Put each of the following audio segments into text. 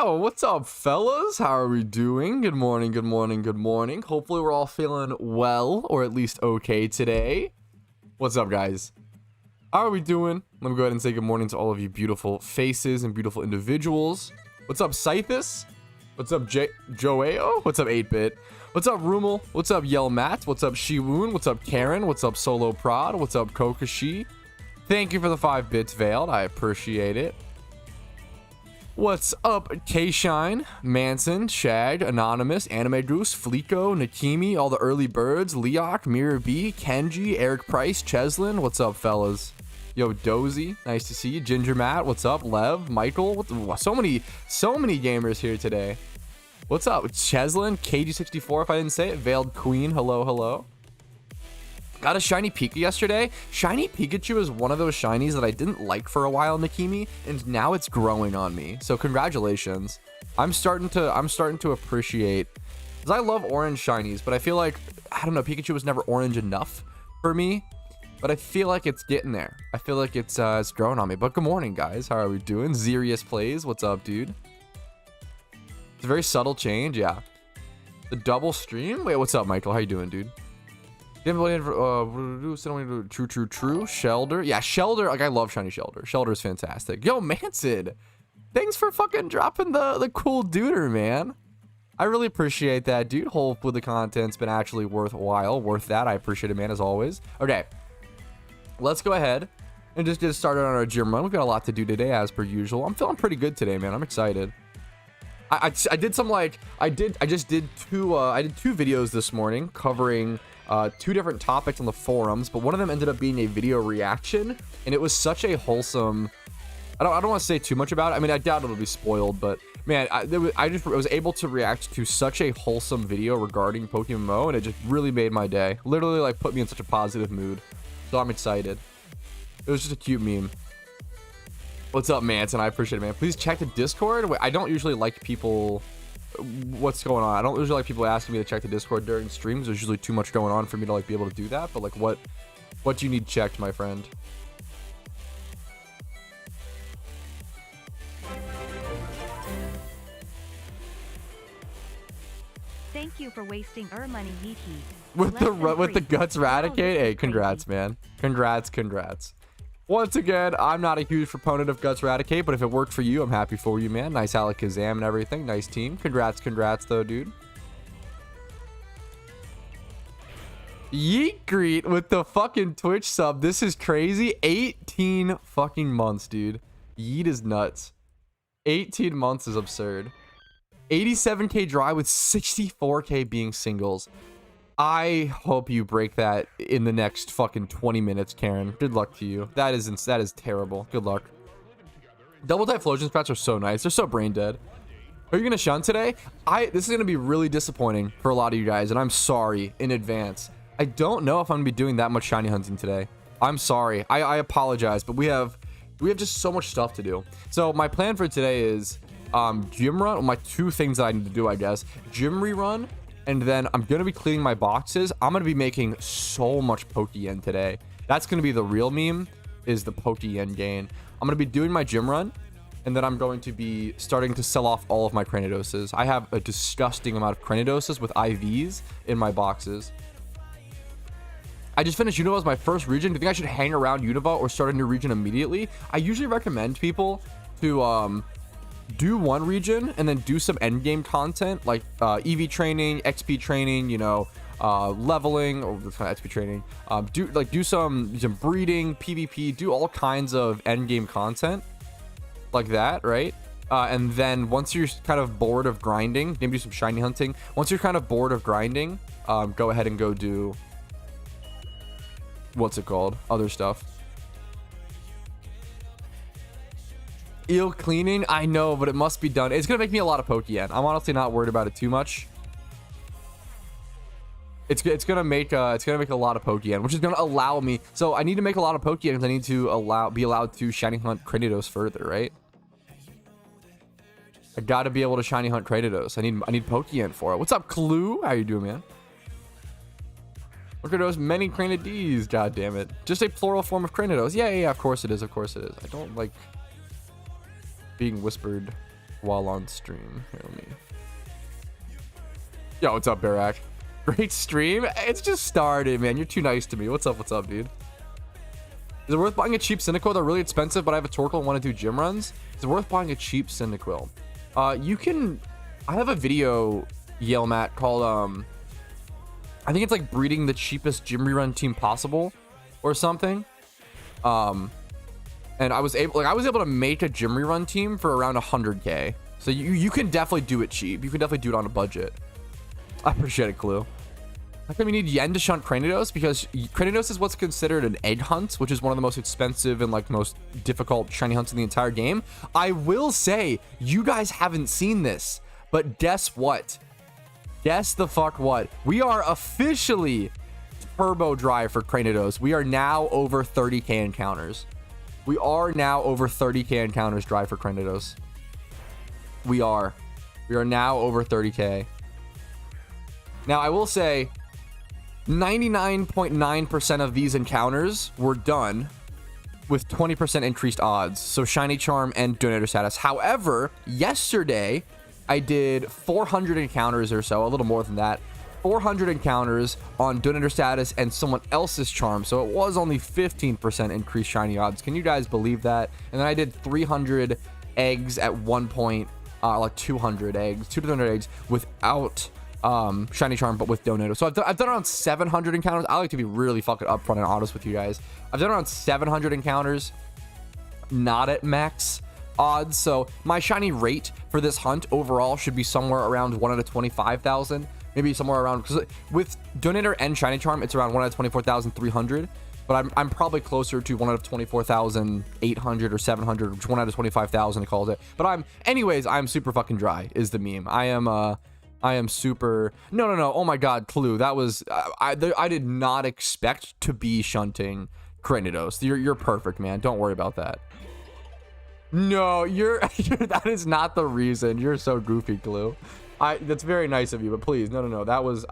Yo, what's up, fellas? How are we doing? Good morning, good morning, good morning. Hopefully we're all feeling well, or at least okay today. What's up, guys? How are we doing? Let me go ahead and say good morning to all of you beautiful faces and beautiful individuals. What's up, Scythus? What's up, Joao? What's up, 8-Bit? What's up, Rumel? What's up, Yell Matt? What's up, Shiwoon? What's up, Karen? What's up, Solo Prod? What's up, Kokashi? Thank you for the 5 bits, Veiled. I appreciate it. What's up, K-Shine, Manson, Shag, Anonymous, Anime Goose, Fleeko, Nakimi, all the early birds, Leok, Mirror B, Kenji, Eric Price, Cheslin. What's up, fellas? Yo, Dozy, nice to see you. Ginger Matt, what's up? Lev, Michael, so many gamers here today. What's up? Cheslin, KG64, if I didn't say it. Veiled Queen, hello, hello. Got a shiny Pika yesterday. Shiny Pikachu is one of those shinies that I didn't like for a while, Nakimi, and now it's growing on me. So congratulations. I'm starting to appreciate, because I love orange shinies, but I feel like, I don't know, Pikachu was never orange enough for me, but I feel like it's getting there. I feel like it's growing on me. But good morning, guys. How are we doing? Zerius Plays, what's up, dude? It's a very subtle change, yeah. The double stream? Wait, what's up, Michael? How you doing, dude? True. Shelder. Yeah, Shelder. Like, I love shiny Shelder. Shelder is fantastic. Yo, Manson. Thanks for fucking dropping the cool duder, man. I really appreciate that, dude. Hopefully the content's been actually worthwhile. Worth that. I appreciate it, man, as always. Okay. Let's go ahead and just get started on our gym run. We've got a lot to do today, as per usual. I'm feeling pretty good today, man. I'm excited. I did some, like, I did two videos this morning covering two different topics on the forums, but one of them ended up being a video reaction, and it was such a wholesome, I don't want to say too much about it. I mean, I doubt it'll be spoiled, but man, I was able to react to such a wholesome video regarding PokeMMO, and it just really made my day. Literally, like, put me in such a positive mood. So I'm excited. It was just a cute meme. What's up, Manson? I appreciate it, man. Please check the Discord. Wait, I don't usually like people, what's going on? I don't usually like people asking me to check the Discord during streams. There's usually too much going on for me to, like, be able to do that. But, like, what do you need checked, my friend? Thank you for wasting our money, Yeet Heat. With the guts Raticate. Hey, congrats, man. Congrats. Once again, I'm not a huge proponent of Guts Raticate, but if it worked for you, I'm happy for you, man. Nice Alakazam and everything. Nice team. Congrats though, dude. Yeet Greet with the fucking Twitch sub. This is crazy. 18 fucking months, dude. Yeet is nuts. 18 months is absurd. 87k dry with 64k being singles. I hope you break that in the next fucking 20 minutes, Karen. Good luck to you. That is terrible. Good luck. Double type Flosion Spats are so nice. They're so brain dead. Are you gonna shun today? This is gonna be really disappointing for a lot of you guys, and I'm sorry in advance. I don't know if I'm gonna be doing that much shiny hunting today. I'm sorry. I apologize, but we have just so much stuff to do. So my plan for today is gym run. My two things that I need to do, I guess. Gym rerun. And then I'm going to be cleaning my boxes. I'm going to be making so much Pokeyen today. That's going to be the real meme, is the Pokeyen gain. I'm going to be doing my gym run, and then I'm going to be starting to sell off all of my Cranidoses. I have a disgusting amount of Cranidoses with IVs in my boxes. I just finished Unova as my first region. Do you think I should hang around Unova or start a new region immediately? I usually recommend people to do one region and then do some end game content like EV training, XP training, you know, leveling, or it's not XP training. Do some breeding, PvP, do all kinds of end game content like that, right? And then once you're kind of bored of grinding, maybe do some shiny hunting. Once you're kind of bored of grinding, go ahead and go do, what's it called? Other stuff. Eel cleaning, I know, but it must be done. It's gonna make me a lot of Pokeyen. I'm honestly not worried about it too much. It's gonna make a lot of Pokeyen, which is gonna allow me. So I need to make a lot of Pokeyen because I need to be allowed to shiny hunt Cranidos further, right? I gotta be able to shiny hunt Cranidos. I need Pokeyen for it. What's up, Clue? How you doing, man? Look at those many Cranides. God damn it! Just a plural form of Cranidos. Yeah. Of course it is. I don't like being whispered while on stream. Here, let me... Yo, what's up, Barak? Great stream. It's just started, man. You're too nice to me. What's up, dude? Is it worth buying a cheap Cyndaquil? They're really expensive, but I have a Torkoal and want to do gym runs. Is it worth buying a cheap Cyndaquil? You can... I have a video, Yale Matt, called, I think it's like breeding the cheapest gym rerun team possible or something. And I was able to make a gym rerun team for around 100K. So you can definitely do it cheap. You can definitely do it on a budget. I appreciate it, Clue. How come you need yen to shunt Cranidos? Because Cranidos is what's considered an egg hunt, which is one of the most expensive and like most difficult shiny hunts in the entire game. I will say, you guys haven't seen this, but guess what? Guess the fuck what? We are officially turbo dry for Cranidos. We are now over 30K encounters. We are now over 30K encounters dry for Cranidos. We are now over 30K. Now, I will say 99.9% of these encounters were done with 20% increased odds. So Shiny Charm and Donator status. However, yesterday I did 400 encounters or so, a little more than that. 400 encounters on Donator status and someone else's charm. So it was only 15% increased shiny odds. Can you guys believe that? And then I did 300 eggs at one point, like 200 eggs, 200 eggs without shiny charm, but with Donator. So I've done around 700 encounters. I like to be really fucking upfront and honest with you guys. I've done around 700 encounters, not at max odds. So my shiny rate for this hunt overall should be somewhere around 1 out of 25,000, maybe somewhere around, because with Donator and shiny charm it's around 1 out of 24,300, but I'm probably closer to 1 out of 24,800 or 700, which 1 out of 25,000 it calls it. But I'm super fucking dry is the meme. I am super... No. Oh my god, Clue. That was... I did not expect to be shunting Cranidos. You're perfect, man. Don't worry about that. No, that is not the reason. You're so goofy, Clue. That's very nice of you, but please, no. That was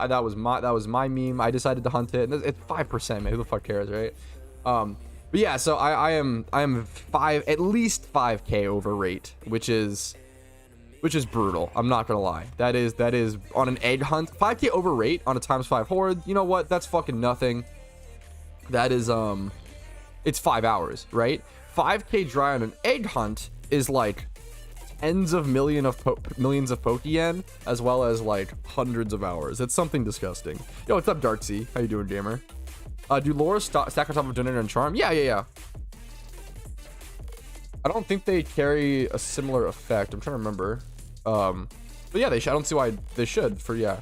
my meme. I decided to hunt it. It's 5%, man. Who the fuck cares, right? But yeah, so I am at least 5K over rate, which is brutal. I'm not gonna lie. That is on an egg hunt. 5K over rate on a ×5 horde. You know what? That's fucking nothing. That is it's 5 hours, right? 5K dry on an egg hunt is like tens of millions of Pokeyen, as well as like hundreds of hours. It's something disgusting. Yo, what's up, Darksea? How you doing, gamer? Do Laura stack on top of Donator and Charm? Yeah. I don't think they carry a similar effect. I'm trying to remember. But yeah, I don't see why they should. Yeah.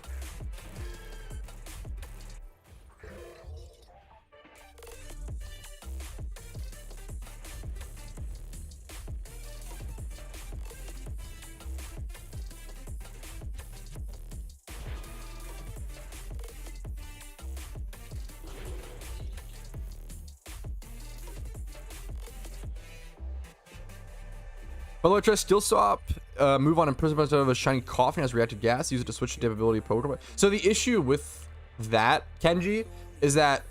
Hello, Tress. Still swap. Move on imprisonment of a shiny coffin has reactive gas. Use it to switch to ability Pokemon. So the issue with that, Kenji, is that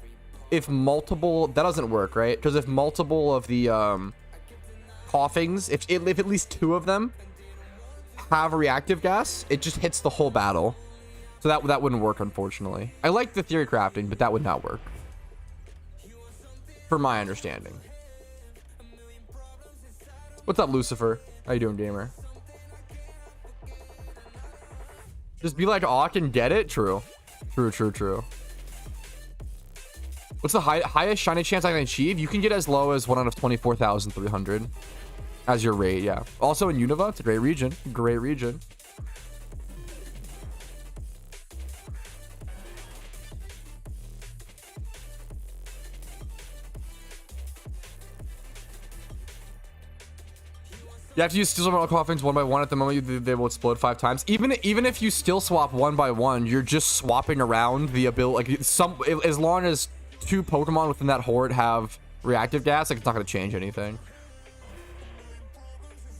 if multiple, that doesn't work, right? Because if multiple of the coffins, if at least 2 of them have reactive gas, it just hits the whole battle. So that wouldn't work, unfortunately. I like the theory crafting, but that would not work, for my understanding. What's up, Lucifer? How you doing, gamer? Just be like Auk and get it? True. What's the highest shiny chance I can achieve? You can get as low as 1 out of 24,300 as your rate, yeah. Also in Unova, it's a great region. You have to use steel swap all coffins 1 by 1 at the moment. They will explode 5 times. Even if you still swap 1 by 1, you're just swapping around the ability. Like as long as 2 Pokemon within that horde have reactive gas, like it's not gonna change anything.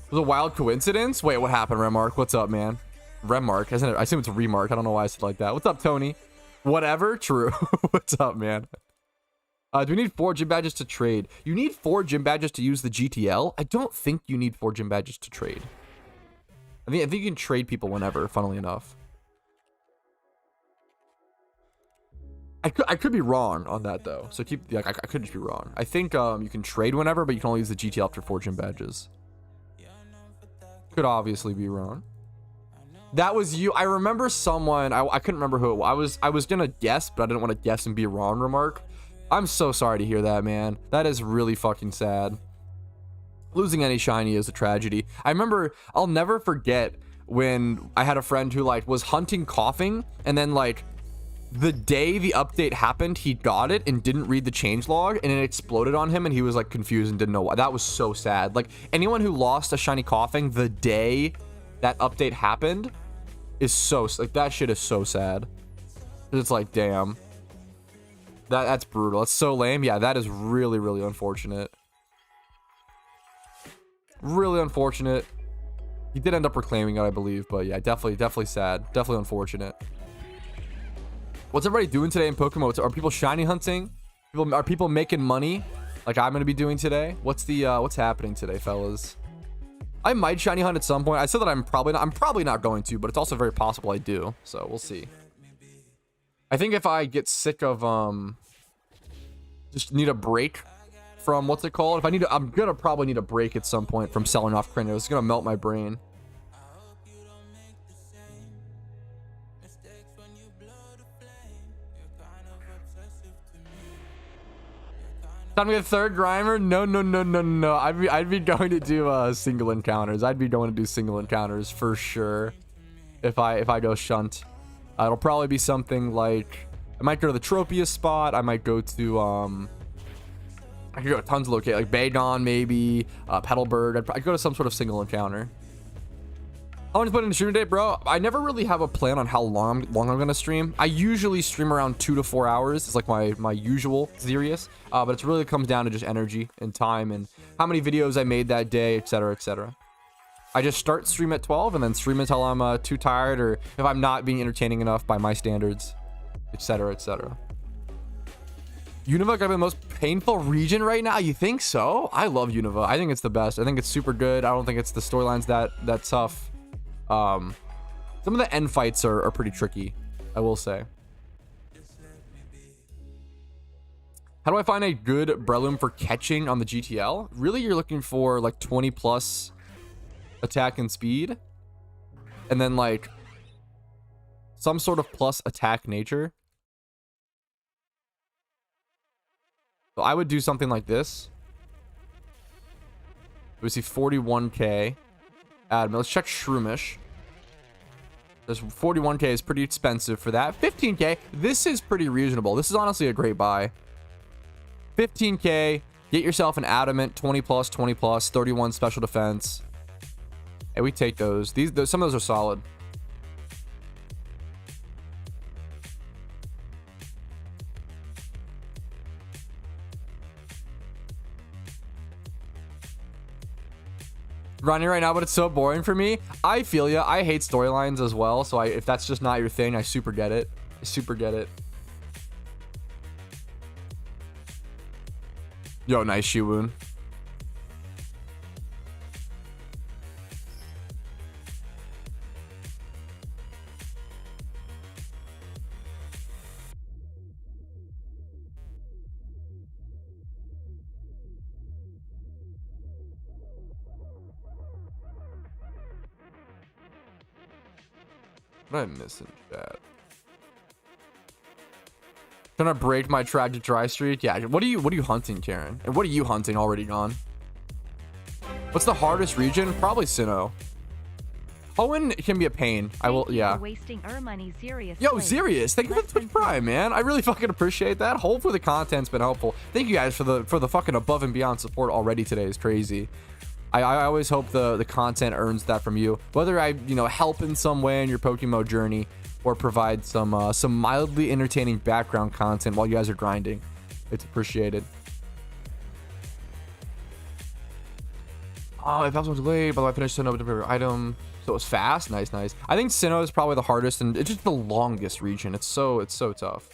It was a wild coincidence. Wait, what happened, Remark? What's up, man? Remark, isn't it? I assume it's a Remark. I don't know why I said like that. What's up, Tony? Whatever. True. What's up, man? Do we need 4 gym badges to trade? You need 4 gym badges to use the GTL? I don't think you need 4 gym badges to trade. I think you can trade people whenever, funnily enough. I could be wrong on that though. So keep like I could just be wrong. I think you can trade whenever, but you can only use the GTL after 4 gym badges. Could obviously be wrong. That was you. I remember someone. I couldn't remember who it was. I was gonna guess, but I didn't want to guess and be wrong. Remark. I'm so sorry to hear that, man. That is really fucking sad. Losing any shiny is a tragedy. I remember. I'll never forget when I had a friend who like was hunting coughing, and then like the day the update happened, he got it and didn't read the changelog, and it exploded on him, and he was like confused and didn't know why. That was so sad. Like anyone who lost a shiny coughing the day that update happened is so like that shit is so sad. It's like damn, that's brutal. That's so lame. Yeah, that is really really unfortunate. Really unfortunate. He did end up reclaiming it, I believe, but yeah, definitely sad. Definitely unfortunate. What's everybody doing today in Pokemon? Are people shiny hunting? Are people making money like I'm gonna be doing today? What's happening today, fellas? I might shiny hunt at some point. I said that I'm probably not going to, but it's also very possible I do. So we'll see. I think if I get sick of just need a break from what's it called? I'm gonna probably need a break at some point from selling off Cranios. It's gonna melt my brain. Time to get a third grimer? No. I'd be going to do single encounters. I'd be going to do single encounters for sure. If I go shunt, it'll probably be something like I might go to the Tropia spot. I might go to I could go to tons of locations like Bagon maybe, Petalburg. I'd go to some sort of single encounter. How long to put in a stream today, bro? I never really have a plan on how long I'm gonna stream. I usually stream around 2 to 4 hours. It's like my usual serious, but it really comes down to just energy and time and how many videos I made that day, etc, etc. I just start stream at 12 and then stream until I'm too tired, or if I'm not being entertaining enough by my standards, etc, etc. Unova gotta be the most painful region right now. You think so? I love Unova. I think it's the best. I think it's super good. I don't think it's the storylines that tough. Some of the end fights are pretty tricky, I will say. How do I find a good Breloom for catching on the GTL? Really, you're looking for like 20 plus attack and speed, and then like some sort of plus attack nature. So I would do something like this. We see 41k. Let's check Shroomish. This 41k is pretty expensive for that. 15k, this is pretty reasonable. This is honestly a great buy. 15k, get yourself an Adamant, 20 plus, 31 special defense. Hey, we take those. Some of those are solid. Running right now, but it's so boring for me. I feel ya. I hate storylines as well, so if that's just not your thing, I super get it. I super get it. Yo, nice Shiwoon. What am I missing, chat? Trying to break my track to dry streak. Yeah. What are you hunting, Karen? And what are you hunting? Already gone. What's the hardest region? Probably Sinnoh. Hoenn can be a pain. I will. Yeah. Wasting money, Zirius. Yo, Zirius, thank you for the Twitch Prime, man. I really fucking appreciate that. Hopefully the content's been helpful. Thank you guys for the fucking above and beyond support already today. Is crazy. I always hope the content earns that from you, whether I help in some way in your PokeMMO journey or provide some mildly entertaining background content while you guys are grinding. It's appreciated. Oh, if that was delayed, by the way, I finished Sinnoh with a item, so it was fast. Nice. I think Sinnoh is probably the hardest, and it's just the longest region. It's so tough.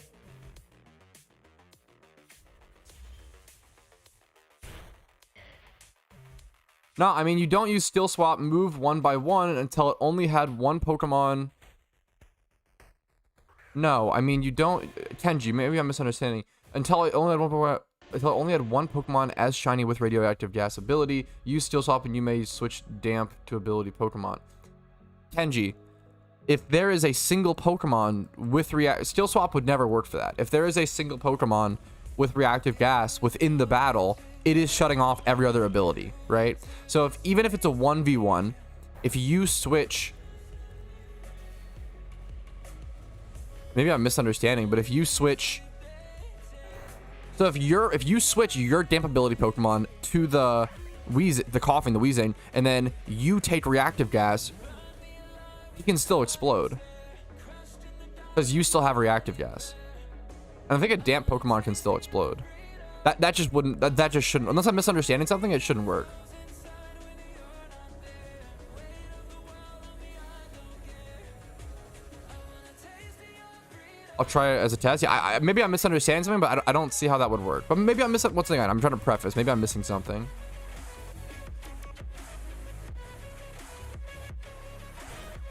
No, I mean, you don't use Steel Swap move one by one until it only had one Pokemon. No, I mean, you don't. Kenji, maybe I'm misunderstanding. Until it only had one Pokemon. Until it only had one Pokemon as shiny with radioactive gas ability. Use Steel Swap and you may switch damp to ability Pokemon. Kenji, if there is a single Pokemon with Steel Swap would never work for that. If there is a single Pokemon with reactive gas within the battle, it is shutting off every other ability, right? So even if it's a 1v1, if you switch, maybe I'm misunderstanding, but if you switch, so if you switch your damp ability Pokemon to the coughing, the wheezing, and then you take reactive gas, he can still explode because you still have reactive gas. And I think a damp Pokemon can still explode. That just wouldn't, that just shouldn't, unless I'm misunderstanding something, it shouldn't work. I'll try it as a test. Yeah, maybe I'm misunderstanding something, but I don't see how that would work. But maybe I'm missing, once again, I'm trying to preface, maybe I'm missing something.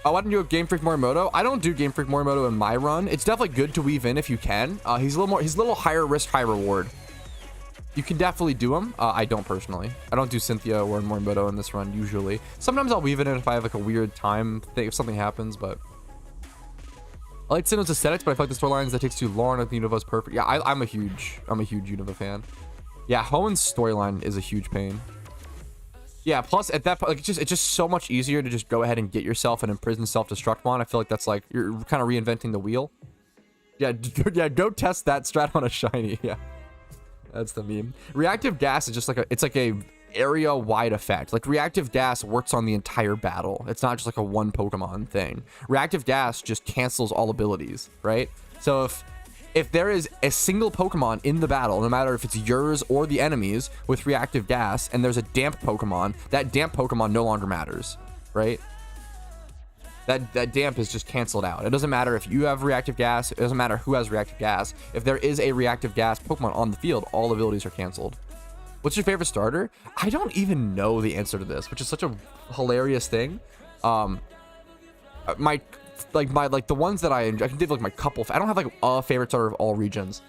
Why didn't you do Game Freak Morimoto? I don't do Game Freak Morimoto in my run. It's definitely good to weave in if you can. He's a little higher risk, high reward. You can definitely do him. I don't personally. I don't do Cynthia or Morimoto in this run usually. Sometimes I'll weave it in if I have like a weird time thing, if something happens, but I like Sinnoh's aesthetics, but I feel like the storylines that takes too long. I think Unova's perfect. Yeah, I'm a huge Unova fan. Yeah, Hoenn's storyline is a huge pain. Yeah, plus at that point, like, it's just so much easier to just go ahead and get yourself an imprisoned self-destruct one. I feel like that's like you're kind of reinventing the wheel. Yeah, yeah, go test that strat on a shiny. Yeah, that's the meme. Reactive gas is just like it's like a area-wide effect. Like reactive gas works on the entire battle. It's not just like a one Pokemon thing. Reactive gas just cancels all abilities, right? So if there is a single Pokemon in the battle, no matter if it's yours or the enemy's with reactive gas, and there's a damp Pokemon, that damp Pokemon no longer matters, right? That damp is just canceled out. It doesn't matter if you have reactive gas. It doesn't matter who has reactive gas. If there is a reactive gas Pokemon on the field, all abilities are canceled. What's your favorite starter? I don't even know the answer to this, which is such a hilarious thing. The ones that I can give like my couple. I don't have like a favorite starter of all regions.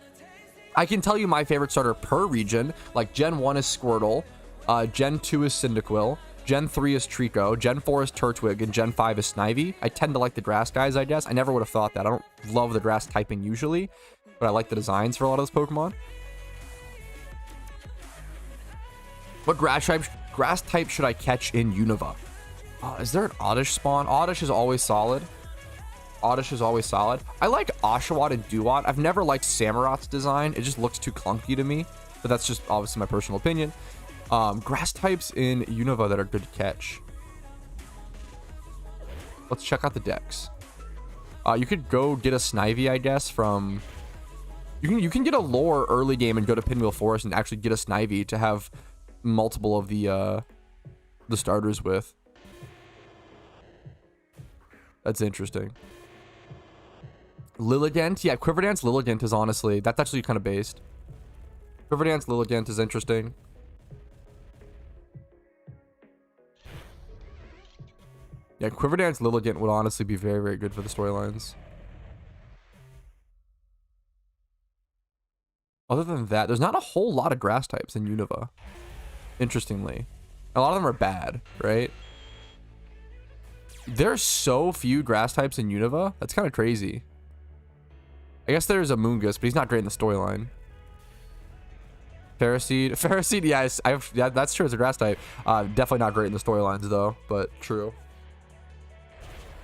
I can tell you my favorite starter per region. Like Gen 1 is Squirtle, Gen 2 is Cyndaquil, Gen 3 is Trico, Gen 4 is Turtwig, and Gen 5 is Snivy. I tend to like the grass guys, I guess. I never would have thought that. I don't love the grass typing usually, but I like the designs for a lot of those Pokemon. What grass type should I catch in Unova? Is there an Oddish spawn? Oddish is always solid. Oddish is always solid. I like Oshawott and Duat. I've never liked Samurot's design. It just looks too clunky to me, but that's just obviously my personal opinion. Grass types in Unova that are good to catch. Let's check out the decks. You could go get a Snivy, I guess, from... You can get a lore early game and go to Pinwheel Forest and actually get a Snivy to have multiple of the starters with. That's interesting. Lilligant, yeah, Quiverdance Lilligant is honestly, that's actually kind of based. Quiverdance Lilligant is interesting. Yeah, Quiverdance Lilligant would honestly be very, very good for the storylines. Other than that, there's not a whole lot of grass types in Unova. Interestingly, a lot of them are bad, right? There's so few grass types in Unova. That's kind of crazy. I guess there's a Moongus, but he's not great in the storyline. Ferroseed, yes, yeah, that's true. It's a grass type. Definitely not great in the storylines though, but true.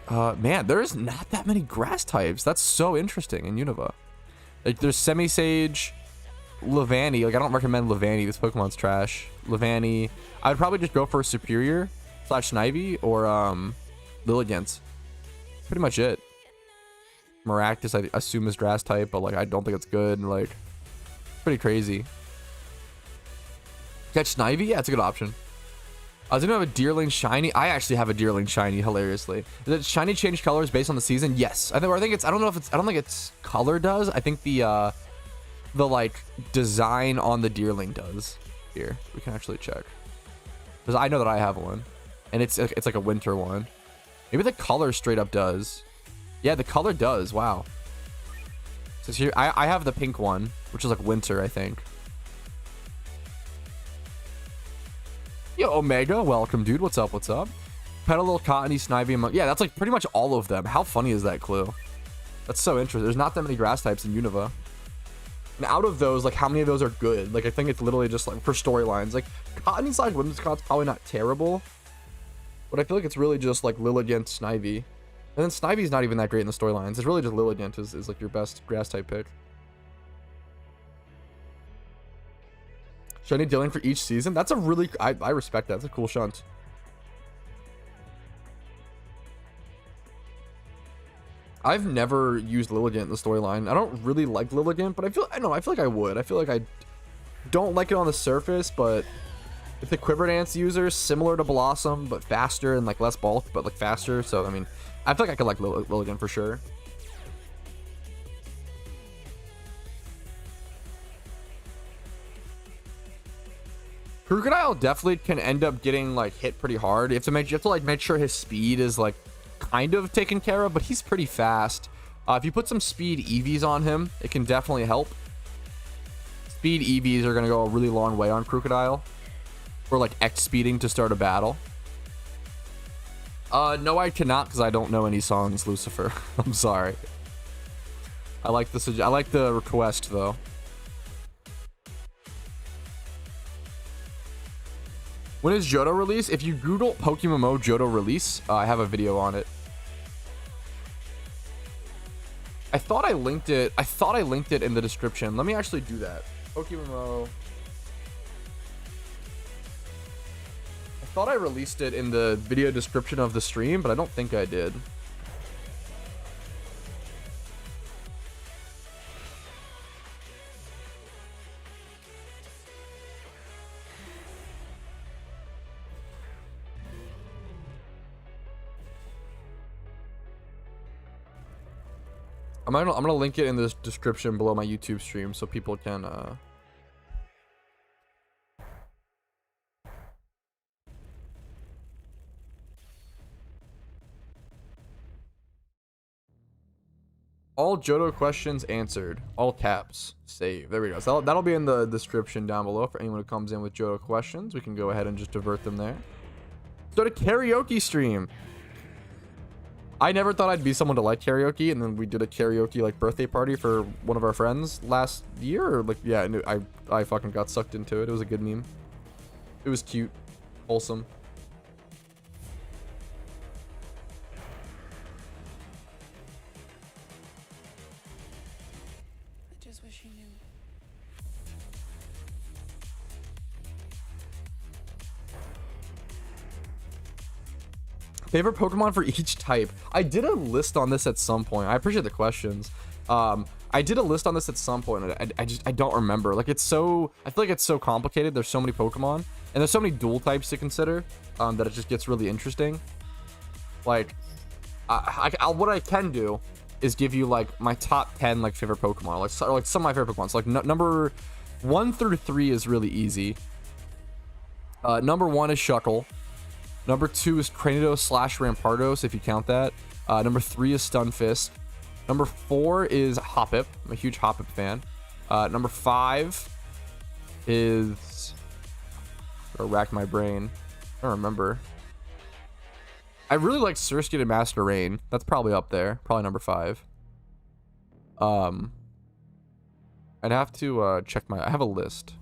Man, there's not that many grass types. That's so interesting in Unova. Like there's Semi-Sage, Levani. Like I don't recommend Levani. This Pokemon's trash. Levani. I would probably just go for Superior / Snivy or Lilligant. Pretty much it. Maractus I assume is grass type, but like I don't think it's good. Like pretty crazy. Catch Snivy? Yeah, it's a good option. I was gonna have a Deerling Shiny. I actually have a Deerling Shiny, hilariously. Does Shiny change colors based on the season? Yes. I think it's, I don't think its color does. I think the like design on the Deerling does. Here, we can actually check. Because I know that I have one. And it's like a winter one. Maybe the color straight up does. Yeah, the color does. Wow. So here, I have the pink one, which is like winter, I think. Yo, Omega, welcome, dude. What's up? What's up? Petal, Cottony, Snivy, among... Yeah, that's like pretty much all of them. How funny is that clue? That's so interesting. There's not that many grass types in Unova. And out of those, like, how many of those are good? Like, I think it's literally just like for storylines. Like, Cottony's like Whimsicott's probably not terrible. But I feel like it's really just like Lilligant, Snivy. And then Snivy's not even that great in the storylines. It's really just Lilligant is like your best grass type pick. Shiny Dylan for each season? That's a really... I respect that. That's a cool shunt. I've never used Lilligant in the storyline. I don't really like Lilligant, but I feel like I would. I feel like I don't like it on the surface, but if the Quiver Dance user, similar to Blossom, but faster and like less bulk, but like faster. So, I mean, I feel like I could like Lilligant for sure. Crocodile definitely can end up getting like hit pretty hard. You have to like make sure his speed is like kind of taken care of, but he's pretty fast. If you put some speed EVs on him, it can definitely help. Speed EVs are gonna go a really long way on Crocodile. Or like X speeding to start a battle. No, I cannot because I don't know any songs, Lucifer. I'm sorry. I like the request though. When is Johto release? If you Google PokeMMO Johto release, I have a video on it. I thought I linked it. I thought I linked it in the description. Let me actually do that. PokeMMO. I thought I released it in the video description of the stream, but I don't think I did. I'm gonna link it in the description below my YouTube stream so people can all Johto questions answered. All caps. Save. There we go. So that'll be in the description down below for anyone who comes in with Johto questions. We can go ahead and just divert them there. Start a karaoke stream. I never thought I'd be someone to like karaoke, and then we did a karaoke like birthday party for one of our friends last year. Or like, yeah, I fucking got sucked into it. It was a good meme. It was cute, wholesome. I just wish he knew. Favorite Pokemon for each type. I did a list on this at some point. I appreciate the questions. I did a list on this at some point, and I don't remember. Like, it's so... I feel like it's so complicated. There's so many Pokemon, and there's so many dual types to consider, that it just gets really interesting. Like, what I can do is give you, like, my top 10, like, favorite Pokemon. Like some of my favorite Pokemon. So, like, number 1 through 3 is really easy. Number 1 is Shuckle. Number 2 is Cranidos / Rampardos, if you count that. Number 3 is Stunfisk. Number 4 is Hoppip. I'm a huge Hoppip fan. Number 5 is... I'll rack my brain. I don't remember. I really like Surskit and Master Rain. That's probably up there. Probably number 5. I'd have to check my... I have a list.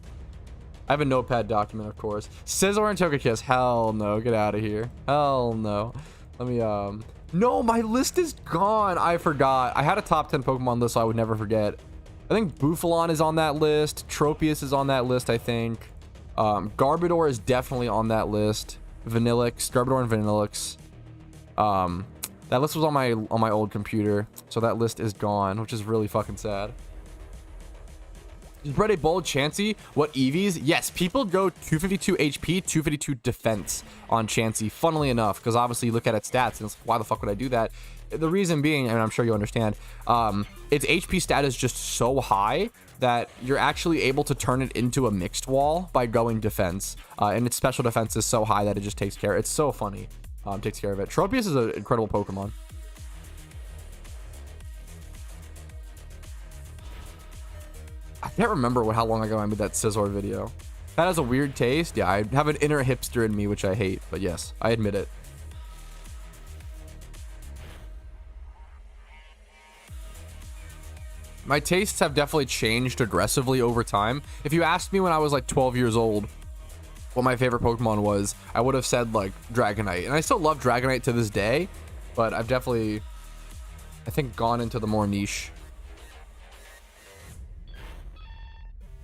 I have a notepad document, of course. Scizor and Togekiss. Hell no. Get out of here. Hell no. Let me, No, my list is gone. I forgot. I had a top 10 Pokemon list, so I would never forget. I think Bufalon is on that list. Tropius is on that list, I think. Garbodor is definitely on that list. Vanillix. Garbodor and Vanillix. That list was on my old computer, so that list is gone, which is really fucking sad. Is Bread a bold Chansey? What EVs? Yes, people go 252 HP, 252 defense on Chansey, funnily enough, because obviously you look at its stats and it's like, why the fuck would I do that? The reason being, and I'm sure you understand, its HP stat is just so high that you're actually able to turn it into a mixed wall by going defense. And its special defense is so high that it just takes care. It's so funny. Takes care of it. Tropius is an incredible Pokemon. I can't remember how long ago I made that Scizor video. That has a weird taste. Yeah, I have an inner hipster in me, which I hate. But yes, I admit it. My tastes have definitely changed aggressively over time. If you asked me when I was like 12 years old what my favorite Pokemon was, I would have said like Dragonite. And I still love Dragonite to this day, but I've definitely, I think, gone into the more niche.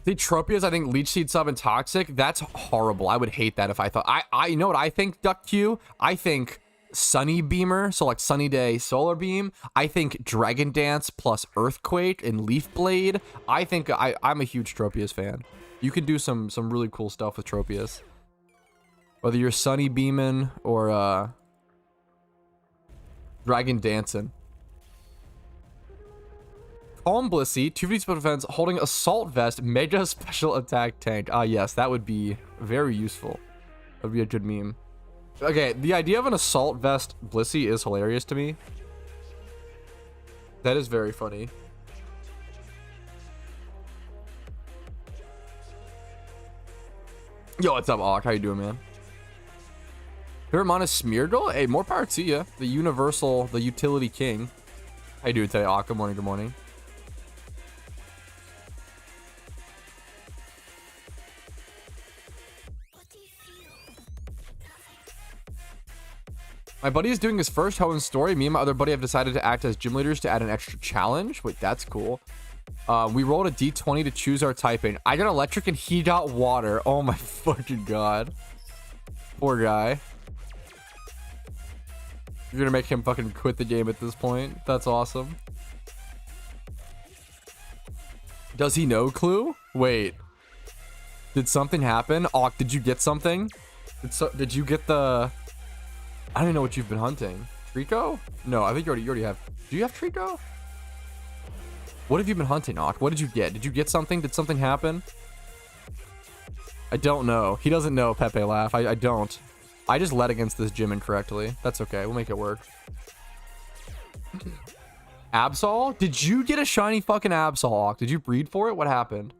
The Tropius, I think Leech Seed Sub and Toxic, that's horrible. I would hate that if I thought, you know what I think, Duck Q? I think Sunny Beamer, so like Sunny Day Solar Beam. I think Dragon Dance plus Earthquake and Leaf Blade. I think I'm a huge Tropius fan. You can do some really cool stuff with Tropius. Whether you're Sunny Beamin' or Dragon Dancing. Calm Blissey, 250 special defense, holding Assault Vest, Mega Special Attack Tank. Yes, that would be very useful. That would be a good meme. Okay, the idea of an Assault Vest Blissey is hilarious to me. That is very funny. Yo, what's up, Auk? How you doing, man? Favorite mon is Smeargle? Hey, more power to you. The universal, the utility king. How you doing today, Auk? Good morning, good morning. My buddy is doing his first Hoenn story. Me and my other buddy have decided to act as gym leaders to add an extra challenge. Wait, that's cool. We rolled a d20 to choose our typing. I got electric and he got water. Oh my fucking god. Poor guy. You're gonna make him fucking quit the game at this point. That's awesome. Does he know Clue? Wait. Did something happen? Auk, did you get something? Did you get the... I don't even know what you've been hunting. Trico? No, I think you already have. Do you have Trico? What have you been hunting, Auk? What did you get? Did you get something? Did something happen? I don't know. He doesn't know, Pepe laugh. I don't. I just led against this gym incorrectly. That's okay. We'll make it work. Absol? Did you get a shiny fucking Absol, Auk? Did you breed for it? What happened?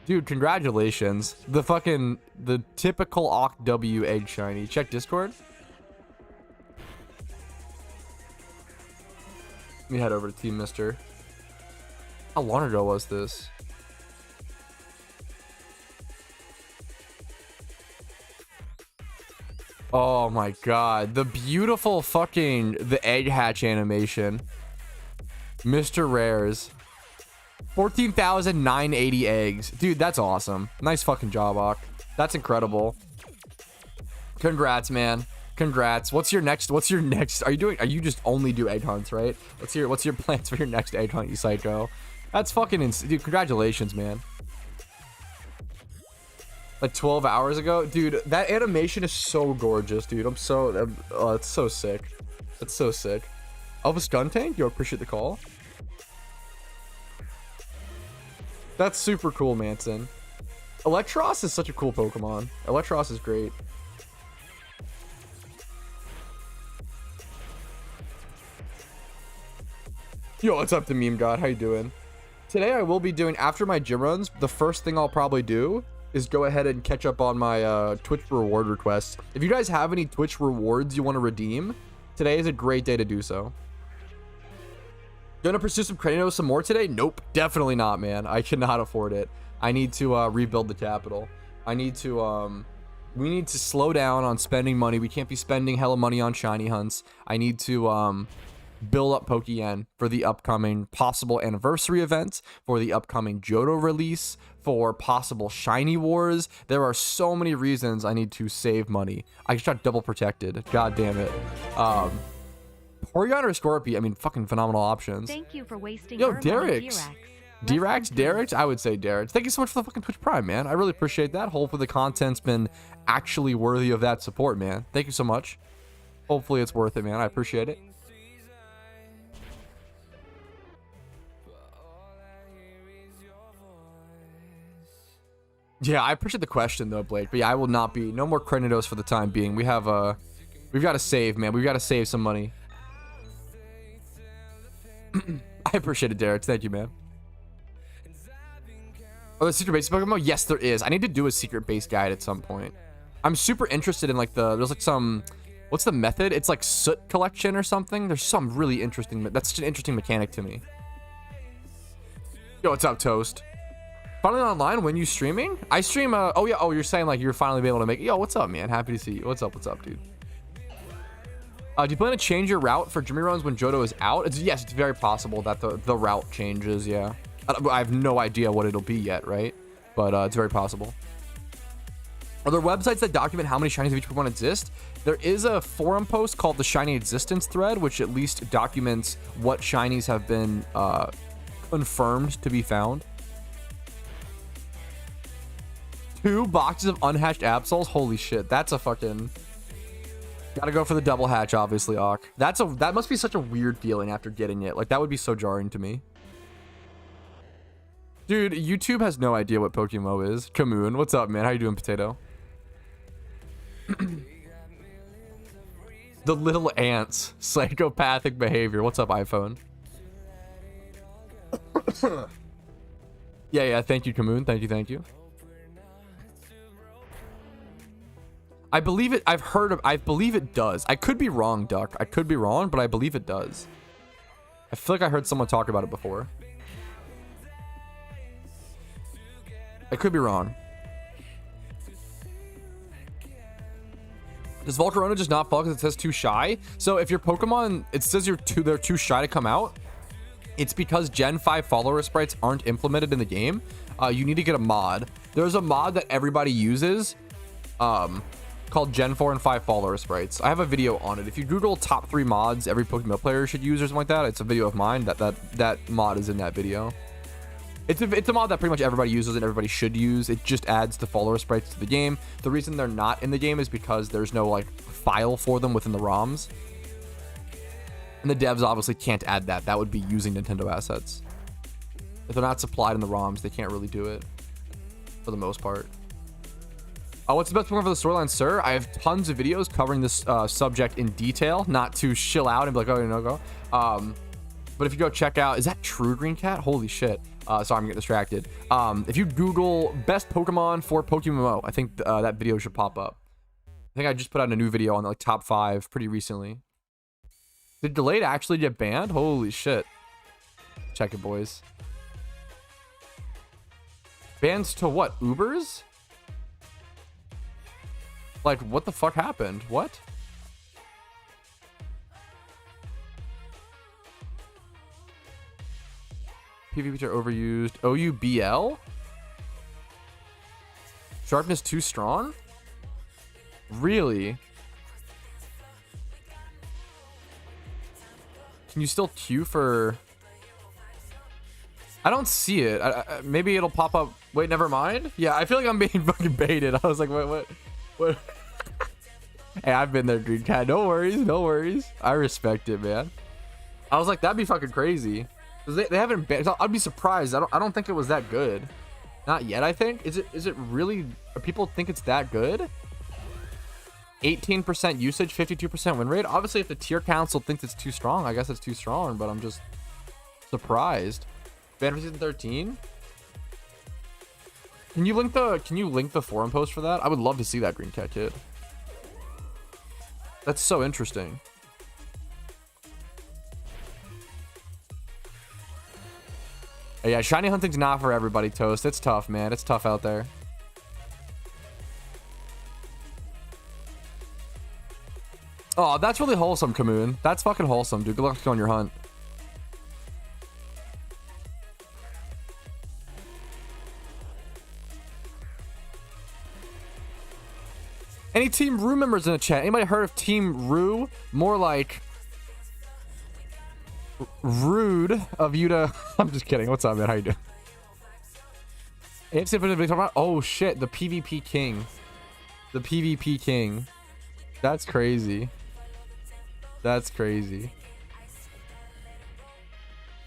Dude, congratulations. The typical Auk W egg shiny. Check Discord. Let me head over to Team Mister. How long ago was this? Oh my god. The beautiful the egg hatch animation. Mr. Rares. 14,980 eggs. Dude, that's awesome. Nice fucking job, Auk. That's incredible. Congrats, man. Congrats. What's your next? Are you just only do egg hunts, right? What's your plans for your next egg hunt, you psycho? That's fucking insane. Dude, congratulations, man. Like 12 hours ago? Dude, that animation is so gorgeous, dude. Oh, it's so sick. It's so sick. Elvis Gun Tank? Yo, appreciate the call. That's super cool, Manson. Electros is such a cool Pokemon. Electros is great. Yo, what's up to Meme God? How you doing? Today I will be doing, after my gym runs, the first thing I'll probably do is go ahead and catch up on my Twitch reward requests. If you guys have any Twitch rewards you want to redeem, today is a great day to do so. Gonna pursue some Cranios some more today? Nope, definitely not, man. I cannot afford it. I need to rebuild the capital. We need to slow down on spending money. We can't be spending hella money on shiny hunts. I need to build up Pokeyen for the upcoming possible anniversary event, for the upcoming Johto release, for possible shiny wars. There are so many reasons I need to save money. I just got double protected. God damn it. Porygon or Scorpio? I mean, fucking phenomenal options. Thank you for wasting Yo, our Derek. money, D-Rax, Derek? I would say Derek. Thank you so much for the fucking Twitch Prime, man. I really appreciate that. Hopefully the content's been actually worthy of that support, man. Thank you so much. Hopefully it's worth it, man. I appreciate it. Yeah, I appreciate the question though, Blake. But yeah, I will not be. No more Cranidos for the time being. We've got to save, man. We've got to save some money. I appreciate it, Derek. Thank you, man. Oh, there's secret base PokeMMO? Yes, there is. I need to do a secret base guide at some point. I'm super interested in like there's like some, what's the method? It's like soot collection or something. There's some really interesting, that's such an interesting mechanic to me. Yo, what's up, Toast? Finally online, when you streaming? I stream, oh yeah, oh, you're saying like you're finally be able to make it. Yo, what's up, man? Happy to see you. What's up, dude? Do you plan to change your route for Jimmy runs when Johto is out? Yes, it's very possible that the route changes, yeah. I have no idea what it'll be yet, right? But it's very possible. Are there websites that document how many shinies of each Pokemon exist? There is a forum post called the Shiny Existence thread, which at least documents what shinies have been confirmed to be found. 2 boxes of unhatched Absols? Holy shit, that's a fucking... Gotta go for the double hatch, obviously, Auk. That must be such a weird feeling after getting it. Like, that would be so jarring to me. Dude, YouTube has no idea what PokeMMO is. Kamoon, what's up, man? How you doing, Potato? The little ants. Psychopathic behavior. What's up, iPhone? Yeah, thank you, Kamoon. Thank you. I believe it. I believe it does. I could be wrong, Duck. I could be wrong, but I believe it does. I feel like I heard someone talk about it before. I could be wrong. Does Volcarona just not fall because it says too shy? So if your Pokemon, it says they're too shy to come out, it's because Gen 5 follower sprites aren't implemented in the game. You need to get a mod. There's a mod that everybody uses called Gen 4 and 5 follower sprites. I have a video on it. If you Google top 3 mods every Pokemon player should use or something like that, it's a video of mine. That mod is in that video. It's a mod that pretty much everybody uses and everybody should use. It just adds the follower sprites to the game. The reason they're not in the game is because there's no like file for them within the ROMs. And the devs obviously can't add that. That would be using Nintendo assets. If they're not supplied in the ROMs, they can't really do it for the most part. What's the best Pokemon for the storyline, sir? I have tons of videos covering this subject in detail, not to chill out and be like, oh, no, go. But if you go check out, is that true, Green Cat? Holy shit. Sorry, I'm getting distracted. If you Google best Pokemon for PokeMMO, I think that video should pop up. I think I just put out a new video on the like top 5 pretty recently. Did Delayed actually get banned? Holy shit. Check it, boys. Bans to what? Ubers? Like, what the fuck happened? What? PvPs are overused. OUBL? Sharpness too strong? Really? Can you still queue for... I don't see it. Maybe it'll pop up. Wait, never mind. Yeah, I feel like I'm being fucking baited. I was like, what? Hey, I've been there, Green Cat. No worries. I respect it, man. I was like, that'd be fucking crazy. They haven't banned. I'd be surprised. I don't think it was that good. Not yet, I think. Is it really? People think it's that good? 18% usage, 52% win rate. Obviously, if the tier council thinks it's too strong, I guess it's too strong. But I'm just surprised. Ban for season 13. Can you link the forum post for that? I would love to see that, Green Cat Kid. That's so interesting. Yeah, shiny hunting's not for everybody, Toast. It's tough, man. It's tough out there. Oh, that's really wholesome, Kamoon. That's fucking wholesome, dude. Good luck on your hunt. Any Team Rue members in the chat? Anybody heard of Team Rue? More like rude of you to... I'm just kidding. What's up, man? How you doing? AFC talking about. Oh shit, the PvP king. The PvP king. That's crazy. That's crazy.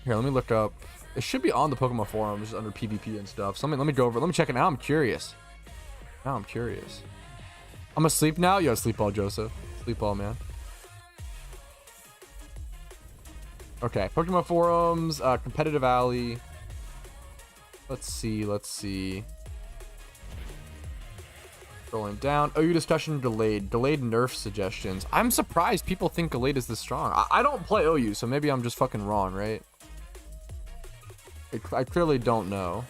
Here, let me look up. It should be on the Pokemon forums under PvP and stuff. So let me go over. Let me check it out. I'm curious. Now I'm curious. I'm asleep now. Yo, sleep all, Joseph. Sleep all, man. Okay, Pokemon forums, competitive alley. Let's see. Scrolling down. OU discussion delayed. Delayed nerf suggestions. I'm surprised people think Gallade is this strong. I don't play OU, so maybe I'm just fucking wrong, right? I clearly don't know.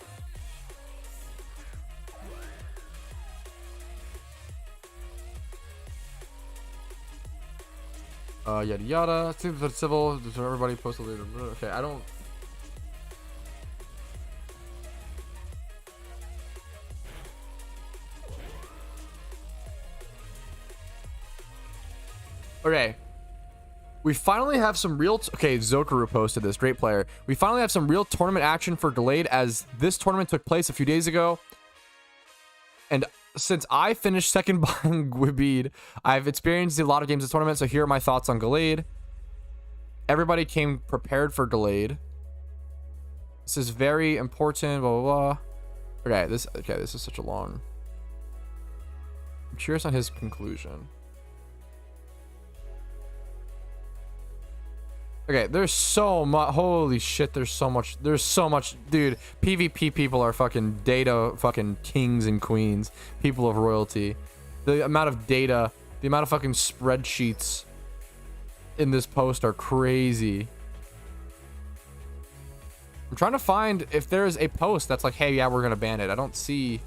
Yada yada. Civil. Everybody posted. Okay, I don't. Okay. We finally have some real... Okay, Zokaru posted this. Great player. We finally have some real tournament action for Gallade, as this tournament took place a few days ago. And since I finished second behind Gwibbeed, I've experienced a lot of games of tournament, so here are my thoughts on Gallade. Everybody came prepared for Gallade. This is very important, blah, blah, blah. Okay, this is such a long... I'm curious on his conclusion. Okay, there's so much. Holy shit, there's so much. Dude, PvP people are fucking data fucking kings and queens. People of royalty. The amount of data, the amount of fucking spreadsheets in this post are crazy. I'm trying to find if there's a post that's like, hey, yeah, we're gonna ban it. I don't see.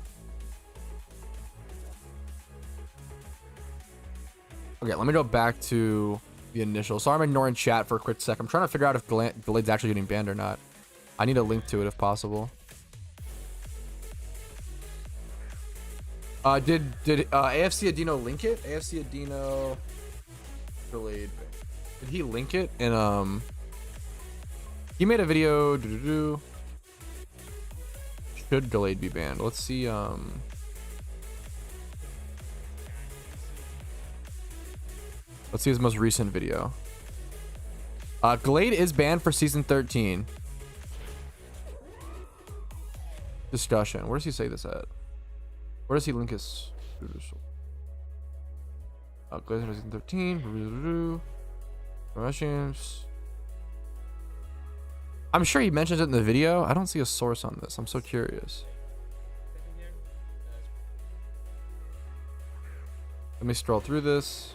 Okay, let me go back to the initial. Sorry, I'm ignoring chat for a quick sec. I'm trying to figure out if Gallade's actually getting banned or not. I need a link to it if possible. Did AFC Adino link it? AFC Adino Gallade. Did he link it? And he made a video. Should Gallade be banned? Let's see. Let's see his most recent video. Gallade is banned for season 13. Discussion. Where does he say this at? Where does he link his? Gallade for season 13. Promotions. I'm sure he mentions it in the video. I don't see a source on this. I'm so curious. Let me scroll through this.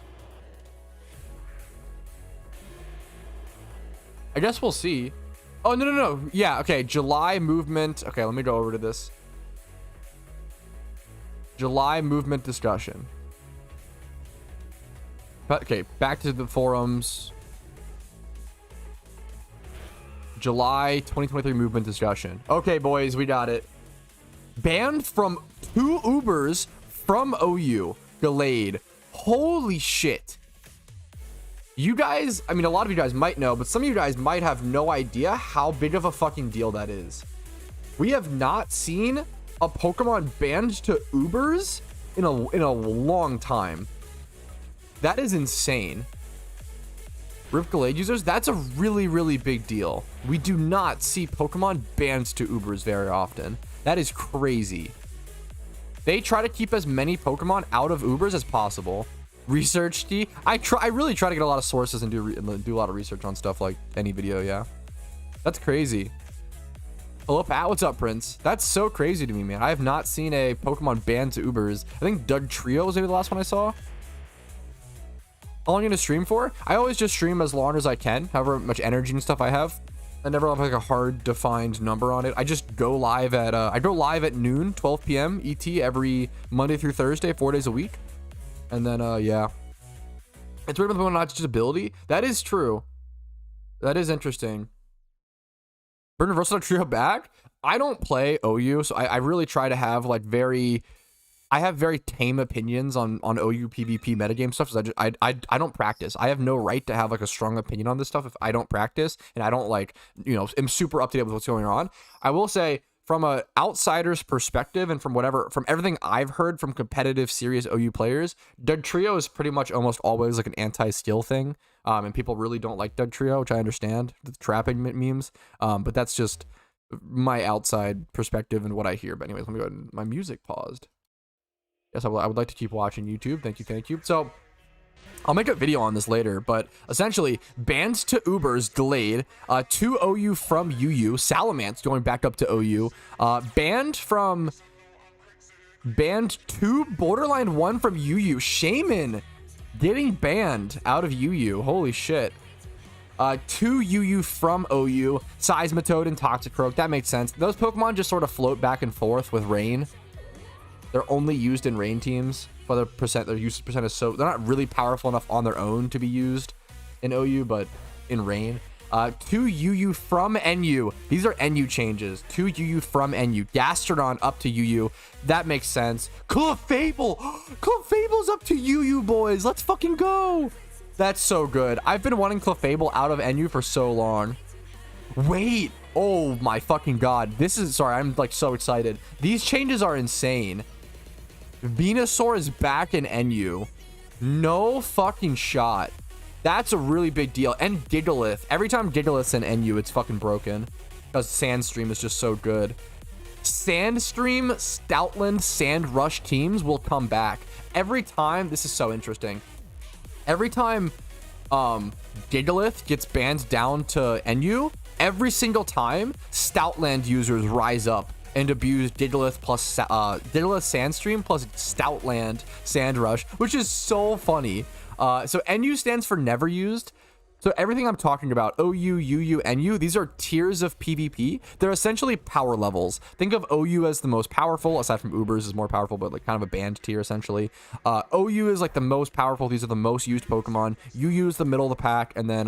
I guess we'll see. Oh, no. Yeah, okay. July movement. Okay, let me go over to this. July movement discussion. Okay, back to the forums. July 2023 movement discussion. Okay, boys, we got it. Banned from 2 Ubers from OU. Gallade. Holy shit. You guys, I mean, a lot of you guys might know, but some of you guys might have no idea how big of a fucking deal that is. We have not seen a Pokemon banned to Ubers in a long time. That is insane. RIP Gallade users, that's a really, really big deal. We do not see Pokemon banned to Ubers very often. That is crazy. They try to keep as many Pokemon out of Ubers as possible. Research key. I really try to get a lot of sources and do a lot of research on stuff like any video. Yeah, that's crazy. Hello, Pat. What's up, Prince? That's so crazy to me, man. I have not seen a Pokemon banned to Ubers. I think Doug Trio was maybe the last one I saw. How long are you gonna stream for? I always just stream as long as I can, however much energy and stuff I have. I never have like a hard defined number on it. I just go live at noon, 12 p.m. ET every Monday through Thursday, 4 days a week. And then, yeah. It's weird about the not just ability. That is true. That is interesting. Bring Versatile Trio back? I don't play OU, so I really try to have like I have very tame opinions on OU PvP metagame stuff, because I don't practice. I have no right to have like a strong opinion on this stuff if I don't practice and I don't like, you know, am super up to date with what's going on. I will say, from a outsider's perspective and from everything I've heard from competitive serious OU players, Dugtrio is pretty much almost always like an anti-skill thing. And people really don't like Dugtrio, which I understand, the trapping memes. But that's just my outside perspective and what I hear. But anyways, let me go ahead and my music paused. Yes, I would like to keep watching YouTube. Thank you. So I'll make a video on this later, but essentially, bans to Ubers delayed, 2 OU from UU, Salamence going back up to OU, banned 2, Borderline 1 from UU, Shaman getting banned out of UU, holy shit. 2 UU from OU, Seismitoad and Toxicroak, that makes sense. Those Pokemon just sort of float back and forth with Rain. They're only used in Rain teams. But their usage percent is so, they're not really powerful enough on their own to be used in OU, but in Rain. 2 UU from NU. These are NU changes. 2 UU from NU. Gastrodon up to UU. That makes sense. Clefable. Clefable's up to UU, boys. Let's fucking go. That's so good. I've been wanting Clefable out of NU for so long. Wait. Oh my fucking god. Sorry, I'm like so excited. These changes are insane. Venusaur is back in NU. No fucking shot. That's a really big deal. And Gigalith. Every time Gigalith's in NU, it's fucking broken. Because Sandstream is just so good. Sandstream, Stoutland, Sandrush teams will come back. Every time, this is so interesting. Every time Gigalith gets banned down to NU, every single time, Stoutland users rise up and abuse Gigalith plus Gigalith Sandstream plus Stoutland Sandrush, which is so funny. So NU stands for never used. So everything I'm talking about, OU, UU, NU, these are tiers of PvP. They're essentially power levels. Think of OU as the most powerful, aside from Ubers is more powerful, but like kind of a banned tier essentially. OU is like the most powerful. These are the most used Pokemon. UU is the middle of the pack, and then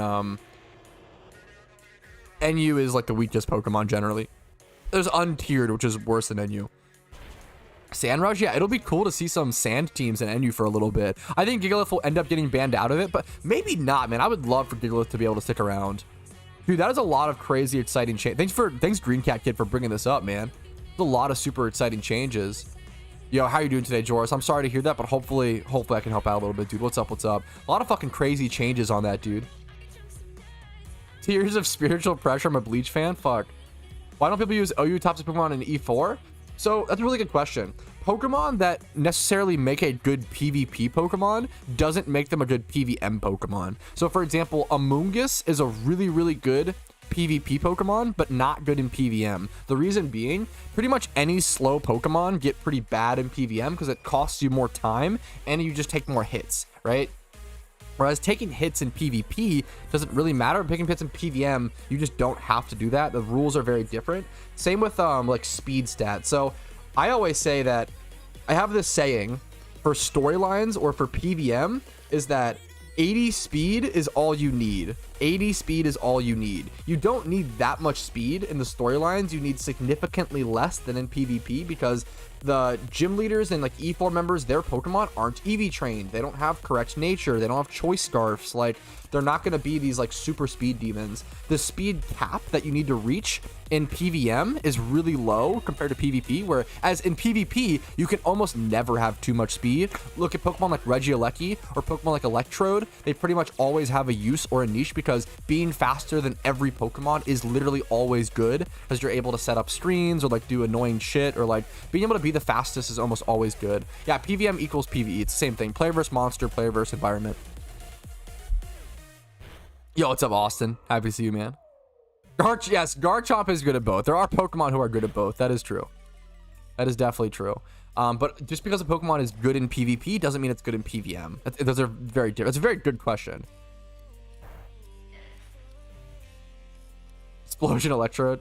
NU is like the weakest Pokemon generally. There's untiered, which is worse than NU. Sandrush, yeah, it'll be cool to see some sand teams in NU for a little bit. I think Gigalith will end up getting banned out of it, but maybe not, man. I would love for Gigalith to be able to stick around. Dude, that is a lot of crazy, exciting change. Thanks Green Cat Kid for bringing this up, man. There's a lot of super exciting changes. Yo, how you doing today, Joris? I'm sorry to hear that, but hopefully I can help out a little bit, dude. What's up? A lot of fucking crazy changes on that, dude. Tears of spiritual pressure. I'm a Bleach fan. Fuck. Why don't people use OU top Pokemon in E4? So that's a really good question. Pokemon that necessarily make a good PvP Pokemon doesn't make them a good PvM Pokemon. So for example, Amoonguss is a really, really good PvP Pokemon, but not good in PvM. The reason being, pretty much any slow Pokemon get pretty bad in PvM because it costs you more time and you just take more hits, right? Whereas taking hits in PvP doesn't really matter. Taking hits in PvM, you just don't have to do that. The rules are very different. Same with like speed stats. So I always say that I have this saying for storylines or for PvM is that 80 speed is all you need. 80 speed is all you need. You don't need that much speed in the storylines. You need significantly less than in PvP because the gym leaders and like E4 members, their Pokemon aren't EV trained. They don't have correct nature. They don't have choice scarfs. Like, they're not going to be these like super speed demons. The speed cap that you need to reach in PvM is really low compared to PvP, whereas in PvP, you can almost never have too much speed. Look at Pokemon like Regieleki or Pokemon like Electrode. They pretty much always have a use or a niche because being faster than every Pokemon is literally always good because you're able to set up screens or like do annoying shit, or like being able to be the fastest is almost always good. Yeah, PvM equals PvE. It's the same thing. Player versus monster, player versus environment. Yo, what's up, Austin? Happy to see you, man. Yes, Garchomp is good at both. There are Pokemon who are good at both. That is true. That is definitely true. But just because a Pokemon is good in PvP doesn't mean it's good in PvM. Those are very different. It's a very good question. Explosion Electrode.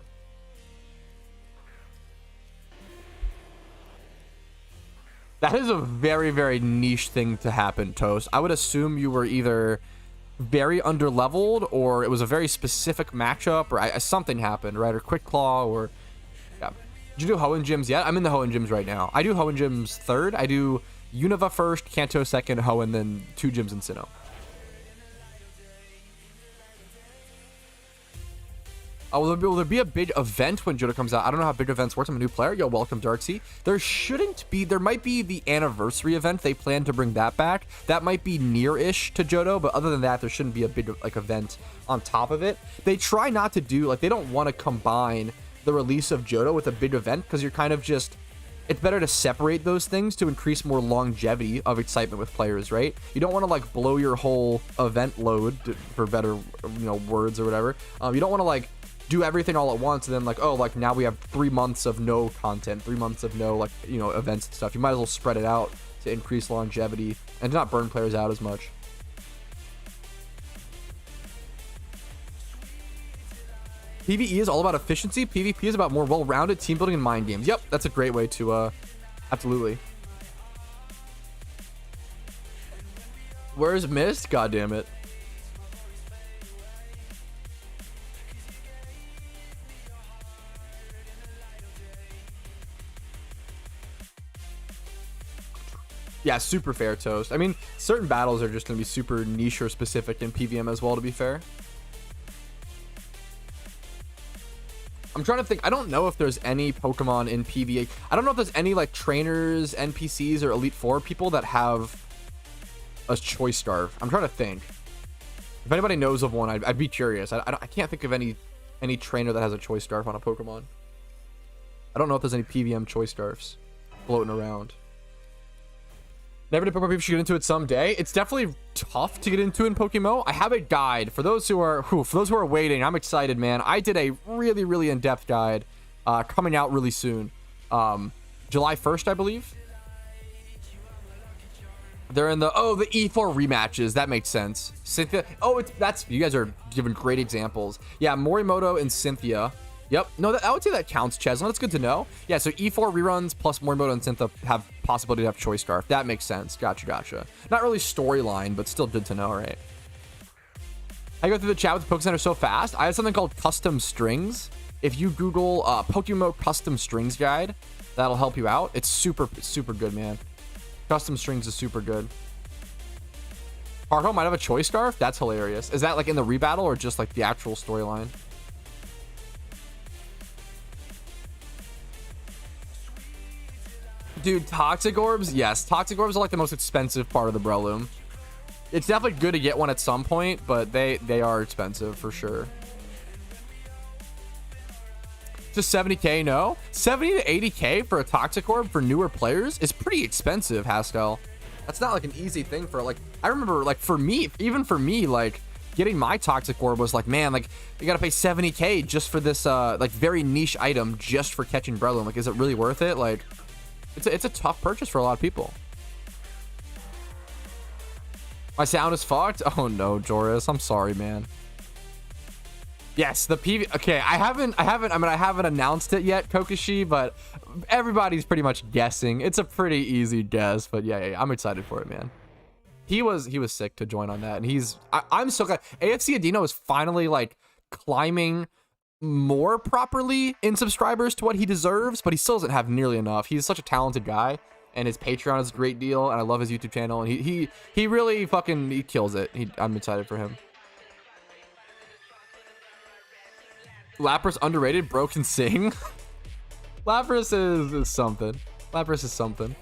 That is a very, very niche thing to happen, Toast. I would assume you were either very underleveled or it was a very specific matchup or something happened, right? Or Quick Claw or... Yeah. Did you do Hoenn gyms yet? I'm in the Hoenn gyms right now. I do Hoenn gyms third. I do Unova first, Kanto second, Hoenn, then 2 gyms in Sinnoh. Will there be a big event when Johto comes out? I don't know how big events work. I'm a new player. Yo, welcome, Darksea. There might be the anniversary event. They plan to bring that back. That might be near-ish to Johto, but other than that, there shouldn't be a big like event on top of it. They try not to do, like, they don't want to combine the release of Johto with a big event because you're kind of just, it's better to separate those things to increase more longevity of excitement with players, right? You don't want to like blow your whole event load, for better, words or whatever. You don't want to like do everything all at once and then like, oh, like now we have 3 months of no content, 3 months of no like, events and stuff. You might as well spread it out to increase longevity and not burn players out as much. PvE is all about efficiency. PvP is about more well-rounded team building and mind games. Yep, that's a great way to, absolutely. Where's Mist? God damn it. Yeah, super fair, Toast. I mean, certain battles are just going to be super niche or specific in PVM as well, to be fair. I'm trying to think. I don't know if there's any Pokemon in PvA. I don't know if there's any like trainers, NPCs, or Elite Four people that have a choice scarf. I'm trying to think. If anybody knows of one, I'd be curious. I can't think of any trainer that has a choice scarf on a Pokemon. I don't know if there's any PVM choice scarfs floating around. Never did PokeMMO PvP. Should get into it someday. It's definitely tough to get into in PokeMMO. I have a guide for those who are waiting. I'm excited, man. I did a really in-depth guide coming out really soon. July 1st, I believe. They're in the E4 rematches. That makes sense. Cynthia. Oh, you guys are giving great examples. Yeah, Morimoto and Cynthia. Yep. No, I would say that counts, Chesnut. That's good to know. Yeah, so E4 reruns plus Morimoto and Cynthia have possibility to have choice scarf. That makes sense. Gotcha. Not really storyline, but still good to know, right? I go through the chat with the Poke Center so fast. I have something called custom strings. If you Google PokeMMO custom strings guide, that'll help you out. It's super good, man. Custom strings is super good. Hardhole might have a choice scarf. That's hilarious. Is that like in the rebattle or just like the actual storyline? Dude, toxic orbs, yes, toxic orbs are like the most expensive part of the Breloom. It's definitely good to get one at some point, but they are expensive for sure. Just 70k, no? 70 to 80k for a toxic orb for newer players is pretty expensive, Haskell. That's not like an easy thing for like, I remember like for me, even for me, like getting my toxic orb was like, man, like you gotta pay 70k just for this like very niche item just for catching Breloom. Like, is it really worth it? Like, it's a tough purchase for a lot of people. My sound is fucked. Oh no, Joris, I'm sorry, man. Yes, the PV. Okay, I haven't announced it yet, Kokoshi, but everybody's pretty much guessing. It's a pretty easy guess, but yeah, I'm excited for it, man. He was sick to join on that, and I'm so glad. AFC Adino is finally like climbing more properly in subscribers to what he deserves, but he still doesn't have nearly enough. He's such a talented guy, and his Patreon is a great deal, and I love his YouTube channel, and he really fucking kills it. I'm excited for him. Lapras underrated, bro can sing. Lapras is something. Lapras is something.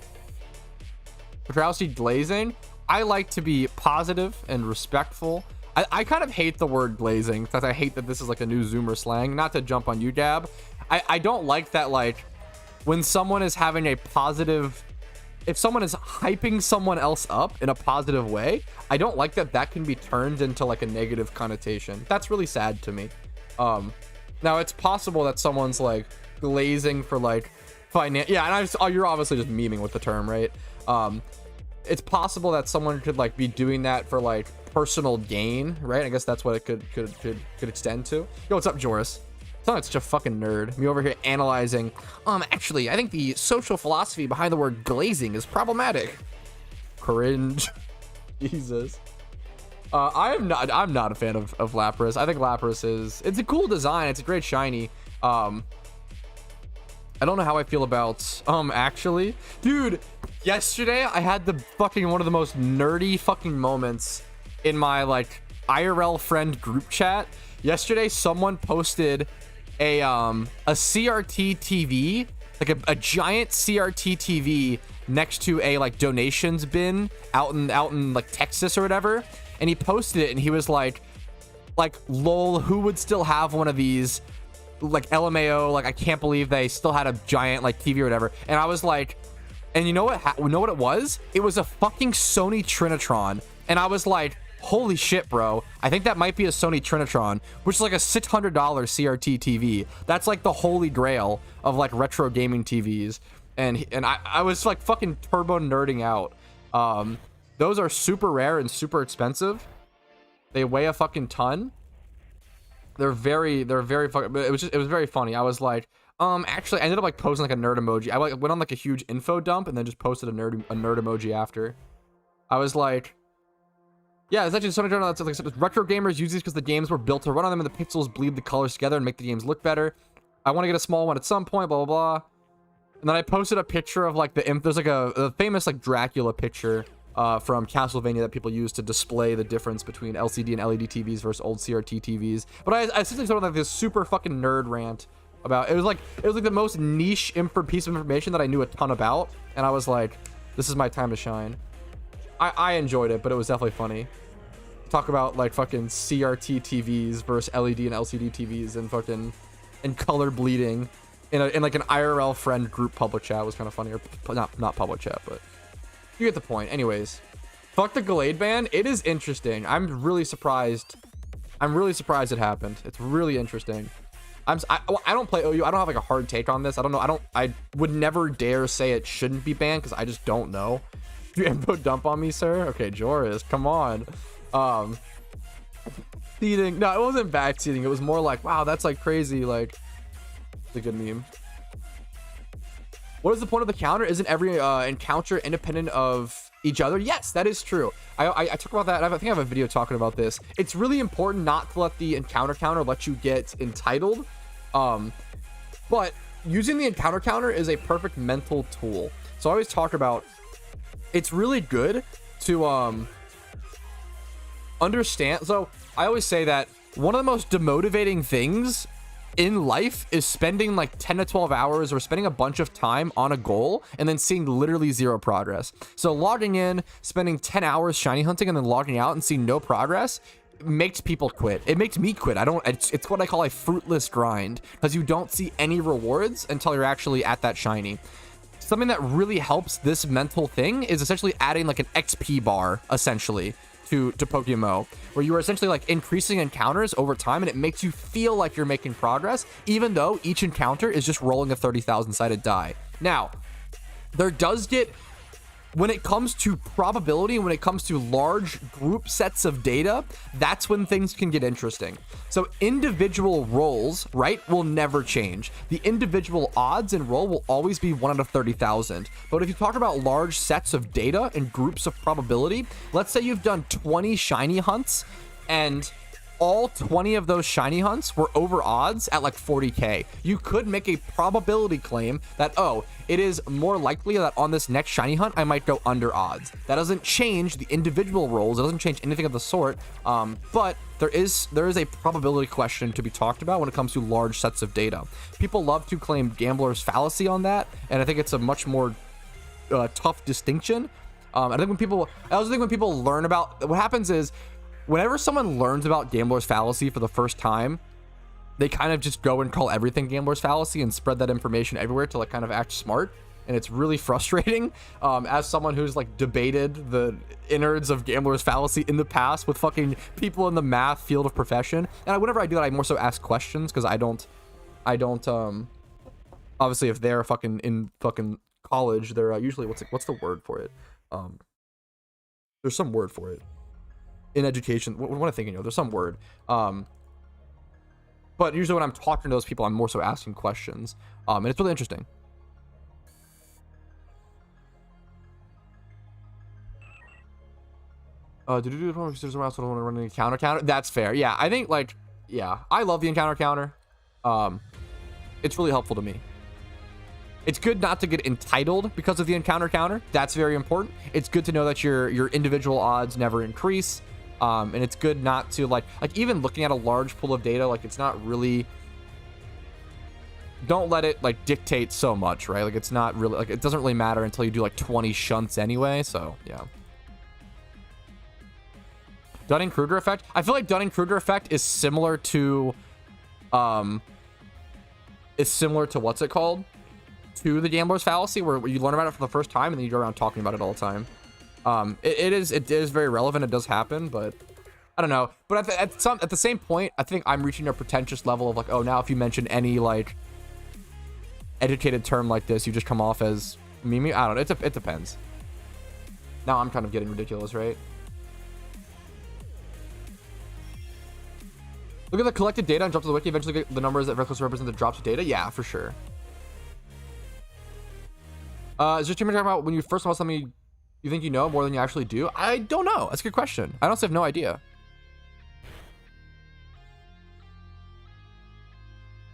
Patrouski glazing. I like to be positive and respectful. I kind of hate the word glazing because I hate that this is like a new Zoomer slang. Not to jump on you, Gab. I don't like that, like, when someone is having a positive, if someone is hyping someone else up in a positive way, I don't like that can be turned into like a negative connotation. That's really sad to me. Now it's possible that someone's like glazing for like yeah, and you're obviously just memeing with the term, right? It's possible that someone could like be doing that for like personal gain, right? I guess that's what it could extend to. Yo, what's up, Joris? It's not such a fucking nerd. Me over here analyzing. Actually, I think the social philosophy behind the word glazing is problematic. Cringe. Jesus. I'm not a fan of Lapras. I think Lapras it's a cool design. It's a great shiny. I don't know how I feel about actually, dude, yesterday I had the fucking one of the most nerdy fucking moments in my like IRL friend group chat. Yesterday, someone posted a CRT TV, like a giant CRT TV next to a like donations bin out in like Texas or whatever, and he posted it and he was like lol, who would still have one of these, like LMAO, like I can't believe they still had a giant like TV or whatever. And I was like, and you know what it was? It was a fucking Sony Trinitron. And I was like, holy shit, bro, I think that might be a Sony Trinitron, which is like a $600 CRT TV. That's like the holy grail of like retro gaming TVs. And I was like fucking turbo nerding out. Those are super rare and super expensive. They weigh a fucking ton. They're very fucking, it was very funny. I was like, actually I ended up like posting like a nerd emoji. I like went on like a huge info dump and then just posted a nerd emoji after. I was like, yeah, it's actually something that's like retro gamers use these because the games were built to run on them and the pixels bleed the colors together and make the games look better. I want to get a small one at some point, blah, blah, blah. And then I posted a picture of like there's like a famous like Dracula picture from Castlevania that people use to display the difference between LCD and LED TVs versus old CRT TVs. But I essentially started like this super fucking nerd rant about, it was like the most niche piece of information that I knew a ton about. And I was like, this is my time to shine. I enjoyed it, but it was definitely funny. Talk about like fucking CRT TVs versus LED and LCD TVs and fucking color bleeding in like an IRL friend group public chat was kind of funny. Or not public chat, but you get the point. Anyways, fuck the Gallade ban. It is interesting. I'm really surprised it happened. It's really interesting. I don't play OU. I don't have like a hard take on this. I don't know. I would never dare say it shouldn't be banned because I just don't know. You info dump on me, sir? Okay, Joris, come on. Seeding. No, it wasn't backseating. It was more like, wow, that's like crazy. Like, it's a good meme. What is the point of the counter? Isn't every encounter independent of each other? Yes, that is true. I talk about that. I think I have a video talking about this. It's really important not to let the encounter counter let you get entitled. But using the encounter counter is a perfect mental tool. So I always talk about, it's really good to understand. So I always say that one of the most demotivating things in life is spending like 10 to 12 hours or spending a bunch of time on a goal and then seeing literally zero progress. So logging in, spending 10 hours shiny hunting and then logging out and seeing no progress makes people quit. It makes me quit. It's what I call a fruitless grind, because you don't see any rewards until you're actually at that shiny. Something that really helps this mental thing is essentially adding like an XP bar essentially to PokeMMO, where you are essentially like increasing encounters over time, and it makes you feel like you're making progress, even though each encounter is just rolling a 30,000 sided die. Now, there does get, when it comes to probability, when it comes to large group sets of data, that's when things can get interesting. So individual rolls, right, will never change. The individual odds and roll will always be 1 out of 30,000. But if you talk about large sets of data and groups of probability, let's say you've done 20 shiny hunts and all 20 of those shiny hunts were over odds at like 40k. You could make a probability claim that, oh, it is more likely that on this next shiny hunt I might go under odds. That doesn't change the individual rolls, it doesn't change anything of the sort, but there is a probability question to be talked about when it comes to large sets of data. People love to claim gambler's fallacy on that, and I think it's a much more tough distinction. I also think when people learn about, what happens is, whenever someone learns about gambler's fallacy for the first time, they kind of just go and call everything gambler's fallacy and spread that information everywhere to like kind of act smart. And it's really frustrating as someone who's like debated the innards of gambler's fallacy in the past with fucking people in the math field of profession. And whenever I do that, I more so ask questions, because I don't obviously if they're fucking in fucking college, they're usually, what's the word for it? There's some word for it. In education, what am I thinking of? There's some word. But usually when I'm talking to those people, I'm more so asking questions. And it's really interesting. There's around, so I don't want to run an encounter counter. That's fair. Yeah, I think like, yeah, I love the encounter counter. It's really helpful to me. It's good not to get entitled because of the encounter counter. That's very important. It's good to know that your individual odds never increase. And it's good not to like even looking at a large pool of data, like it's not really, don't let it like dictate so much, right? Like it's not really like, it doesn't really matter until you do like 20 shunts anyway. So yeah. Dunning-Kruger effect. I feel like Dunning-Kruger effect is similar to what's it called? To the gambler's fallacy, where you learn about it for the first time and then you go around talking about it all the time. It is very relevant. It does happen, but I don't know. But at the same point, I think I'm reaching a pretentious level of like, oh, now if you mention any like educated term like this, you just come off as meme. I don't know. It depends. Now I'm kind of getting ridiculous, right? Look at the collected data and drop to the wiki. Eventually get the numbers that very closely represent the drops of data. Yeah, for sure. Is your team talking about when you first saw something you think you know more than you actually do? I don't know. That's a good question. I honestly have no idea.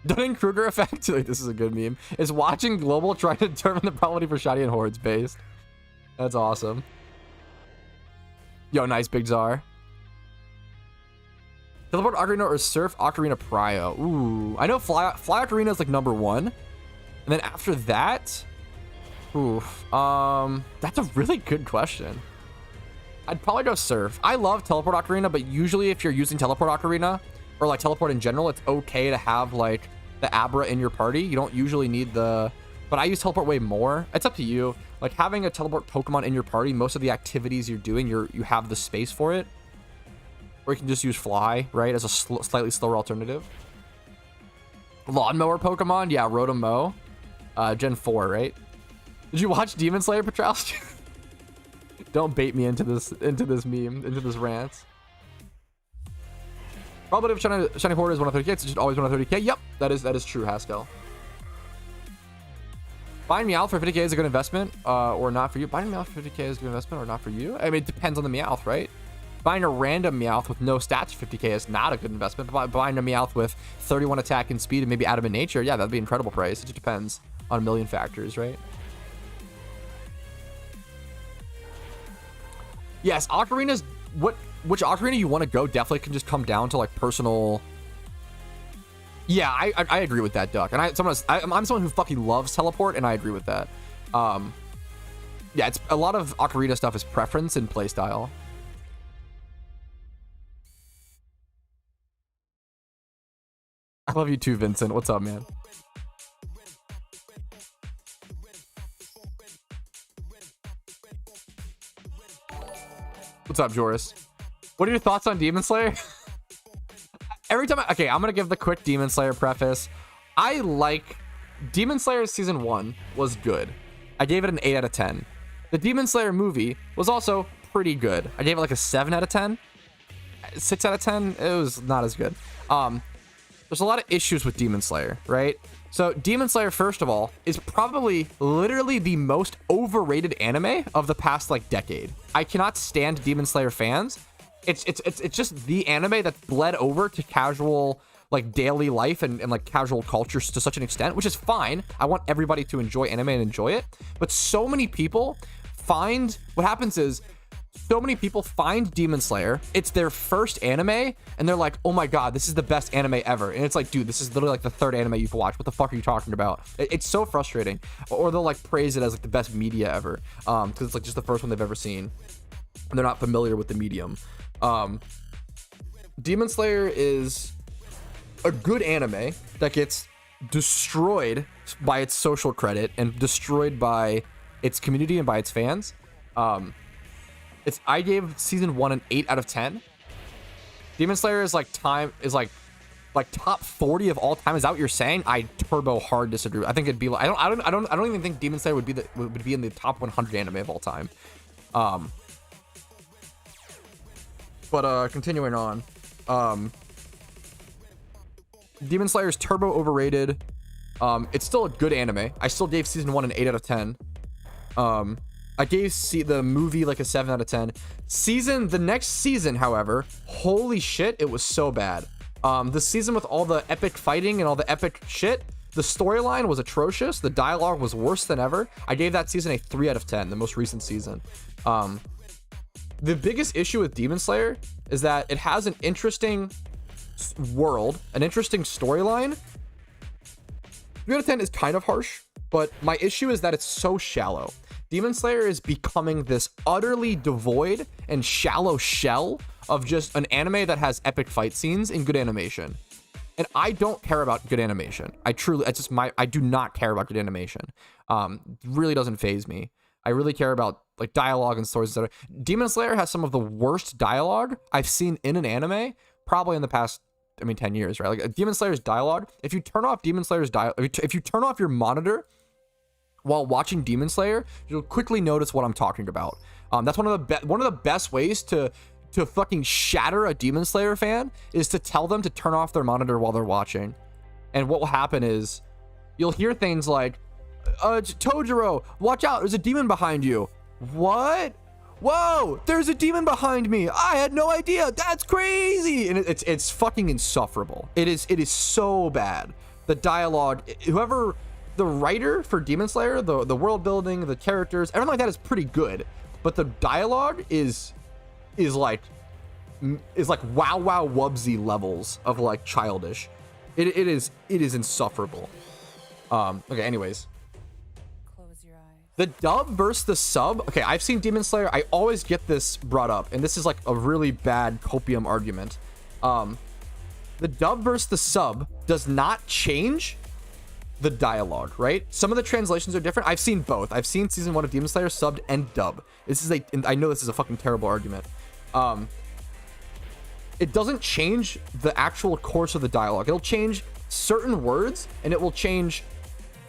Dunning-Kruger effect, like, this is a good meme, is watching Global try to determine the probability for Shiny and Hordes based. That's awesome. Yo, nice, Big Czar. Teleport Ocarina or Surf Ocarina Prio? Ooh, I know Fly Ocarina is like #1. And then after that, oof, that's a really good question. I'd probably go Surf. I love Teleport Ocarina, but usually if you're using Teleport Ocarina, or like Teleport in general, it's okay to have like the Abra in your party. You don't usually need the, but I use Teleport way more. It's up to you. Like having a Teleport Pokemon in your party, most of the activities you're doing, you have the space for it. Or you can just use Fly, right, as a slightly slower alternative. Lawnmower Pokemon, yeah, Rotom-Mow. Gen 4, right? Did you watch Demon Slayer, Patrouski? Don't bait me into this meme, into this rant. Probability of Shiny Horde is 1 of 30k. It's just always 1 of 30k. Yep, that is true, Haskell. Buying Meowth for 50k is a good investment, or not for you. Buying Meowth for 50k is a good investment, or not for you. I mean, it depends on the Meowth, right? Buying a random Meowth with no stats for 50k is not a good investment. But buying a Meowth with 31 attack and speed and maybe Adamant Nature, yeah, that'd be an incredible price. It just depends on a million factors, right? Yes, Ocarinas, which Ocarina you want to go definitely can just come down to like personal. Yeah, I agree with that, Duck. And I'm someone who fucking loves Teleport, and I agree with that. Yeah, it's a lot of Ocarina stuff is preference and playstyle. I love you too, Vincent. What's up, man? What's up, Joris? What are your thoughts on Demon Slayer? Every time okay, I'm gonna give the quick Demon Slayer preface. I like Demon Slayer season 1 was good. I gave it an 8 out of 10. The Demon Slayer movie was also pretty good. I gave it like a 7 out of 10. 6 out of 10. It was not as good. There's a lot of issues with Demon Slayer, right? So Demon Slayer, first of all, is probably literally the most overrated anime of the past like decade. I cannot stand Demon Slayer fans. It's just the anime that bled over to casual like daily life and like casual culture to such an extent, which is fine. I want everybody to enjoy anime and enjoy it. But so many people find, what happens is, so many people find Demon Slayer, it's their first anime, and they're like, oh my god, this is the best anime ever. And it's like, dude, this is literally like the 3rd anime you've watched. What the fuck are you talking about? It's so frustrating. Or they'll like praise it as like the best media ever, because it's like just the first one they've ever seen, and they're not familiar with the medium. Demon Slayer is a good anime that gets destroyed by its social credit and destroyed by its community and by its fans. I gave season 1 an 8 out of 10. Demon Slayer is like top 40 of all time. Is that what you're saying? I turbo hard disagree. I think it'd be like, I don't even think Demon Slayer would be in the top 100 anime of all time. But continuing on, Demon Slayer is turbo overrated. It's still a good anime. I still gave season 1 an 8 out of 10. I gave the movie like a 7 out of 10. The next season, however, holy shit, it was so bad. The season with all the epic fighting and all the epic shit, the storyline was atrocious. The dialogue was worse than ever. I gave that season a 3 out of 10, the most recent season. The biggest issue with Demon Slayer is that it has an interesting world, an interesting storyline. 3 out of 10 is kind of harsh, but my issue is that it's so shallow. Demon Slayer is becoming this utterly devoid and shallow shell of just an anime that has epic fight scenes and good animation. And I don't care about good animation. I do not care about good animation. Really doesn't faze me. I really care about like dialogue and stories, etc. Demon Slayer has some of the worst dialogue I've seen in an anime probably in the past, 10 years, right? Like Demon Slayer's dialogue, if you turn off Demon Slayer's dialogue, if you turn off your monitor while watching Demon Slayer, you'll quickly notice what I'm talking about. That's one of the best ways to fucking shatter a Demon Slayer fan is to tell them to turn off their monitor while they're watching. And what will happen is you'll hear things like, Tojiro, watch out, there's a demon behind you. What? Whoa, there's a demon behind me. I had no idea. That's crazy. And it's fucking insufferable. It is so bad. The dialogue, the writer for Demon Slayer, the world building, the characters, everything like that is pretty good. But the dialogue is like wow wow wubsy levels of like childish. It is insufferable. Okay, anyways. The dub versus the sub. Okay, I've seen Demon Slayer. I always get this brought up, and this is like a really bad copium argument. The dub versus the sub does not change the dialogue, right? Some of the translations are different. I've seen both. I've seen season 1 of Demon Slayer subbed and dubbed. I know this is a fucking terrible argument. It doesn't change the actual course of the dialogue. It'll change certain words and it will change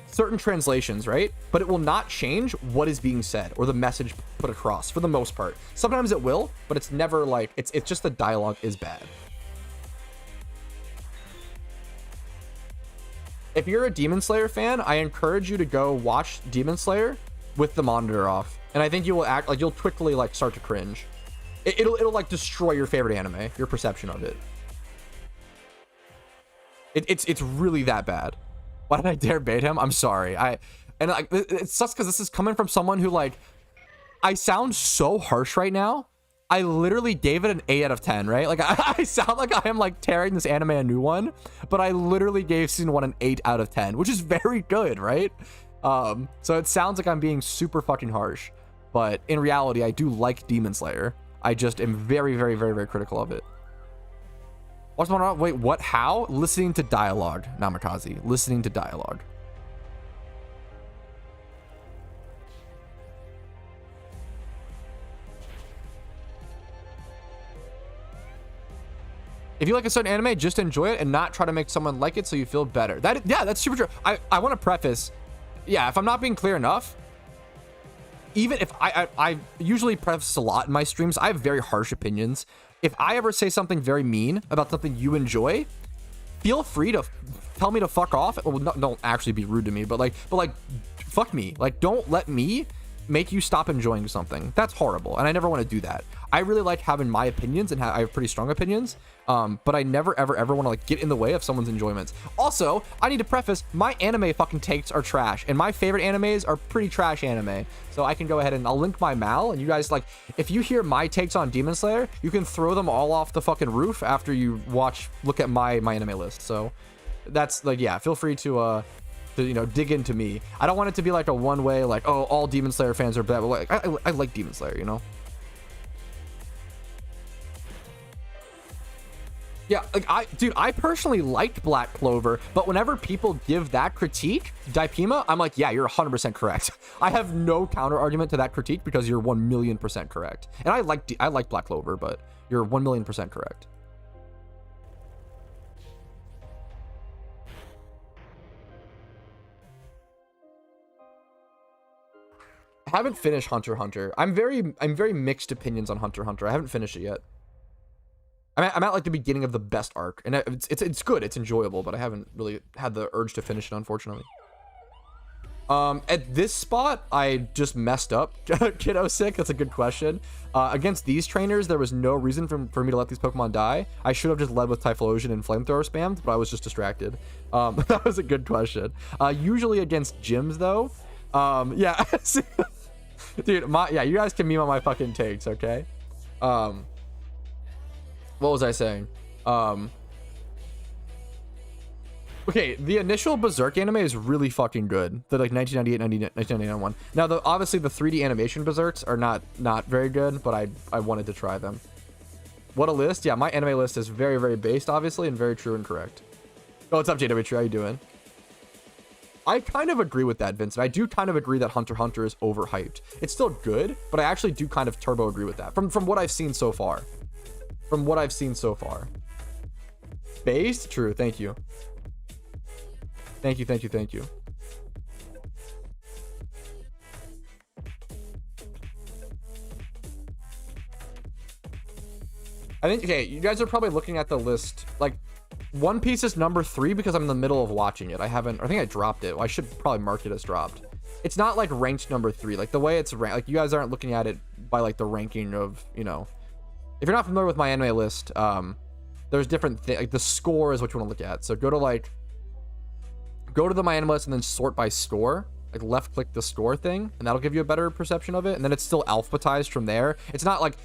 certain translations, right? But it will not change what is being said or the message put across for the most part. Sometimes it will, but it's never like, it's just the dialogue is bad. If you're a Demon Slayer fan, I encourage you to go watch Demon Slayer with the monitor off. And I think you will act like you'll quickly like start to cringe. It'll like destroy your favorite anime, your perception of it. It's really that bad. Why did I dare bait him? I'm sorry. It sucks because this is coming from someone who like, I sound so harsh right now. I literally gave it an 8 out of 10, right? Like I sound like I am like tearing this anime a new one, but I literally gave season 1 an 8 out of 10, which is very good, right? So it sounds like I'm being super fucking harsh, but in reality, I do like Demon Slayer. I just am very, very, very, very critical of it. What's going on? Wait, what? How? Listening to dialogue, Namikaze. Listening to dialogue. If you like a certain anime, just enjoy it and not try to make someone like it so you feel better. Yeah, that's super true. I want to preface, yeah, if I'm not being clear enough, even if I usually preface a lot in my streams, I have very harsh opinions. If I ever say something very mean about something you enjoy, feel free to tell me to fuck off. Well, don't actually be rude to me, but like, fuck me. Like, don't let me make you stop enjoying something. That's horrible, and I never want to do that. I really like having my opinions, and I have pretty strong opinions, but I never, ever, ever want to like get in the way of someone's enjoyments. Also, I need to preface, my anime fucking takes are trash, and my favorite animes are pretty trash anime. So I can go ahead and I'll link my mal, and you guys, like, if you hear my takes on Demon Slayer, you can throw them all off the fucking roof after you look at my anime list. So that's like, yeah, feel free to dig into me. I don't want it to be like a one way, like, oh, all Demon Slayer fans are bad, but like, I like Demon Slayer, you know? Yeah, like I personally liked Black Clover, but whenever people give that critique, Daipima, I'm like, yeah, you're 100% correct. I have no counter argument to that critique because you're 1,000,000% correct. And I like Black Clover, but you're 1,000,000% correct. I haven't finished Hunter x Hunter. I'm very mixed opinions on Hunter x Hunter. I haven't finished it yet. I'm at like the beginning of the best arc, and it's good, it's enjoyable, but I haven't really had the urge to finish it, unfortunately. At this spot, I just messed up. Kiddo sick, that's a good question. Against these trainers, there was no reason for me to let these Pokemon die. I should have just led with Typhlosion and Flamethrower spammed, but I was just distracted. That was a good question. Usually against gyms, though, yeah. Dude, you guys can meme on my fucking takes, okay? What was I saying? Okay, the initial Berserk anime is really fucking good. The like 1998, 1999 one. Now, obviously the 3D animation Berserks are not very good, but I wanted to try them. What a list! Yeah, my anime list is very, very based, obviously, and very true and correct. Oh, what's up, JW? How you doing? I kind of agree with that, Vincent. I do kind of agree that Hunter x Hunter is overhyped. It's still good, but I actually do kind of turbo agree with that from what I've seen so far. From what I've seen so far. Based? True. Thank you. Thank you, thank you, thank you. I think, okay, you guys are probably looking at the list. Like, One Piece is number 3 because I'm in the middle of watching it. I think I dropped it. Well, I should probably mark it as dropped. It's not like ranked number 3. Like the way it's ranked, like you guys aren't looking at it by like the ranking of, you know, if you're not familiar with my anime list, there's different things. Like the score is what you want to look at. So go to the my anime list and then sort by score. Like left click the score thing, and that'll give you a better perception of it. And then it's still alphabetized from there. It's not like,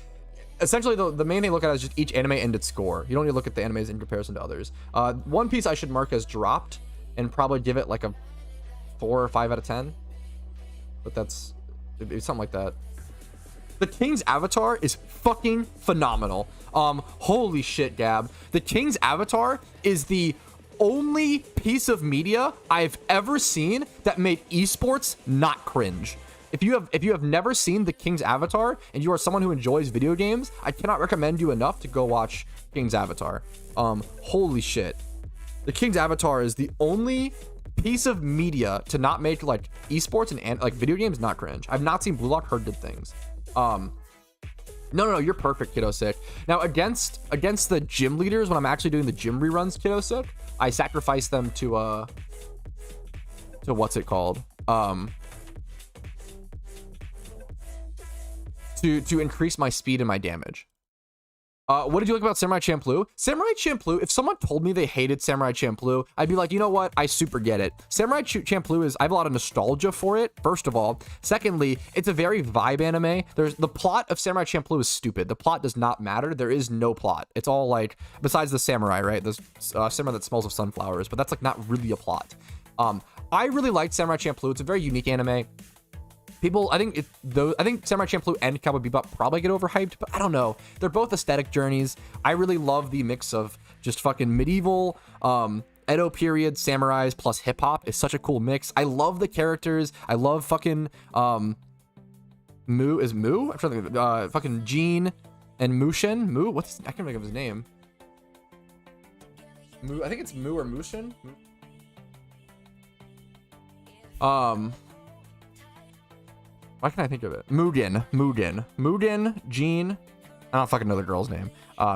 essentially the main thing to look at is just each anime and its score. You don't need to look at the animes in comparison to others. One Piece I should mark as dropped and probably give it like a 4 or 5 out of 10. But it's something like that. The King's Avatar is fucking phenomenal. Holy shit, Gab. The King's Avatar is the only piece of media I've ever seen that made esports not cringe. If you have never seen The King's Avatar and you are someone who enjoys video games, I cannot recommend you enough to go watch King's Avatar. Holy shit. The King's Avatar is the only piece of media to not make like esports and like video games not cringe. I've not seen Blue Lock, heard good things. No, you're perfect, Kiddo Sick. Now against the gym leaders, when I'm actually doing the gym reruns, Kiddo Sick, I sacrifice them to what's it called? To increase my speed and my damage. What did you like about Samurai Champloo? Samurai Champloo, if someone told me they hated Samurai Champloo, I'd be like, you know what? I super get it. Samurai Champloo is, I have a lot of nostalgia for it, first of all. Secondly, it's a very vibe anime. The plot of Samurai Champloo is stupid. The plot does not matter. There is no plot. It's all like, besides the samurai, right? The samurai that smells of sunflowers, but that's like not really a plot. I really liked Samurai Champloo. It's a very unique anime. People, I think Samurai Champloo and Cowboy Bebop probably get overhyped, but I don't know. They're both aesthetic journeys. I really love the mix of just fucking medieval, Edo period samurais plus hip hop. It's such a cool mix. I love the characters. I love fucking Mu. I'm trying to think. Fucking Jean and Mushin. I can't think of his name. I think it's Mu or Mushin. Why can't I think of it? Mugen, Jean. I don't fucking know the girl's name.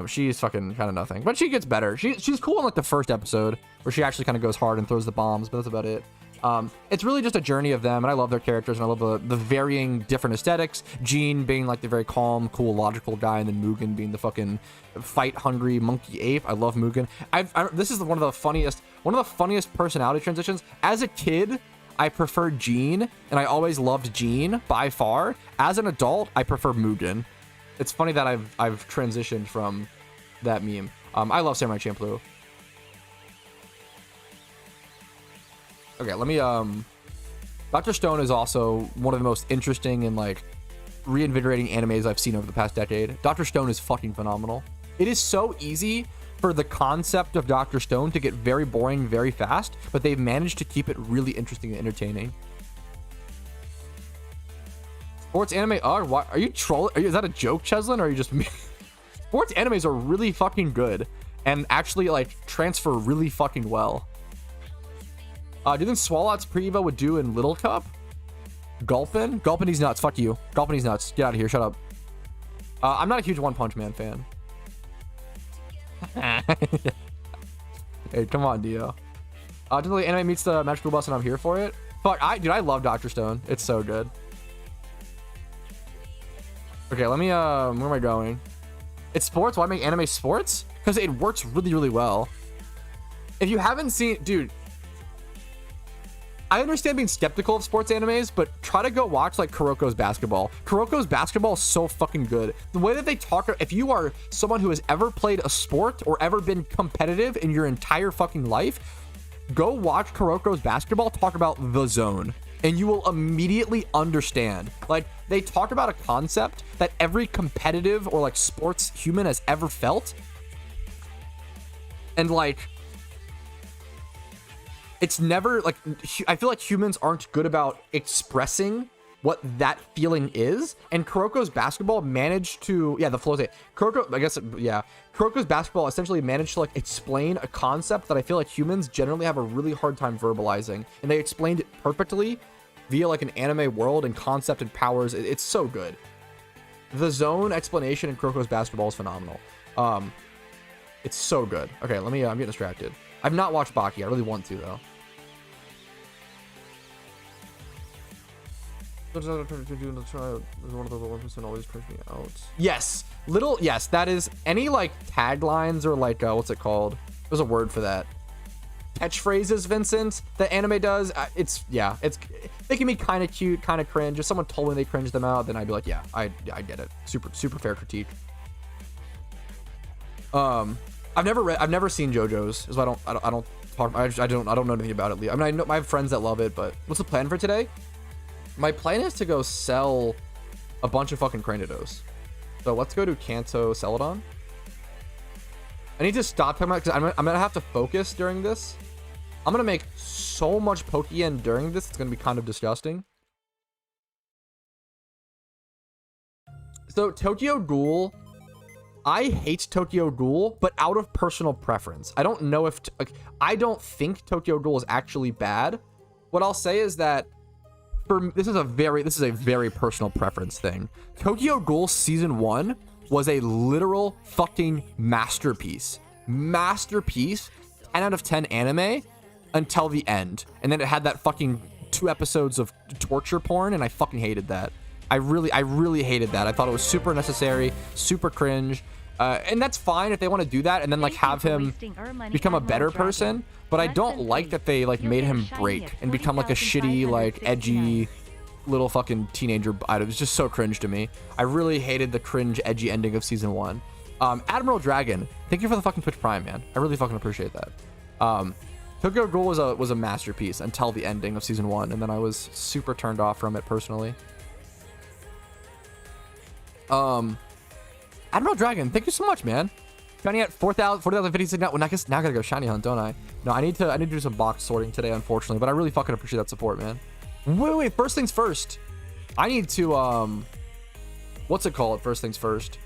She's fucking kind of nothing, but she gets better. She's cool in like the first episode where she actually kind of goes hard and throws the bombs, but that's about it. It's really just a journey of them, and I love their characters, and I love the varying different aesthetics. Jean being like the very calm, cool, logical guy, and then Mugen being the fucking fight-hungry monkey ape. I love Mugen. This is one of the funniest personality transitions. As a kid, I preferred Jean, and I always loved Jean by far. As an adult, I prefer Mugen. It's funny that I've transitioned from that meme. I love Samurai Champloo. Okay, let me Dr. Stone is also one of the most interesting and like reinvigorating animes I've seen over the past decade. Dr. Stone is fucking phenomenal. It is so easy for the concept of Dr. Stone to get very boring very fast, but they've managed to keep it really interesting and entertaining. Sports anime, are you trolling? Is that a joke, Cheslin, or are you just me? Sports animes are really fucking good and actually like transfer really fucking well. Do you think Swalot's pre-evo would do in Little Cup? Gulpin? Gulpin, he's nuts. Fuck you. Gulpin, he's nuts. Get out of here. Shut up. I'm not a huge One Punch Man fan. Hey, come on, Dio. Until the anime meets the magical bus and I'm here for it. Fuck, dude, I love Dr. Stone. It's so good. Okay, let me, where am I going? It's sports? Why make anime sports? Because it works really, really well. If you haven't seen, dude, I understand being skeptical of sports animes, but try to go watch like Kuroko's basketball. Kuroko's basketball is so fucking good. The way that they talk, if you are someone who has ever played a sport or ever been competitive in your entire fucking life, go watch Kuroko's basketball talk about the zone, and you will immediately understand. Like, they talk about a concept that every competitive or like sports human has ever felt. And like, it's never like, I feel like humans aren't good about expressing what that feeling is. And Kuroko's basketball managed to, yeah, the flow state. Kuroko, I guess, yeah. Kuroko's basketball essentially managed to like explain a concept that I feel like humans generally have a really hard time verbalizing. And they explained it perfectly via like an anime world and concept and powers. It's so good. The zone explanation in Kuroko's basketball is phenomenal. It's so good. Okay, let me, I'm getting distracted. I've not watched Baki. I really want to though. One of the 1% always push me out. Yes, yes, that is any like taglines or like what's it called? There's a word for that. Catchphrases, Vincent, that anime does. It's they can be kind of cute, kind of cringe. If someone told me they cringed them out, then I'd be like, yeah, I get it. Super fair critique. I've never seen JoJo's, so I don't know anything about it. I mean, I have friends that love it, but what's the plan for today? My plan is to go sell a bunch of fucking Cranidos. So let's go to Kanto Celadon. I need to stop talking about, because I'm gonna have to focus during this. I'm gonna make so much Pokeyen during this, it's gonna be kind of disgusting. So Tokyo Ghoul, I hate Tokyo Ghoul, but out of personal preference. I don't know if I don't think Tokyo Ghoul is actually bad. What I'll say is that this is a very personal preference thing. Tokyo Ghoul season 1 was a literal fucking masterpiece. 10 out of 10 anime until the end. And then it had that fucking 2 episodes of torture porn, and I fucking hated that. I really hated that. I thought it was super unnecessary, super cringe. And that's fine if they want to do that and then like have him become a better person, but I don't like that they like made him break and become like a shitty, like edgy little fucking teenager. It was just so cringe to me. I really hated the cringe edgy ending of season 1. Admiral Dragon, thank you for the fucking Twitch Prime, man. I really fucking appreciate that. Tokyo Ghoul was a masterpiece until the ending of season 1, and then I was super turned off from it personally. Admiral Dragon, thank you so much, man. Shiny at 4,056 now. Well, I guess now I gotta go shiny hunt, don't I? No, I need to do some box sorting today, unfortunately, but I really fucking appreciate that support, man. Wait, first things first. I need to what's it called? First things first.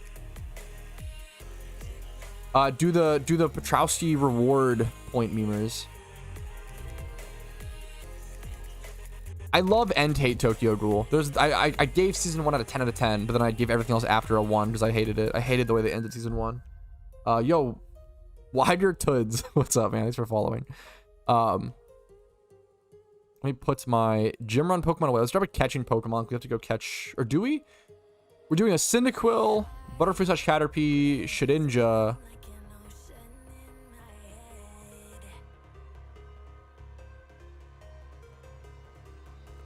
Do the Patrouski reward point memers. I love and hate Tokyo Ghoul. I gave season 1 a 10 out of 10, but then I gave everything else after a 1 because I hated it. I hated the way they ended season 1. Yo, Wider Toods, what's up, man? Thanks for following. Let me put my gym run Pokemon away. Let's start with catching Pokemon. We have to go catch, or do we? We're doing a Cyndaquil, Butterfree / Caterpie, Shedinja.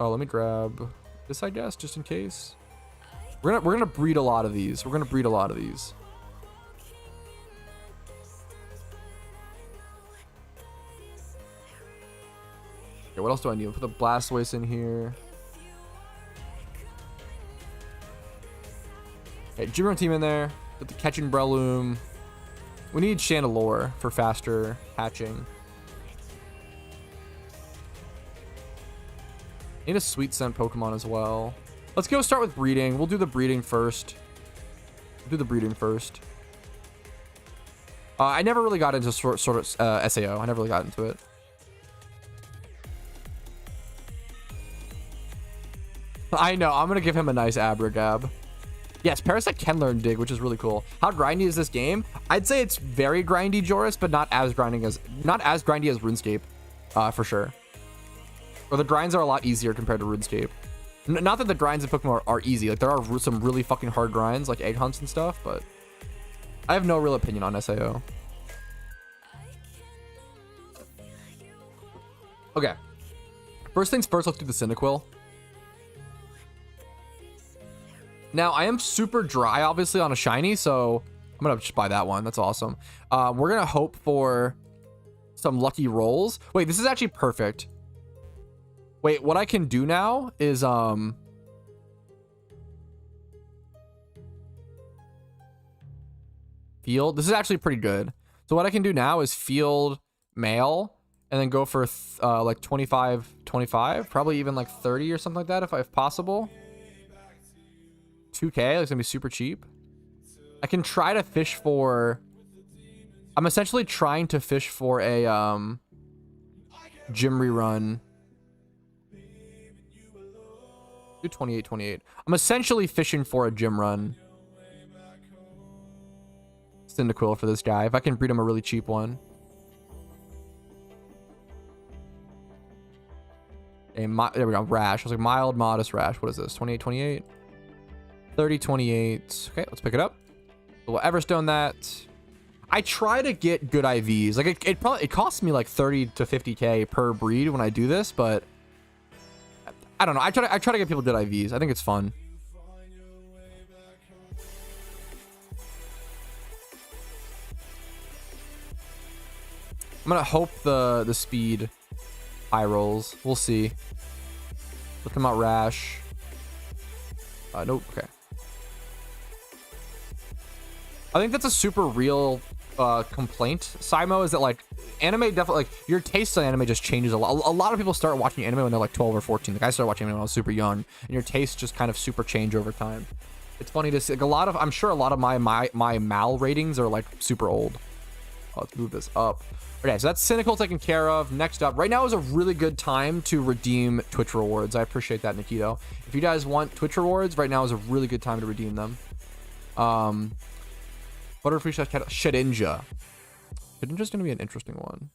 Oh, let me grab this, I guess, just in case. We're gonna breed a lot of these. Okay, what else do I need? Put the Blastoise in here. Okay, Gym Run team in there. Put the Catching Breloom. We need Chandelure for faster hatching. Need a Sweet Scent Pokemon as well. Let's go start with breeding. We'll do the breeding first. I never really got into sort of SAO. I never really got into it. I know. I'm going to give him a nice Abragab. Yes, Parasect can learn Dig, which is really cool. How grindy is this game? I'd say it's very grindy, Joris, but not as grindy as RuneScape, for sure. Or the grinds are a lot easier compared to RuneScape. Not that the grinds in Pokemon are easy. Like, there are some really fucking hard grinds, like egg hunts and stuff, but I have no real opinion on SAO. Okay. First things first, let's do the Cyndaquil. Now, I am super dry, obviously, on a shiny, so I'm going to just buy that one. That's awesome. We're going to hope for some lucky rolls. Wait, this is actually perfect. Wait, what I can do now is, field. This is actually pretty good. So what I can do now is field male and then go for like 25, probably even like 30 or something like that if possible. 2K, it's gonna be super cheap. I can try to fish for, I'm essentially trying to fish for a gym rerun. Do 28. I'm essentially fishing for a gym run Cyndaquil for this guy. If I can breed him a really cheap one. There we go, rash. I was like mild, modest rash. What is this? 28. 30-28. Okay, let's pick it up. We'll Everstone that. I try to get good IVs. Like it costs me like 30 to 50k per breed when I do this, but I don't know. I try to get people good IVs. I think it's fun. I'm gonna hope the speed high rolls. We'll see. Look him out, rash. Nope. Okay. I think that's a super real complaint, Simo, is that like anime definitely, like your taste on anime just changes a lot. A lot of people start watching anime when they're like 12 or 14. Like I started watching anime when I was super young, and your tastes just kind of super change over time. It's funny to see like I'm sure a lot of my mal ratings are like super old. Let's move this up. Okay, so that's Cyndaquil taken care of. Next up, right now is a really good time to redeem Twitch rewards. I appreciate that, Nikito. If you guys want Twitch rewards, right now is a really good time to redeem them. Butterfree Shedinja. Shedinja's gonna be an interesting one.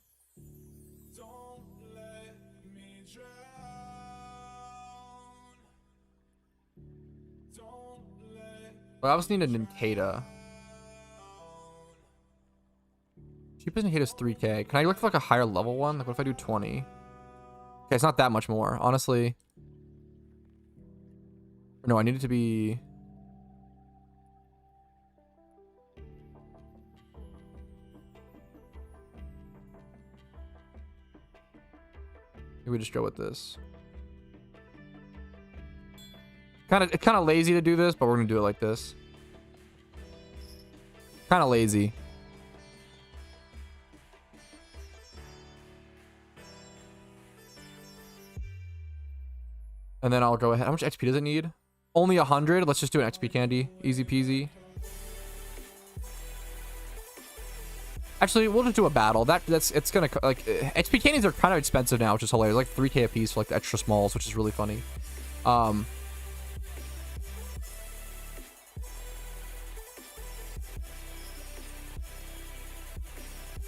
But I obviously need a Nincada. Cheapest Nincada is 3k. Can I look for like a higher level one? Like what if I do 20? Okay, it's not that much more, honestly. No, I need it to be. Maybe we just go with this. It's kind of lazy to do this, but we're gonna do it like this. Kind of lazy. And then I'll go ahead. How much XP does it need? Only 100. Let's just do an XP candy. Easy peasy. Actually, we'll just do a battle. It's gonna like XP candies are kind of expensive now, which is hilarious. Like 3k a piece for like the extra smalls, which is really funny. I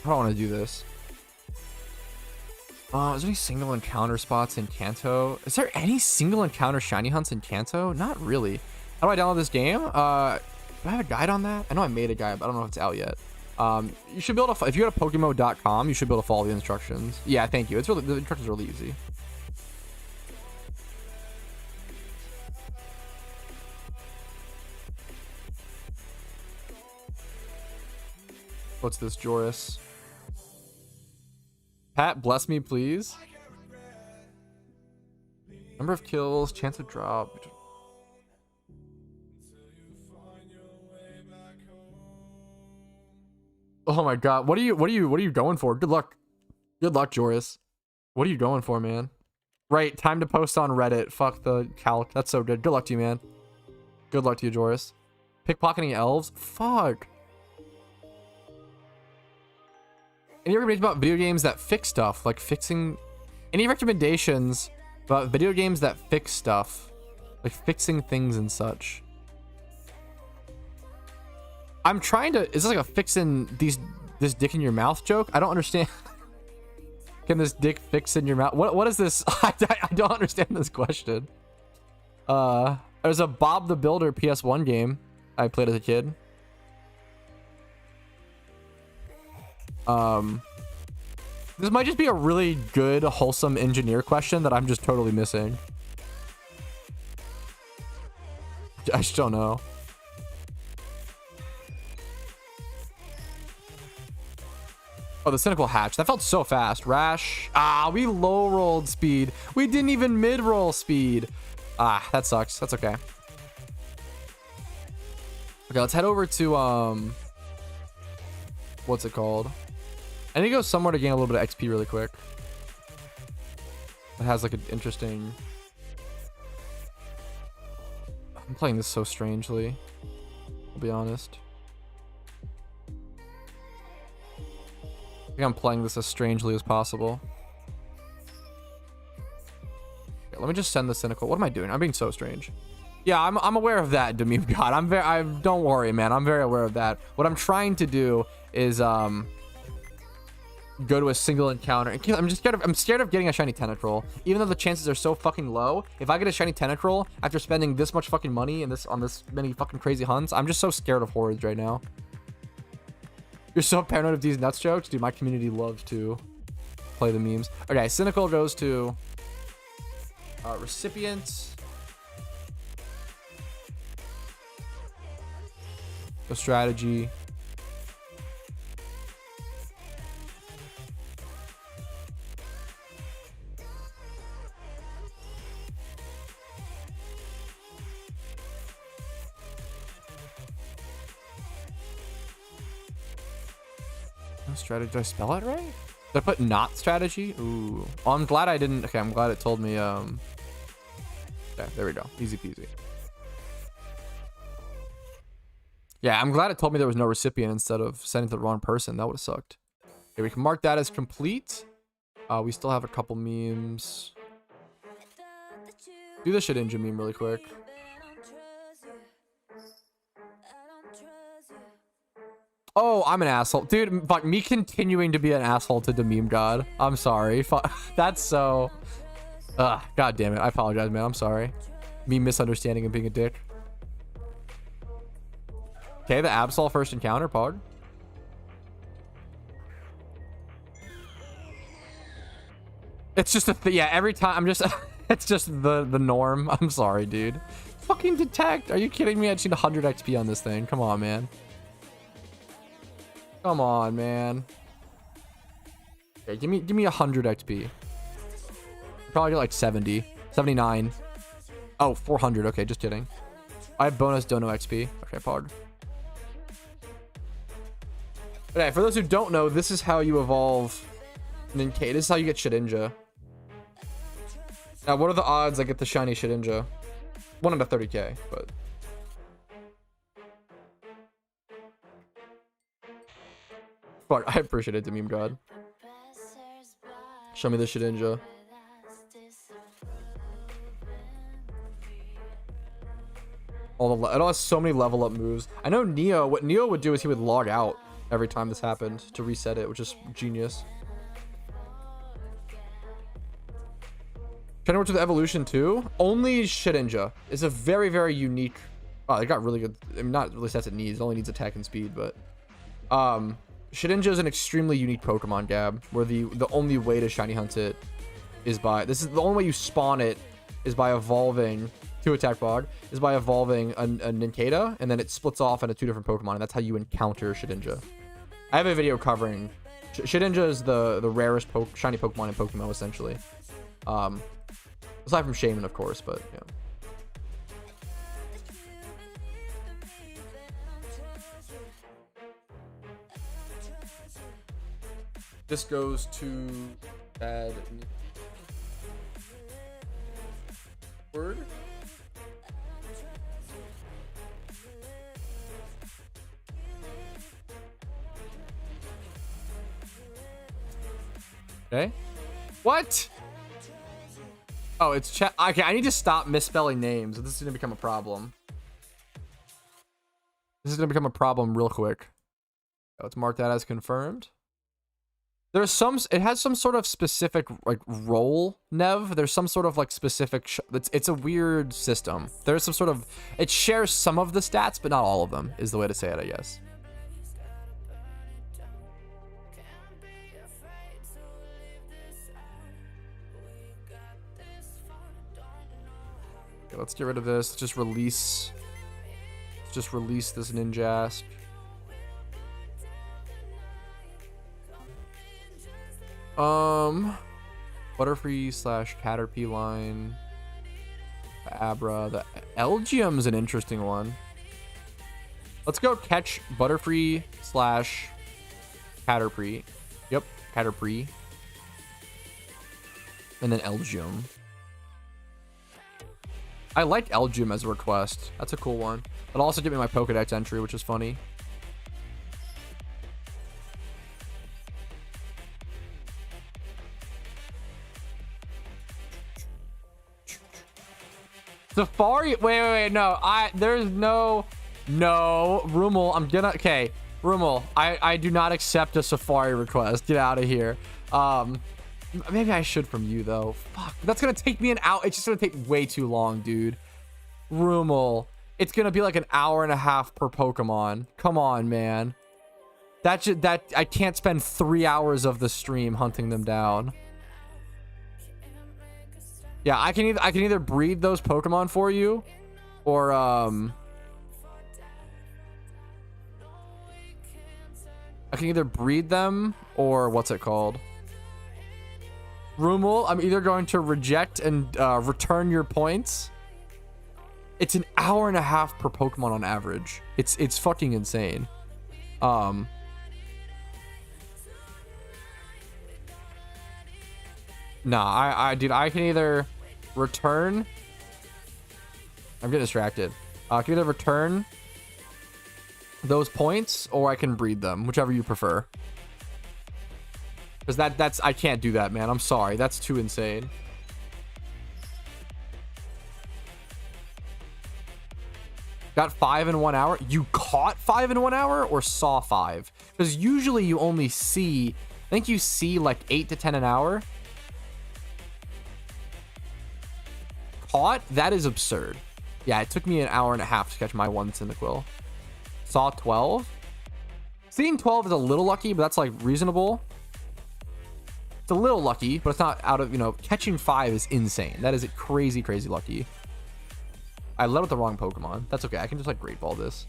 don't want to do this. Is there any single encounter spots in Kanto? Is there any single encounter shiny hunts in Kanto? Not really. How do I download this game? Do I have a guide on that? I know I made a guide, but I don't know if it's out yet. You should be able to, if you go to PokeMMO.com, you should be able to follow the instructions. Yeah, thank you. The instructions are really easy. What's this, Joris? Pat, bless me, please. Number of kills, chance of drop. Oh my god, what are you going for? Good luck. Good luck, Joris. What are you going for, man? Right, time to post on Reddit. Fuck the calc. That's so good. Good luck to you, man. Good luck to you, Joris. Pickpocketing elves? Fuck. Any recommendations about video games that fix stuff? Like fixing... Any recommendations about video games that fix stuff? Like fixing things and such? I'm trying to... Is this like a fixing this dick in your mouth joke? I don't understand. Can this dick fix in your mouth? What is this? I don't understand this question. There's a Bob the Builder PS1 game I played as a kid. This might just be a really good, wholesome engineer question that I'm just totally missing. I just don't know. Oh, the cynical hatch. That felt so fast. Rash. Ah, we low rolled speed. We didn't even mid roll speed. Ah, that sucks. That's okay. Okay, let's head over to what's it called? I need to go somewhere to gain a little bit of XP really quick. It has like an interesting. I'm playing this so strangely. I'll be honest. I think I'm playing this as strangely as possible. Okay, let me just send the cynical. What am I doing? I'm being so strange. Yeah, I'm aware of that, Dememe God. Don't worry, man. I'm very aware of that. What I'm trying to do is go to a single encounter. I'm scared of getting a shiny Tentacruel. Even though the chances are so fucking low, if I get a shiny Tentacruel after spending this much fucking money on this many fucking crazy hunts, I'm just so scared of hordes right now. You're so paranoid of these nuts jokes? Dude, my community loves to play the memes. Okay, cynical goes to recipient. Go strategy. Strategy. Did I spell it right? Did I put not strategy? Ooh. Oh, I'm glad I didn't. Okay, I'm glad it told me. Okay, there we go. Easy peasy. Yeah, I'm glad it told me there was no recipient instead of sending to the wrong person. That would have sucked. Okay, we can mark that as complete. We still have a couple memes. Do the Shedinja meme really quick. Oh, I'm an asshole. Dude, fuck, me continuing to be an asshole to the meme god. I'm sorry. That's so... God damn it. I apologize, man. I'm sorry. Me misunderstanding and being a dick. Okay, the Absol first encounter, Pog. It's just a yeah, every time I'm just... it's just the norm. I'm sorry, dude. Fucking detect. Are you kidding me? I just need 100 XP on this thing. Come on, man. Come on, man. Okay, give me 100 XP. Probably get like 70, 79. Oh, 400. Okay, just kidding. I have bonus dono XP. Okay, Pog. Okay, for those who don't know, this is how you evolve Ninkei. This is how you get Shedinja. Now, what are the odds I get the shiny Shedinja? 1 out of 30k, but... Fuck, I appreciate it, the meme god. Show me the Shedinja. It all has so many level up moves. I know Neo, what Neo would do is he would log out every time this happened to reset it, which is genius. Trying to work with the evolution too. Only Shedinja is a very, very unique. Oh, they got really good. I mean, not really sets it needs. It only needs attack and speed, but Shedinja is an extremely unique Pokemon, Gab, where the only way to shiny hunt it is by... This is the only way you spawn it is by evolving... 2 attack Bog is by evolving a Ninkata, and then it splits off into 2 different Pokemon, and that's how you encounter Shedinja. I have a video covering... Shedinja is the rarest shiny Pokemon in PokeMMO, essentially. Aside from Shaman, of course, but, yeah. This goes to add word. Okay. What? Oh, it's chat. Okay, I need to stop misspelling names. This is gonna become a problem. This is gonna become a problem real quick. Let's mark that as confirmed. There's some, it has some sort of specific like role, Nev. There's some sort of like specific, it's a weird system. There's some sort of, it shares some of the stats, but not all of them is the way to say it, I guess. Okay, let's get rid of this. Just release. Let's just release this Ninjask. Butterfree / Caterpie line. The Abra. The Elgium's an interesting one. Let's go catch Butterfree / Caterpie. Yep, Caterpie. And then Elgium. I like Elgium as a request. That's a cool one. It'll also give me my Pokedex entry, which is funny. Safari, wait, no, there's no, Rumel, I'm gonna, okay, Rumel, I do not accept a Safari request, get out of here. Maybe I should from you, though. Fuck, that's gonna take me an hour, it's just gonna take way too long, dude. Rumel, it's gonna be like an hour and a half per Pokemon, come on, man. I can't spend 3 hours of the stream hunting them down. Yeah, I can either breed those Pokemon for you, or I can either breed them, or what's it called? Rumel, I'm either going to reject and return your points. It's an hour and a half per Pokemon on average. It's fucking insane. Nah, dude, I can either return. I'm getting distracted. I can either return those points or I can breed them, whichever you prefer. Because that's I can't do that, man. I'm sorry. That's too insane. Got 5 in 1 hour. You caught 5 in 1 hour or saw 5? Because usually you only see, I think you see like 8 to 10 an hour. Caught? That is absurd. Yeah, it took me an hour and a half to catch my one Cyndaquil. Saw 12. Seeing 12 is a little lucky, but that's like reasonable. It's a little lucky, but it's not out of, catching 5 is insane. That is crazy, crazy lucky. I led with the wrong Pokemon. That's okay. I can just like Great Ball this.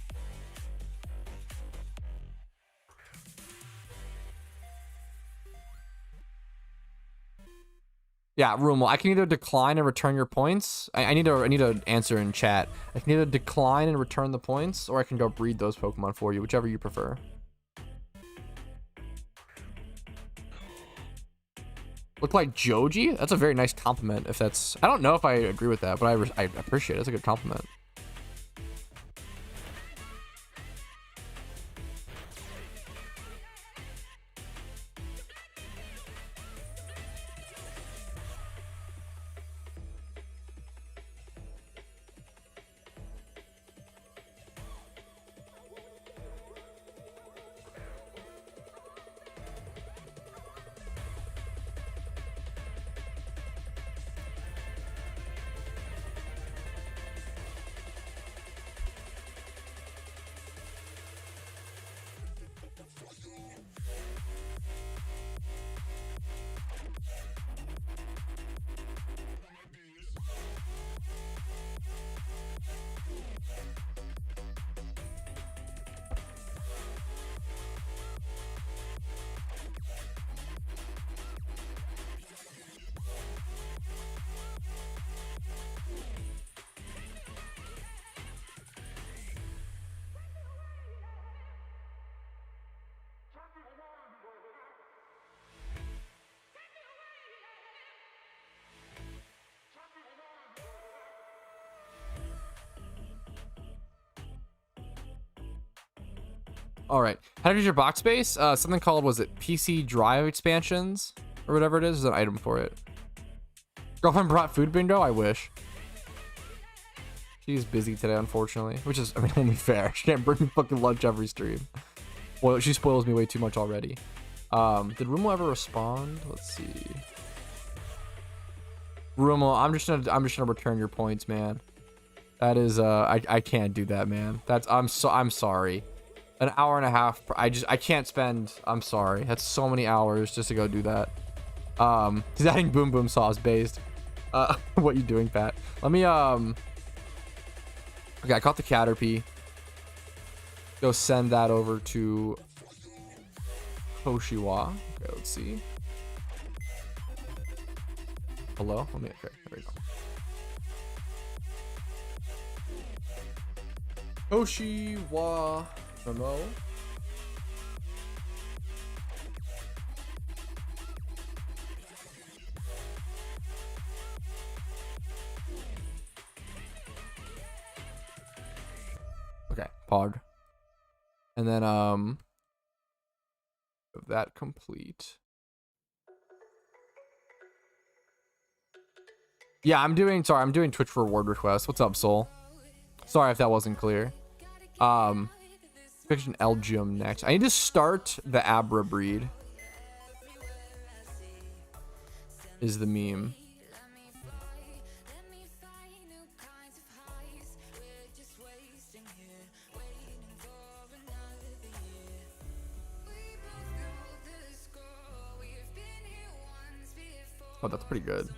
Yeah, Rumel, I can either decline and return your points. I need to answer in chat. I can either decline and return the points, or I can go breed those Pokemon for you, whichever you prefer. Look like Joji? That's a very nice compliment. If that's, I don't know if I agree with that, but I appreciate it. It's a good compliment. All right, how to use your box space? Something called, was it PC drive expansions or whatever it is? There's an item for it. Girlfriend brought food bingo? I wish. She's busy today, unfortunately, which is, I mean, only fair. She can't bring me fucking lunch every stream. Well, she spoils me way too much already. Did Rumel ever respond? Let's see. Rumel, I'm just gonna return your points, man. That is, I can't do that, man. I'm sorry. An hour and a half. I can't spend. I'm sorry. That's so many hours just to go do that. He's adding Boom Boom Sauce based. What you doing, Pat? Let me Okay, I caught the Caterpie. Go send that over to Koshiwa. Okay, let's see. Hello? Let me, okay, there we go. Koshiwa Memo. Okay, Pog. And then that complete. Yeah, I'm doing Twitch reward requests. What's up, Soul? Sorry if that wasn't clear. Fiction Elgium next. I need to start the Abra breed. Is the meme. Oh, that's pretty good.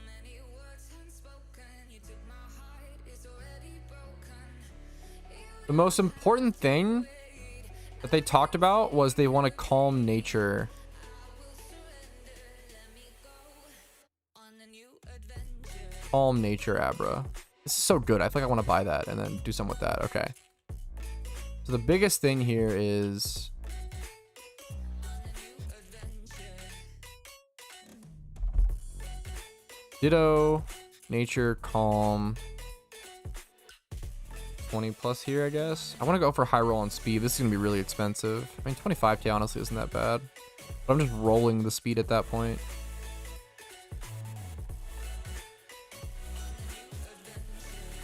The most important thing that they talked about was they want to calm nature. Calm nature Abra. This is so good. I feel like I want to buy that and then do something with that. Okay. So the biggest thing here is Ditto, nature, calm. 20 plus here, I guess. I want to go for high roll on speed. This is going to be really expensive. I mean, 25k honestly isn't that bad. But I'm just rolling the speed at that point.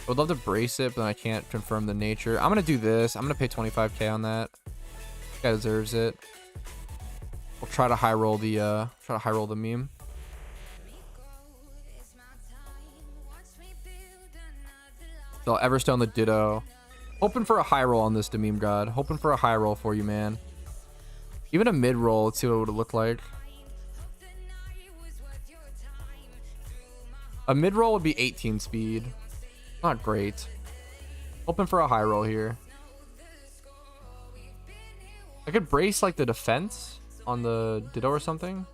I would love to brace it, but then I can't confirm the nature. I'm going to do this. I'm going to pay 25k on that. This guy deserves it. We'll try to high roll the meme. So Everstone the Ditto. Hoping for a high roll on this Meme God. Hoping for a high roll for you, man. Even a mid roll. Let's see what it would look like. A mid roll would be 18 speed. Not great. Hoping for a high roll here. I could brace like the defense on the Ditto or something.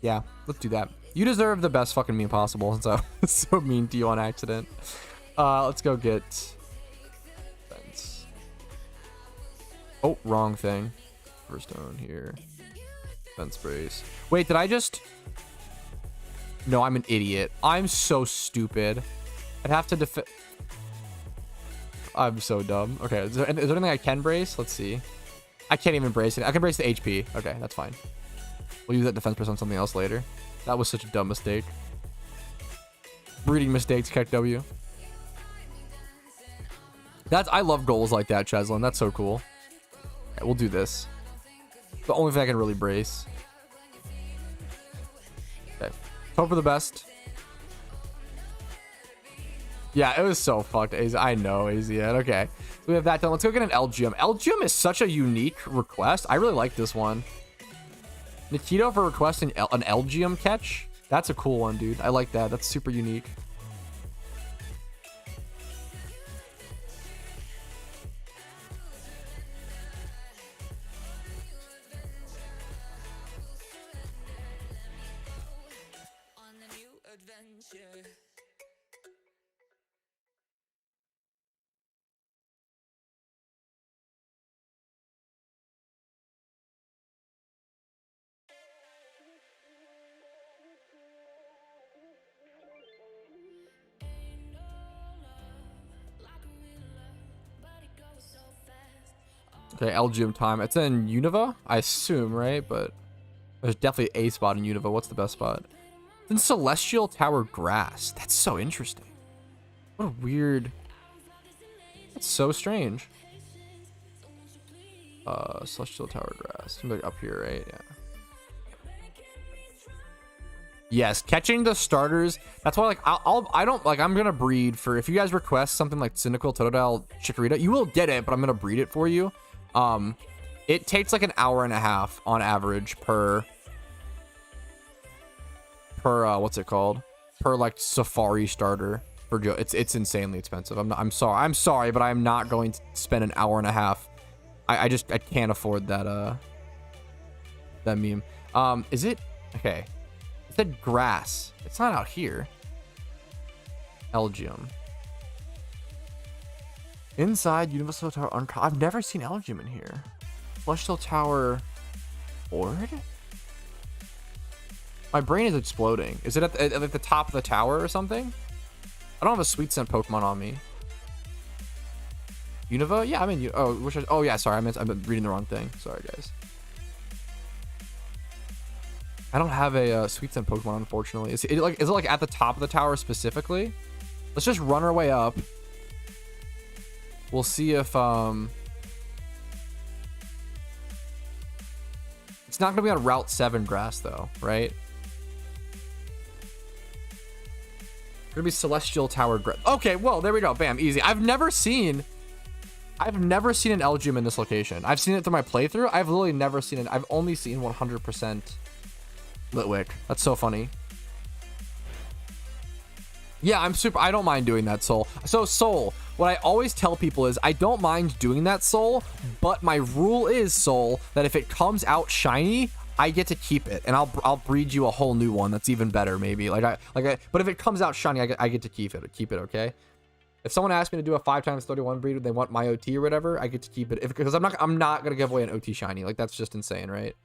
Yeah, let's do that. You deserve the best fucking meme possible since I was so mean to you on accident. Let's go get defense. Oh, wrong thing. First stone here. Defense brace. Wait, did I just... No, I'm an idiot. I'm so stupid. I'd have to defend... I'm so dumb. Okay, is there anything I can brace? Let's see. I can't even brace it. I can brace the HP. Okay, that's fine. We'll use that defense brace on something else later. That was such a dumb mistake. Breeding mistakes, Keck W. I love goals like that, Cheslin. That's so cool. Okay, we'll do this. The only thing I can really brace. Okay. Hope for the best. Yeah, it was so fucked. I know, AZN. Okay. So we have that done. Let's go get an Elgium. Elgium is such a unique request. I really like this one. Nikito for requesting an Elgium catch. That's a cool one, dude. I like that. That's super unique. Okay, Elgium time. It's in Unova, I assume, right? But there's definitely a spot in Unova. What's the best spot? It's in Celestial Tower Grass. That's so interesting. What a weird... That's so strange. Celestial Tower Grass. Like up here, right? Yeah. Yes, catching the starters. That's why, like, I'm gonna breed for, if you guys request something like Cynical Totodile Chikorita, you will get it, but I'm gonna breed it for you. It takes like an hour and a half on average per what's it called? Per like Safari starter. for Joe. It's insanely expensive. I'm sorry, but I'm not going to spend an hour and a half. I can't afford that that meme. Is it okay? It said grass. It's not out here. Elgium. Inside Universal Tower. I've never seen Elgium in here. Celestial Tower board? My brain is exploding. Is it at the top of the tower or something? I don't have a sweet scent Pokemon on me. Unova? Yeah, I mean, oh yeah, sorry, I'm reading the wrong thing. Sorry, guys. I don't have a sweet scent Pokemon, unfortunately. Is it like at the top of the tower specifically? Let's just run our way up. We'll see if it's not gonna be on Route 7 grass though, right? Gonna be Celestial Tower grass. Okay, well, there we go. Bam, easy. I've never seen an Elgium in this location. I've seen it through my playthrough. I've literally never seen it. I've only seen 100% Litwick. That's so funny. Yeah, I don't mind doing that, Soul. So Soul, what I always tell people is I don't mind doing that, Soul, but my rule is, Soul, that if it comes out shiny, I get to keep it, and I'll breed you a whole new one that's even better, maybe. But if it comes out shiny, I get to keep it. Okay. If someone asks me to do a 5x31 breed, they want my OT or whatever, I get to keep it. Because I'm not gonna give away an OT shiny. Like, that's just insane, right?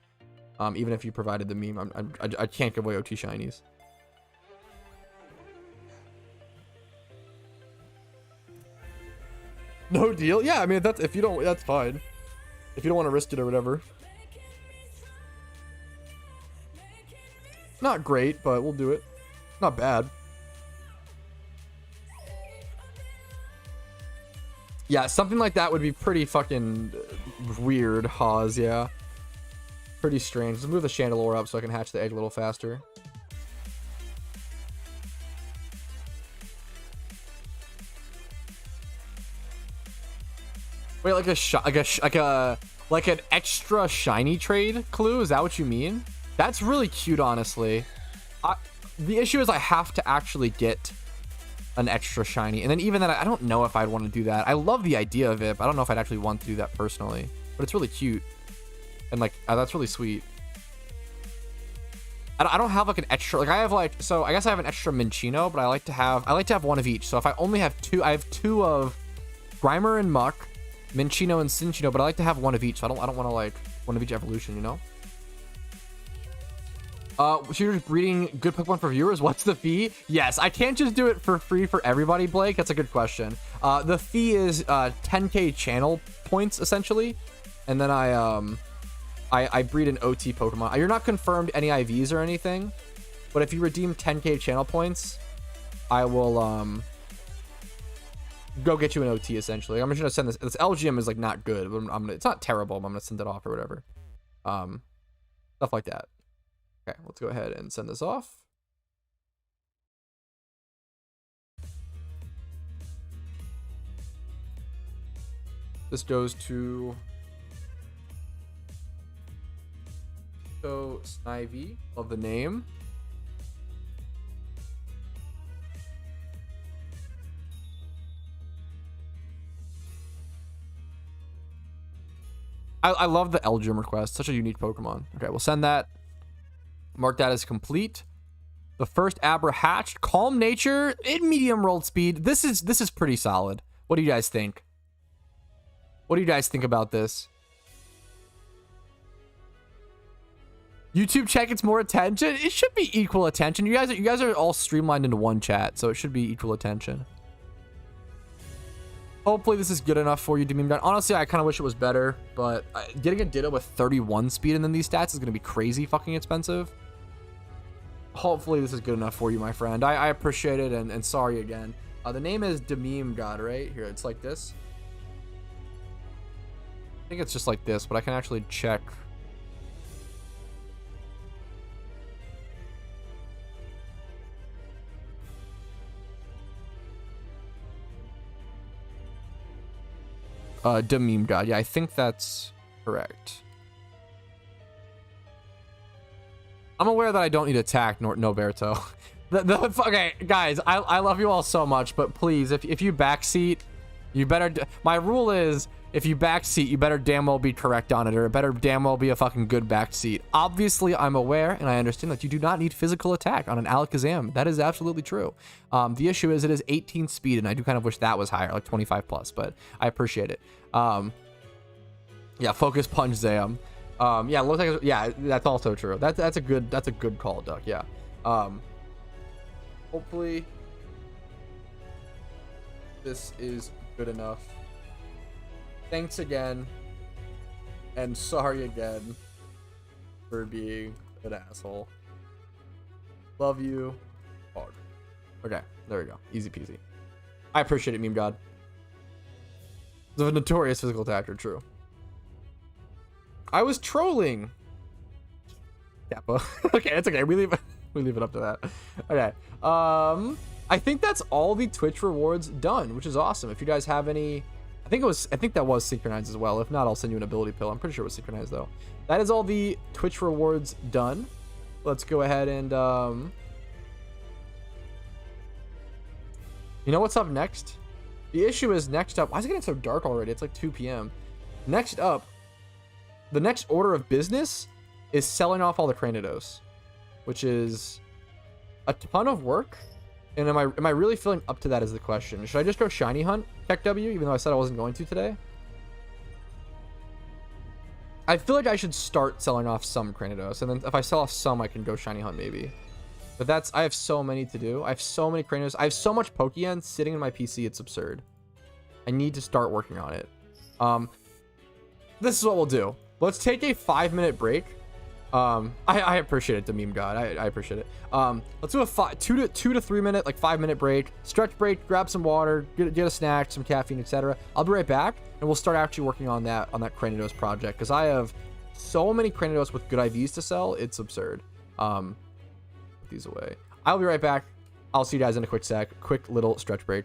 Even if you provided the meme, I can't give away OT shinies. No deal. Yeah, I mean, if you don't, that's fine. If you don't want to risk it or whatever. Not great, but we'll do it. Not bad. Yeah, something like that would be pretty fucking weird, Hawes, yeah. Pretty strange. Let's move the Chandelure up so I can hatch the egg a little faster. Wait, like an extra shiny trade clue? Is that what you mean? That's really cute, honestly. The issue is I have to actually get an extra shiny, and then even then, I don't know if I'd want to do that. I love the idea of it, but I don't know if I'd actually want to do that personally. But it's really cute, and like that's really sweet. I don't have like an extra, like I have like, so I guess I have an extra Minccino, but I like to have one of each. So if I only have two, I have two of Grimer and Muck, Minccino and Cinccino, but I like to have one of each. So I don't want to like one of each evolution, you know? You're just breeding good Pokemon for viewers. What's the fee? Yes, I can't just do it for free for everybody, Blake. That's a good question. The fee is 10k channel points essentially, and then I breed an OT Pokemon. You're not confirmed any IVs or anything, but if you redeem 10k channel points, I will go get you an OT essentially. I'm just gonna send this LGM is like not good, but it's not terrible, but I'm gonna send it off or whatever. Stuff like that. Okay, let's go ahead and send this off. This goes to Snivy. Love the name. I love the Elgium request. Such a unique Pokemon. Okay, we'll send that. Mark that as complete. The first Abra hatched. Calm nature in medium rolled speed. This is pretty solid. What do you guys think? What do you guys think about this? YouTube check gets more attention. It should be equal attention. You guys are all streamlined into one chat, so it should be equal attention. Hopefully this is good enough for you to meme down. Honestly, I kind of wish it was better, but getting a Ditto with 31 speed and then these stats is going to be crazy fucking expensive. Hopefully this is good enough for you, my friend. I appreciate it, and sorry again. The name is Dememe God, right? Here, it's like this. I think it's just like this, but I can actually check. Dememe God. Yeah, I think that's correct. I'm aware that I don't need attack, Noberto. Okay, guys, I love you all so much, but please, if you backseat, you better. My rule is, if you backseat, you better damn well be correct on it, or it better damn well be a fucking good backseat. Obviously, I'm aware and I understand that you do not need physical attack on an Alakazam. That is absolutely true. The issue is it is 18 speed, and I do kind of wish that was higher, like 25 plus, but I appreciate it. Yeah, focus punch Zam. Yeah, looks like, yeah, that's also true. That's a good call, Duck. Yeah. Hopefully this is good enough. Thanks again, and sorry again for being an asshole. Love you. Hard. Okay, there we go. Easy peasy. I appreciate it, Meme God. The notorious physical attacker, true. I was trolling. Kappa. Okay, it's okay. We leave it up to that. Okay. I think that's all the Twitch rewards done, which is awesome. If you guys have any, I think that was synchronized as well. If not, I'll send you an ability pill. I'm pretty sure it was synchronized though. That is all the Twitch rewards done. Let's go ahead and you know what's up next? The issue is next up. Why is it getting so dark already? It's like 2 p.m. Next up, the next order of business is selling off all the Cranidos, which is a ton of work. And am I really feeling up to that is the question. Should I just go shiny hunt Tech W, even though I said I wasn't going to today? I feel like I should start selling off some Cranidos, and then if I sell off some, I can go shiny hunt maybe. But I have so many to do. I have so many Cranidos. I have so much Pokeyen sitting in my PC, it's absurd. I need to start working on it. This is what we'll do. Let's take a 5-minute break. I appreciate it, the Meme God. I appreciate it. Let's do a 2 to 3 minute, like 5-minute break, stretch break, grab some water, get a snack, some caffeine, etc. I'll be right back, and we'll start actually working on that Cranidos project, because I have so many Cranidos with good IVs to sell. It's absurd. Put these away. I'll be right back. I'll see you guys in a quick sec. Quick little stretch break.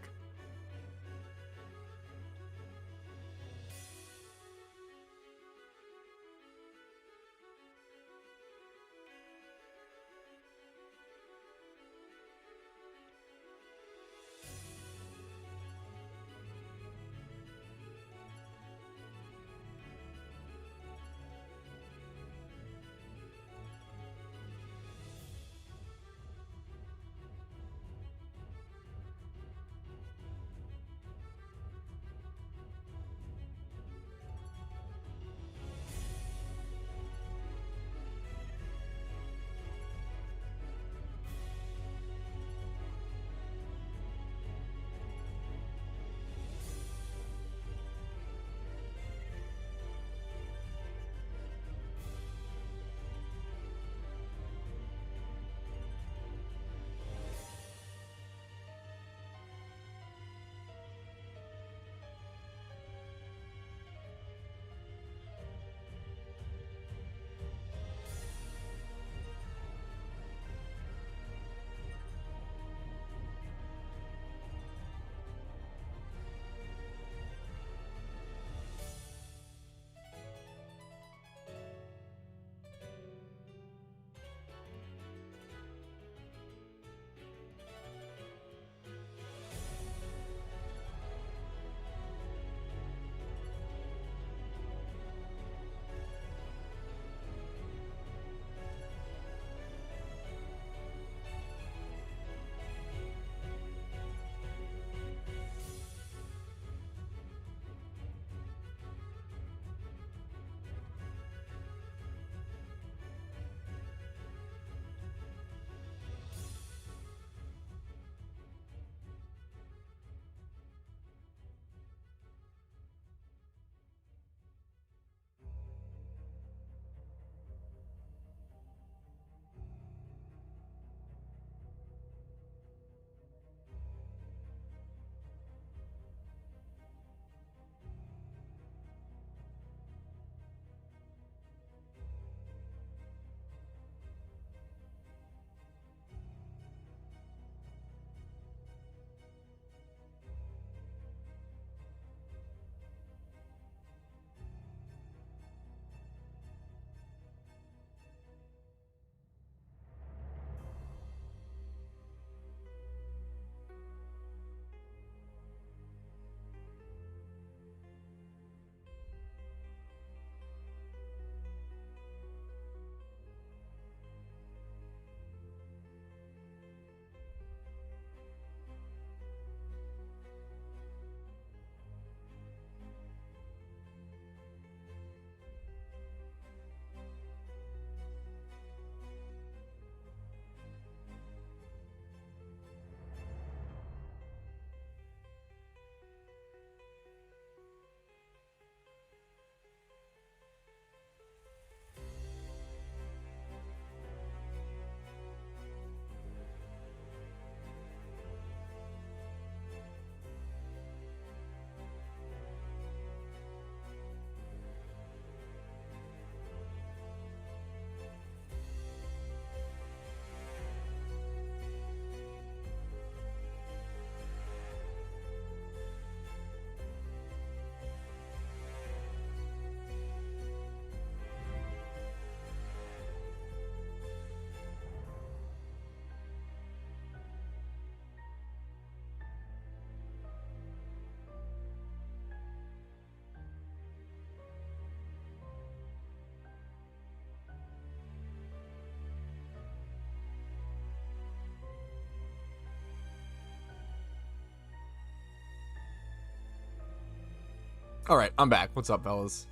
All right, I'm back. What's up, fellas?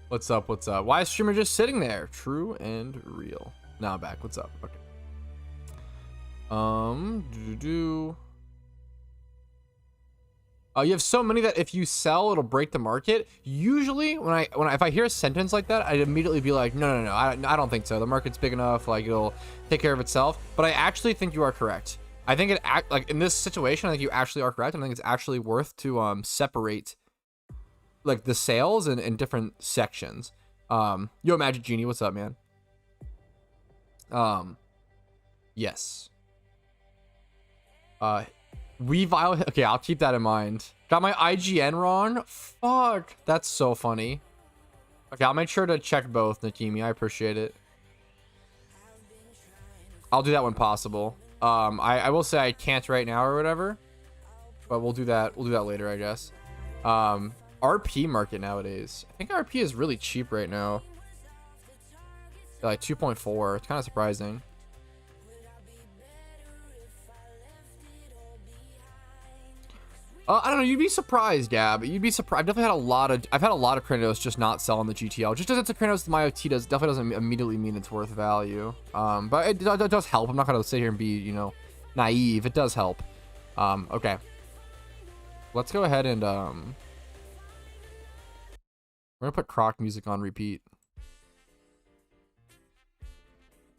What's up? What's up? Why is streamer just sitting there? True and real. Now I'm back. What's up? Okay. You have so many that if you sell, it'll break the market. Usually, if I hear a sentence like that, I'd immediately be like, no, I don't think so. The market's big enough, like it'll take care of itself. But I actually think you are correct. I think like in this situation, I think you actually are correct. I think it's actually worth to separate like the sales in different sections. Yo, Magic Genie, what's up, man? Yes. Okay, I'll keep that in mind. Got my IGN wrong? Fuck, that's so funny. Okay, I'll make sure to check both, Nakimi. I appreciate it. I'll do that when possible. I will say I can't right now or whatever, but we'll do that later, I guess. RP market nowadays. I think RP is really cheap right now. Like 2.4. It's kind of surprising. I don't know. You'd be surprised, Gab. You'd be surprised. I've had a lot of Kratos just not selling the GTL. Just as it's a Kratos, my OT definitely doesn't immediately mean it's worth value. But it does help. I'm not gonna sit here and be, naive. It does help. Okay. Let's go ahead and we're gonna put Croc music on repeat.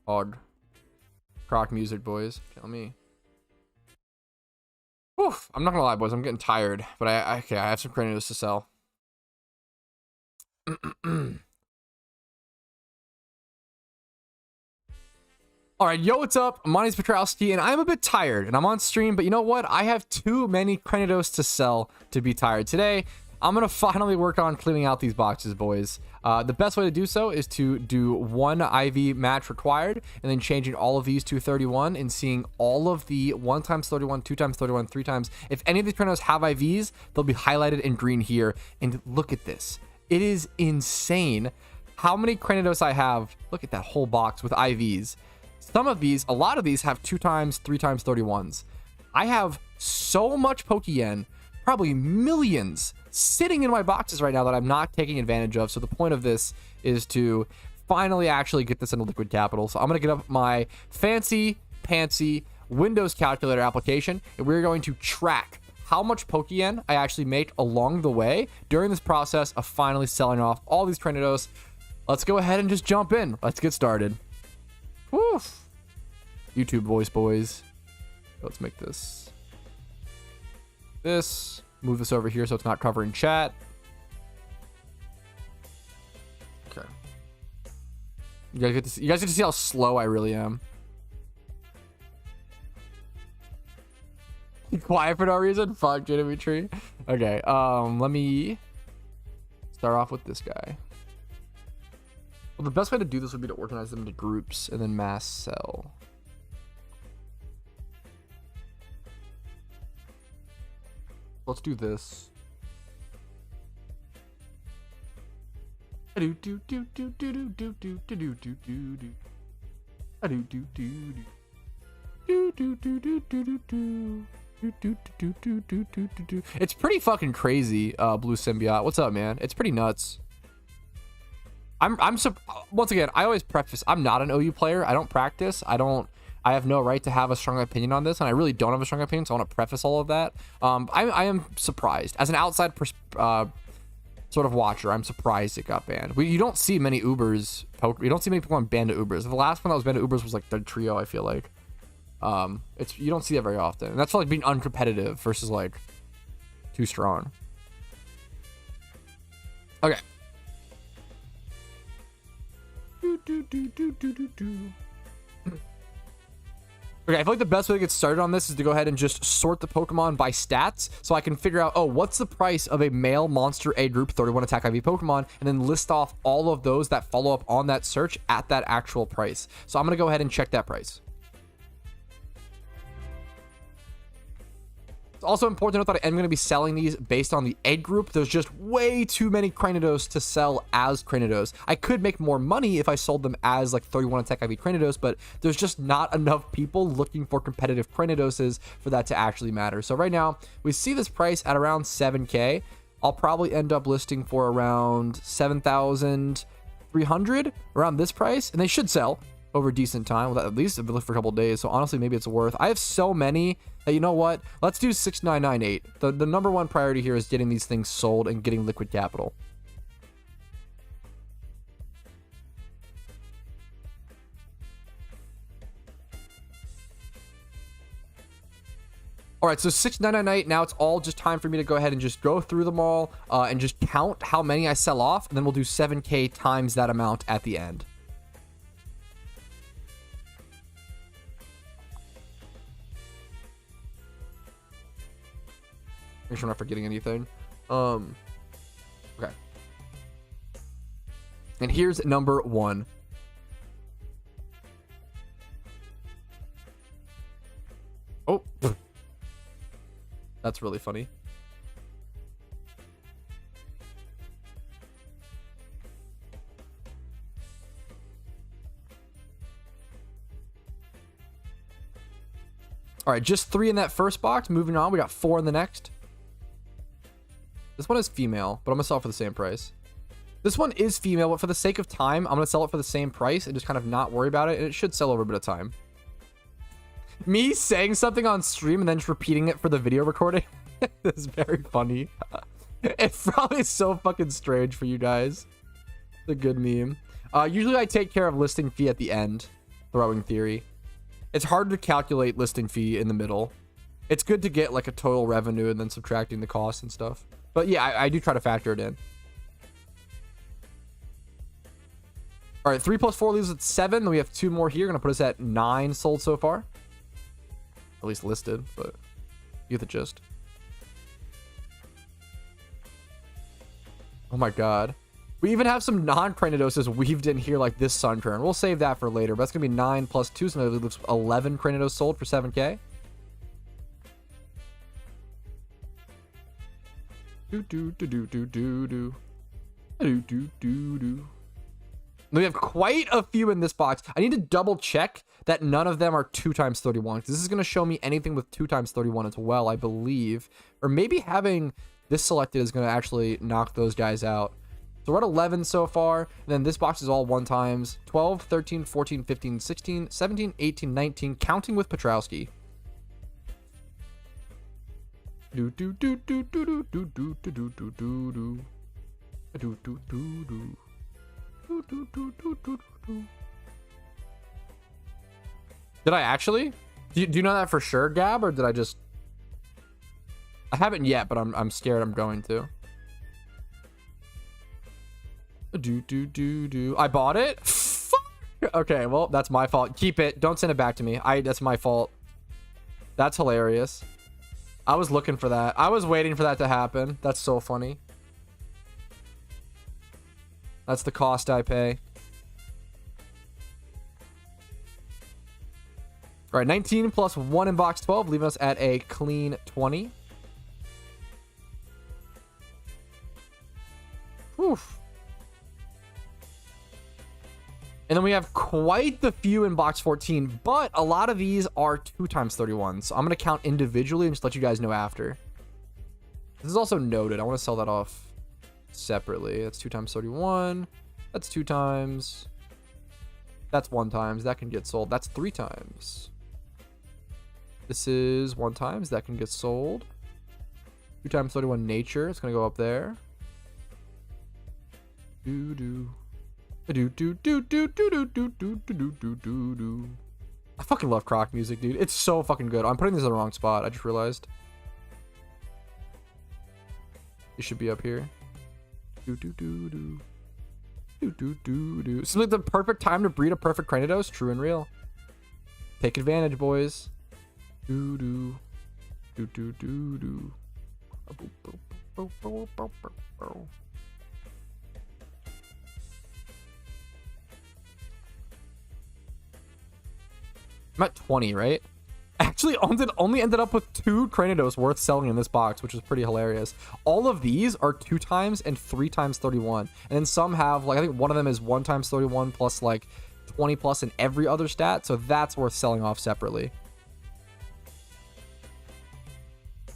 Odd. Croc music, boys. Kill me. Oof, I'm not gonna lie, boys. I'm getting tired, but I have some Kratos to sell. All right, yo, what's up? My name's Patrouski, and I'm a bit tired, and I'm on stream, but you know what? I have too many Kratos to sell to be tired. Today, I'm gonna finally work on cleaning out these boxes, boys. The best way to do so is to do one IV match required, and then changing all of these to 31 and seeing all of the 1x31, 2x31, 3x. If any of these Kratos have IVs, they'll be highlighted in green here. And look at this. It is insane how many Kratos I have. Look at that whole box with IVs. Some of these, a lot of these have 2x, 3x 31s. I have so much Pokeyen, probably millions, sitting in my boxes right now that I'm not taking advantage of. So the point of this is to finally actually get this into Liquid Capital. So I'm going to get up my fancy pantsy Windows calculator application, and we're going to track how much Pokeyen I actually make along the way during this process of finally selling off all these Kratos. Let's go ahead and just jump in. Let's get started. Woof. YouTube voice, boys. Let's make this. Move this over here so it's not covering chat. Okay. You guys get to see how slow I really am. Quiet for no reason. Fuck, Dimitri. Okay. Let me start off with this guy. Well, the best way to do this would be to organize them into groups and then mass sell. Let's do this. It's pretty fucking crazy, Blue Symbiote. What's up, man? It's pretty nuts. Once again, I always preface, I'm not an OU player. I don't practice. I have no right to have a strong opinion on this, and I really don't have a strong opinion, so I want to preface all of that. I am surprised. As an outside sort of watcher, I'm surprised it got banned. You don't see many Ubers. You don't see many people on banned to Ubers. The last one that was banned to Ubers was like the Trio, I feel like. You don't see that very often. And that's for like being uncompetitive versus like too strong. Okay. Okay, I feel like the best way to get started on this is to go ahead and just sort the Pokemon by stats so I can figure out, oh, what's the price of a male monster A group 31 attack IV Pokemon, and then list off all of those that follow up on that search at that actual price. So I'm going to go ahead and check that price. It's also important to note that I am going to be selling these based on the egg group. There's just way too many Kranidos to sell as Kranidos. I could make more money if I sold them as like 31 attack IV Kranidos, but there's just not enough people looking for competitive Kranidoses for that to actually matter. So right now we see this price at around 7K. I'll probably end up listing for around 7,300 around this price, and they should sell over a decent time. Well, at least I've been looking for a couple days, so honestly, maybe it's worth. I have so many that, you know what? Let's do 6,998. The number one priority here is getting these things sold and getting liquid capital. All right, so 6,998. Now it's all just time for me to go ahead and just go through them all and just count how many I sell off, and then we'll do 7K times that amount at the end. Make sure I'm not forgetting anything. Okay. And here's number one. Oh. That's really funny. All right, just 3 in that first box. Moving on, we got 4 in the next. This one is female, but I'm gonna sell it for the same price. This one is female, but for the sake of time, I'm gonna sell it for the same price and just kind of not worry about it, and it should sell over a bit of time. Me saying something on stream and then just repeating it for the video recording is very funny. It's probably so fucking strange for you guys. It's a good meme. Usually I take care of listing fee at the end, throwing theory. It's hard to calculate listing fee in the middle. It's good to get like a total revenue and then subtracting the costs and stuff. But yeah, I do try to factor it in. All right, 3 plus 4 leaves at 7. Then we have 2 more here. Gonna put us at 9 sold so far. At least listed, but you get the gist. Oh my god. We even have some non-Cranidoses weaved in here like this sun turn. We'll save that for later, but that's gonna be 9 plus 2, so that leaves 11 Cranidos sold for 7K. Do do do do do do do do do do do. We have quite a few in this box. I need to double check that none of them are 2 times 31. This is going to show me anything with 2 times 31 as well, I believe. Or maybe having this selected is going to actually knock those guys out. So we're at 11 so far. And then this box is all 1 times. 12, 13, 14, 15, 16, 17, 18, 19, counting with Patrouski. Do do do do do do do do do do do do do do do do do. Did I actually? Do you know that for sure, Gab, or did I just? I haven't yet, but I'm scared I'm going to. I bought it. Fuck. Okay, well that's my fault. Keep it. Don't send it back to me. That's my fault. That's hilarious. I was looking for that. I was waiting for that to happen. That's so funny. That's the cost I pay. All right, 19 plus 1 in box 12, leaving us at a clean 20. Oof. And then we have quite the few in box 14, but a lot of these are 2 times 31. So I'm going to count individually and just let you guys know after. This is also noted. I want to sell that off separately. That's 2 times 31. That's 2 times. That's 1 times. That can get sold. That's 3 times. This is 1 times. That can get sold. 2 times 31 nature. It's going to go up there. Do do. Do do do do do do do do do do do do. I fucking love croc music, dude. It's so fucking good. I'm putting this in the wrong spot. I just realized. It should be up here. Do do do do. Do do do do. Seems like the perfect time to breed a perfect Cranidos. True and real. Take advantage, boys. Do do. Do do do do. I'm at 20, right? Actually, only ended up with 2 Cranidos worth selling in this box, which is pretty hilarious. All of these are 2 times and 3 times 31. And then some have, like, I think one of them is 1 times 31 plus, like, 20 plus in every other stat. So that's worth selling off separately.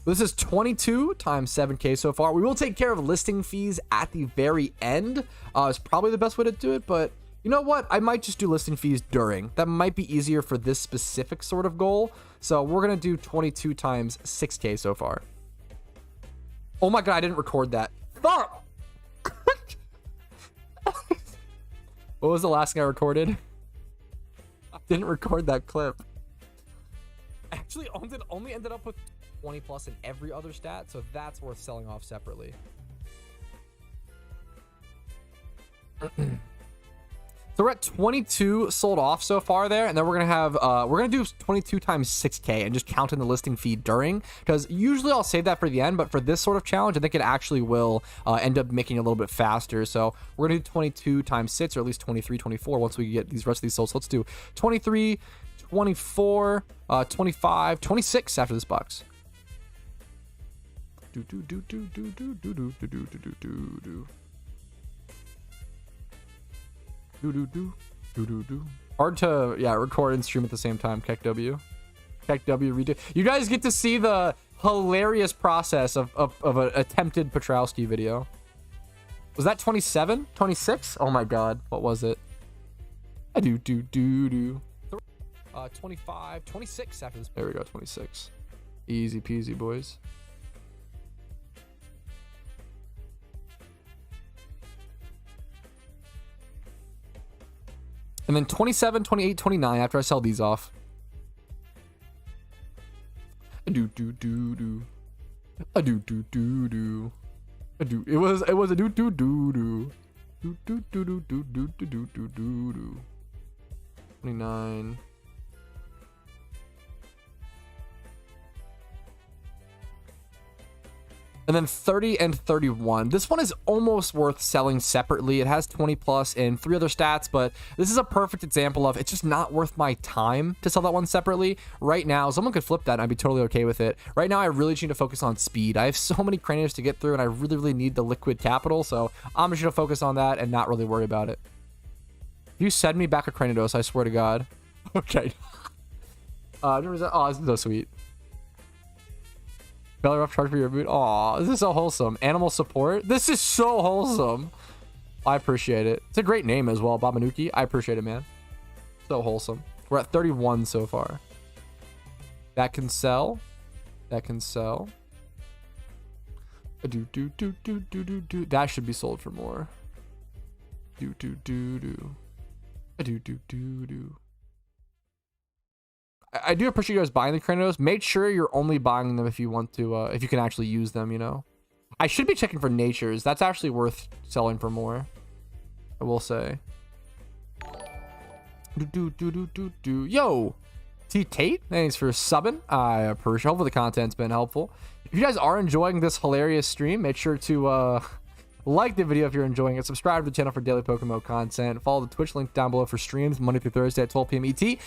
This is 22 times 7K so far. We will take care of listing fees at the very end. It's probably the best way to do it, but you know what? I might just do listing fees during. That might be easier for this specific sort of goal. So we're going to do 22 times 6K so far. Oh my God, I didn't record that. Fuck! What was the last thing I recorded? I didn't record that clip. Actually, only ended up with 20 plus in every other stat, so that's worth selling off separately. So we're at 22 sold off so far there, and then we're gonna do 22 times 6K and just count in the listing fee during, because usually I'll save that for the end, but for this sort of challenge I think it actually will end up making it a little bit faster. So we're gonna do 22 times 6, or at least 23, 24 once we get these rest of these souls. So let's do 23, 24, 25, 26 after this box. Hard to record and stream at the same time. KEKW redo. You guys get to see the hilarious process of an attempted Patrouski video. Was that 27? 26? Oh my God, what was it? 25, 26 after this. There we go, 26. Easy peasy, boys. And then 27, 28, 29 after I sell these off. It was a do. 29. And then 30 and 31. This one is almost worth selling separately. It has 20 plus and 3 other stats, but this is a perfect example of it's just not worth my time to sell that one separately. Right now, someone could flip that and I'd be totally okay with it. Right now, I really just need to focus on speed. I have so many cranios to get through and I really need the liquid capital, so I'm just gonna focus on that and not really worry about it. If you send me back a Cranidos, I swear to God. Okay. Oh, this is so sweet. Belly rough charge for your boot. Aw, this is so wholesome. Animal support. This is so wholesome. I appreciate it. It's a great name as well, Babanuki. I appreciate it, man. So wholesome. We're at 31 so far. That can sell. That can sell. That should be sold for more. I do appreciate you guys buying the Cranidos. Make sure you're only buying them if you want to, if you can actually use them, you know. I should be checking for natures. That's actually worth selling for more, I will say. Yo, T Tate, thanks for subbing. I appreciate. Hopefully the content's been helpful. If you guys are enjoying this hilarious stream, make sure to like the video if you're enjoying it. Subscribe to the channel for daily PokeMMO content. Follow the Twitch link down below for streams Monday through Thursday at 12 p.m. ET.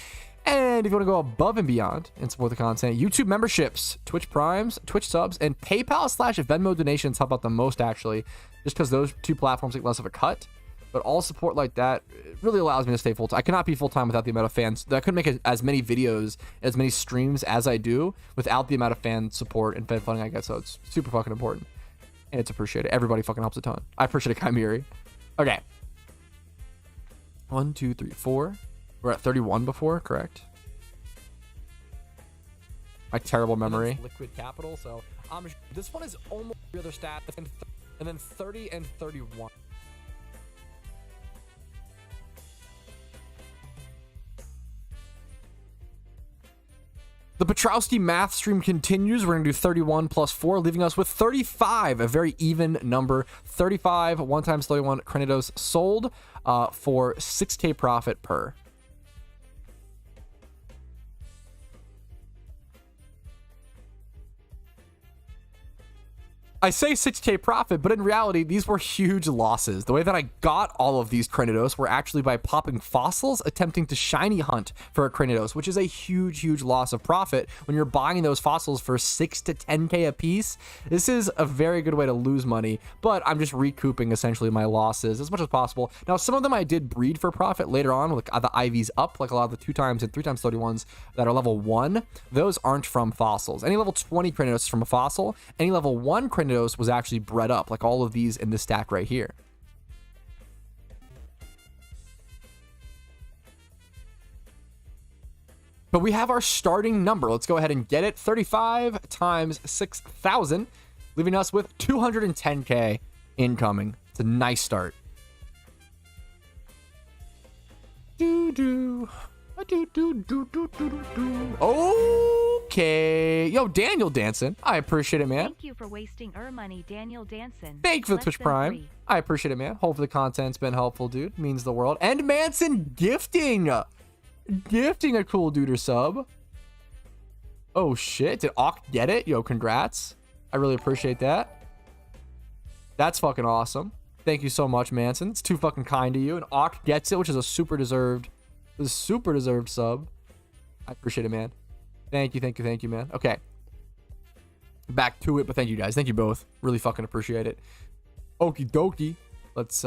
And if you want to go above and beyond and support the content, YouTube memberships, Twitch Primes, Twitch subs, and PayPal/Venmo donations help out the most, actually, just because those two platforms take less of a cut. But all support like that, it really allows me to stay full-time. I cannot be full-time without the amount of fans. I couldn't make as many videos, as many streams as I do without the amount of fan support and fan funding I get. So it's super fucking important. And it's appreciated. Everybody fucking helps a ton. I appreciate it, Chimeri. Okay. 1, 2, 3, 4. We're at 31 before, correct? My terrible memory. Liquid capital, so this one is almost the other stat, and then 30 and 31. The Patrouski math stream continues. We're going to do 31 plus 4, leaving us with 35, a very even number. 35, 1 times 31 Cranidos sold for 6K profit per. I say 6K profit, but in reality, these were huge losses. The way that I got all of these Cranidos were actually by popping fossils, attempting to shiny hunt for a Cranidos, which is a huge, huge loss of profit when you're buying those fossils for 6 to 10K a piece. This is a very good way to lose money, but I'm just recouping essentially my losses as much as possible. Now, some of them I did breed for profit later on, like the IVs up, like a lot of the 2x and 3x 31s that are level 1. Those aren't from fossils. Any level 20 Cranidos is from a fossil. Any level 1 Cranidos was actually bred up, like all of these in this stack right here. But we have our starting number. Let's go ahead and get it. 35 times 6,000, leaving us with 210K incoming. It's a nice start. Okay. Yo, Daniel Danson. I appreciate it, man. Thank you for wasting our money, Daniel Danson. Thank you for the Twitch Prime. I appreciate it, man. Hopefully the content's been helpful, dude. Means the world. And Manson gifting a cool dude or sub. Oh, shit. Did Ock get it? Yo, congrats. I really appreciate that. That's fucking awesome. Thank you so much, Manson. It's too fucking kind of you. And Ock gets it, which is a super deserved sub. I appreciate it, man. Thank you, man. Okay. Back to it, but thank you guys. Thank you both. Really fucking appreciate it. Okie dokie. Let's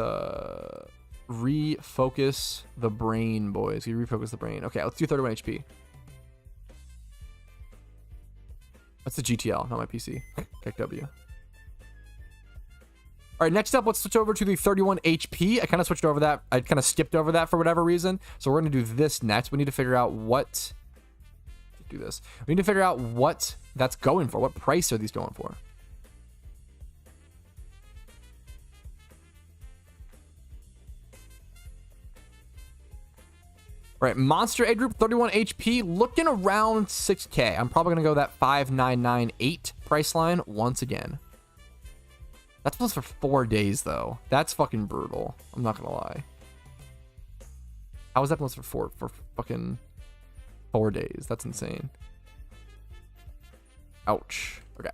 refocus the brain, boys. We refocus the brain. Okay, let's do 31 HP. That's the GTL, not my PC. Kick W. All right, next up, let's switch over to the 31 HP. I kind of switched over that. I kind of skipped over that for whatever reason. So we're going to do this next. We need to figure out what... do this. We need to figure out what that's going for. What price are these going for? All right, Monster A Group, 31 HP, looking around 6K. I'm probably going to go that 5998 price line once again. That's plus for 4 days, though. That's fucking brutal. I'm not going to lie. How is that plus for fucking 4 days? That's insane. Ouch. Okay.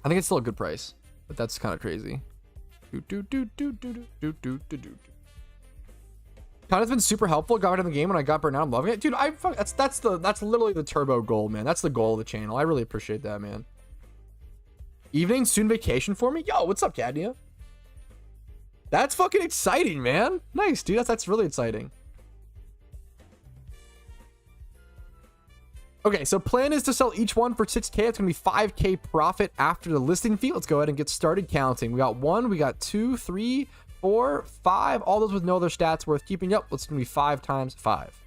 I think it's still a good price, but that's kind of crazy. Connor's been super helpful. Got right in the game when I got burnt out. I'm loving it, dude. That's literally the turbo goal, man. That's the goal of the channel. I really appreciate that, man. Evening, soon vacation for me. Yo, what's up, Cadnia? That's fucking exciting, man. Nice, dude. That's really exciting. Okay, so plan is to sell each one for 6K. It's gonna be 5K profit after the listing fee. Let's go ahead and get started counting. We got 1, we got 2, 3, 4, 5. All those with no other stats worth keeping. Yep, it's gonna be 5 times 5.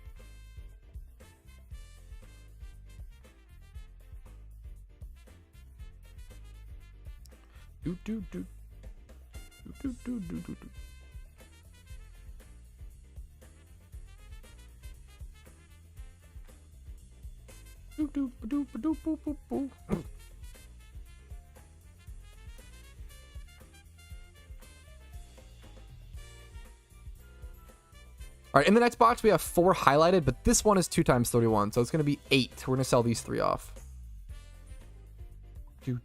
All right, in the next box, we have 4 highlighted, but this one is 2 times 31, so it's going to be 8. We're going to sell these 3 off. Am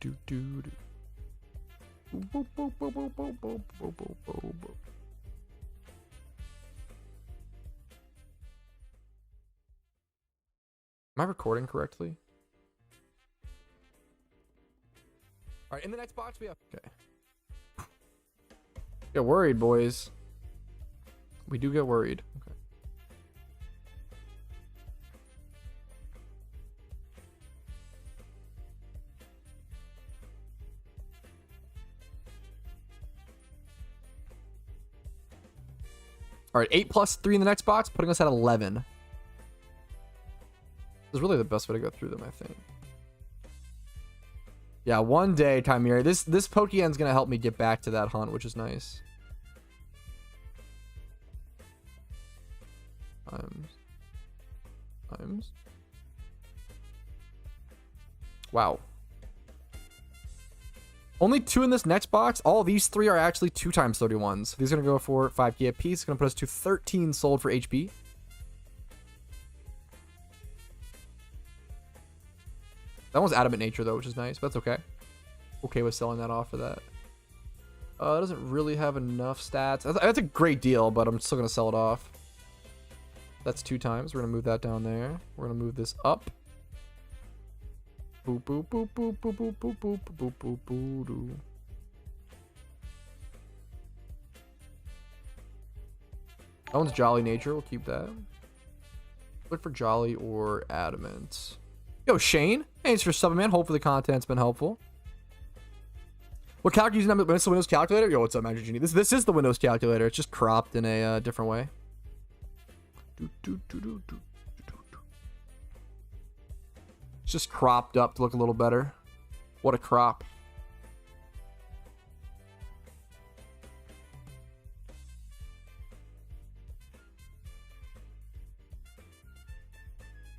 I recording correctly? All right, in the next box, we have... Okay. Get worried, boys. We do get worried. Okay. All right, 8 plus 3 in the next box, putting us at 11. This is really the best way to go through them, I think. Yeah, one day, Chimera. This Pokeyen's gonna help me get back to that hunt, which is nice. Times. Wow. Only 2 in this next box. All these 3 are actually 2 times 31s. These are gonna go for 5K a piece. It's gonna put us to 13 sold for HP. That one's adamant nature though, which is nice, but that's okay. okay with selling that off for that. It doesn't really have enough stats. That's a great deal, but I'm still gonna sell it off. That's 2 times. We're gonna move that down there. We're gonna move this up. Boop boop boop boop boop boop boop boop boop boop boop boop. That one's Jolly Nature. We'll keep that. Look for Jolly or Adamant. Yo, Shane. Thanks for subbing, man. Hopefully the content's been helpful. What calculator using? It's the Windows calculator. Yo, what's up, Magic Genie? This is the Windows calculator. It's just cropped in a different way. It's just cropped up to look a little better. What a crop.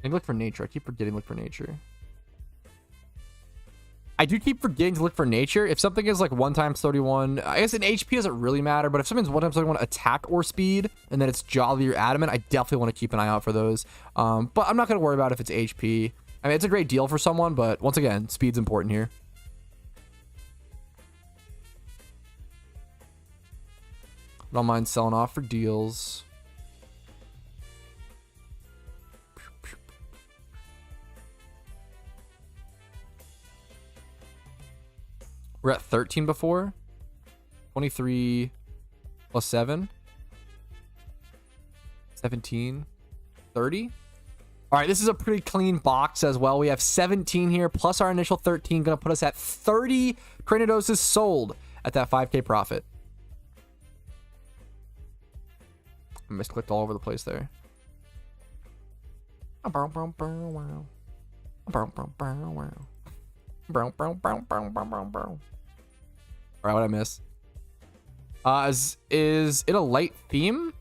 I look for nature. I keep forgetting to look for nature. I do keep forgetting to look for nature. If something is like 1 times 31, I guess in HP doesn't really matter, but if something's 1 times 31 attack or speed, and then it's Jolly or Adamant, I definitely want to keep an eye out for those. But I'm not going to worry about if it's HP. I mean, it's a great deal for someone, but once again, speed's important here. Don't mind selling off for deals. We're at 13 before. 23 plus 7. 17. 30. All right, this is a pretty clean box as well. We have 17 here, plus our initial 13, going to put us at 30 Cranidoses sold at that 5K profit. I misclicked all over the place there. All right, what'd I miss? Is it a light theme?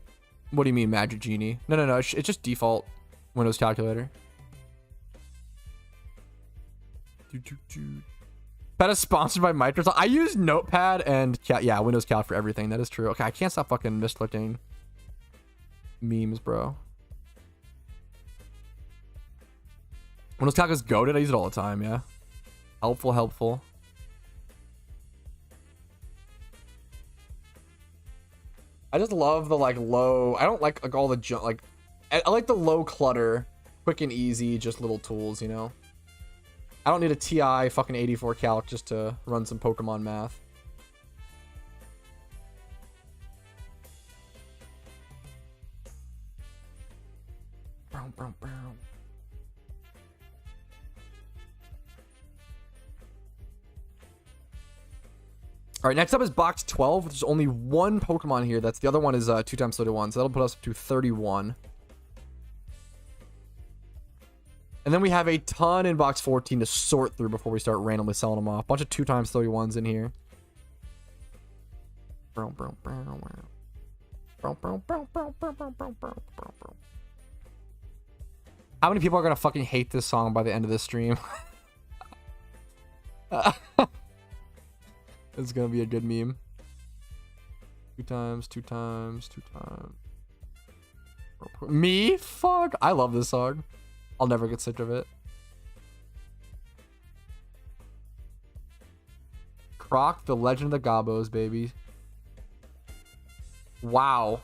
What do you mean, Magic Genie? No. It's just default Windows calculator. Pet is sponsored by Microsoft. I use Notepad and yeah, Windows Calc for everything. That is true. Okay, I can't stop fucking misclicking memes, bro. Windows Calc is goated. I use it all the time. Yeah, helpful. I just love the like low. I don't like all the junk. Like I like the low clutter, quick and easy, just little tools. You know. I don't need a TI fucking 84 calc just to run some Pokemon math. All right, next up is box 12. There's only 1 Pokemon here. That's the other one is 2 times 31, so that'll put us up to 31. And then we have a ton in box 14 to sort through before we start randomly selling them off. Bunch of 2 times 31s in here. How many people are gonna fucking hate this song by the end of this stream? It's gonna be a good meme. 2 times. Me? Fuck. I love this song. I'll never get sick of it. Croc, the Legend of the Gobos, baby. Wow.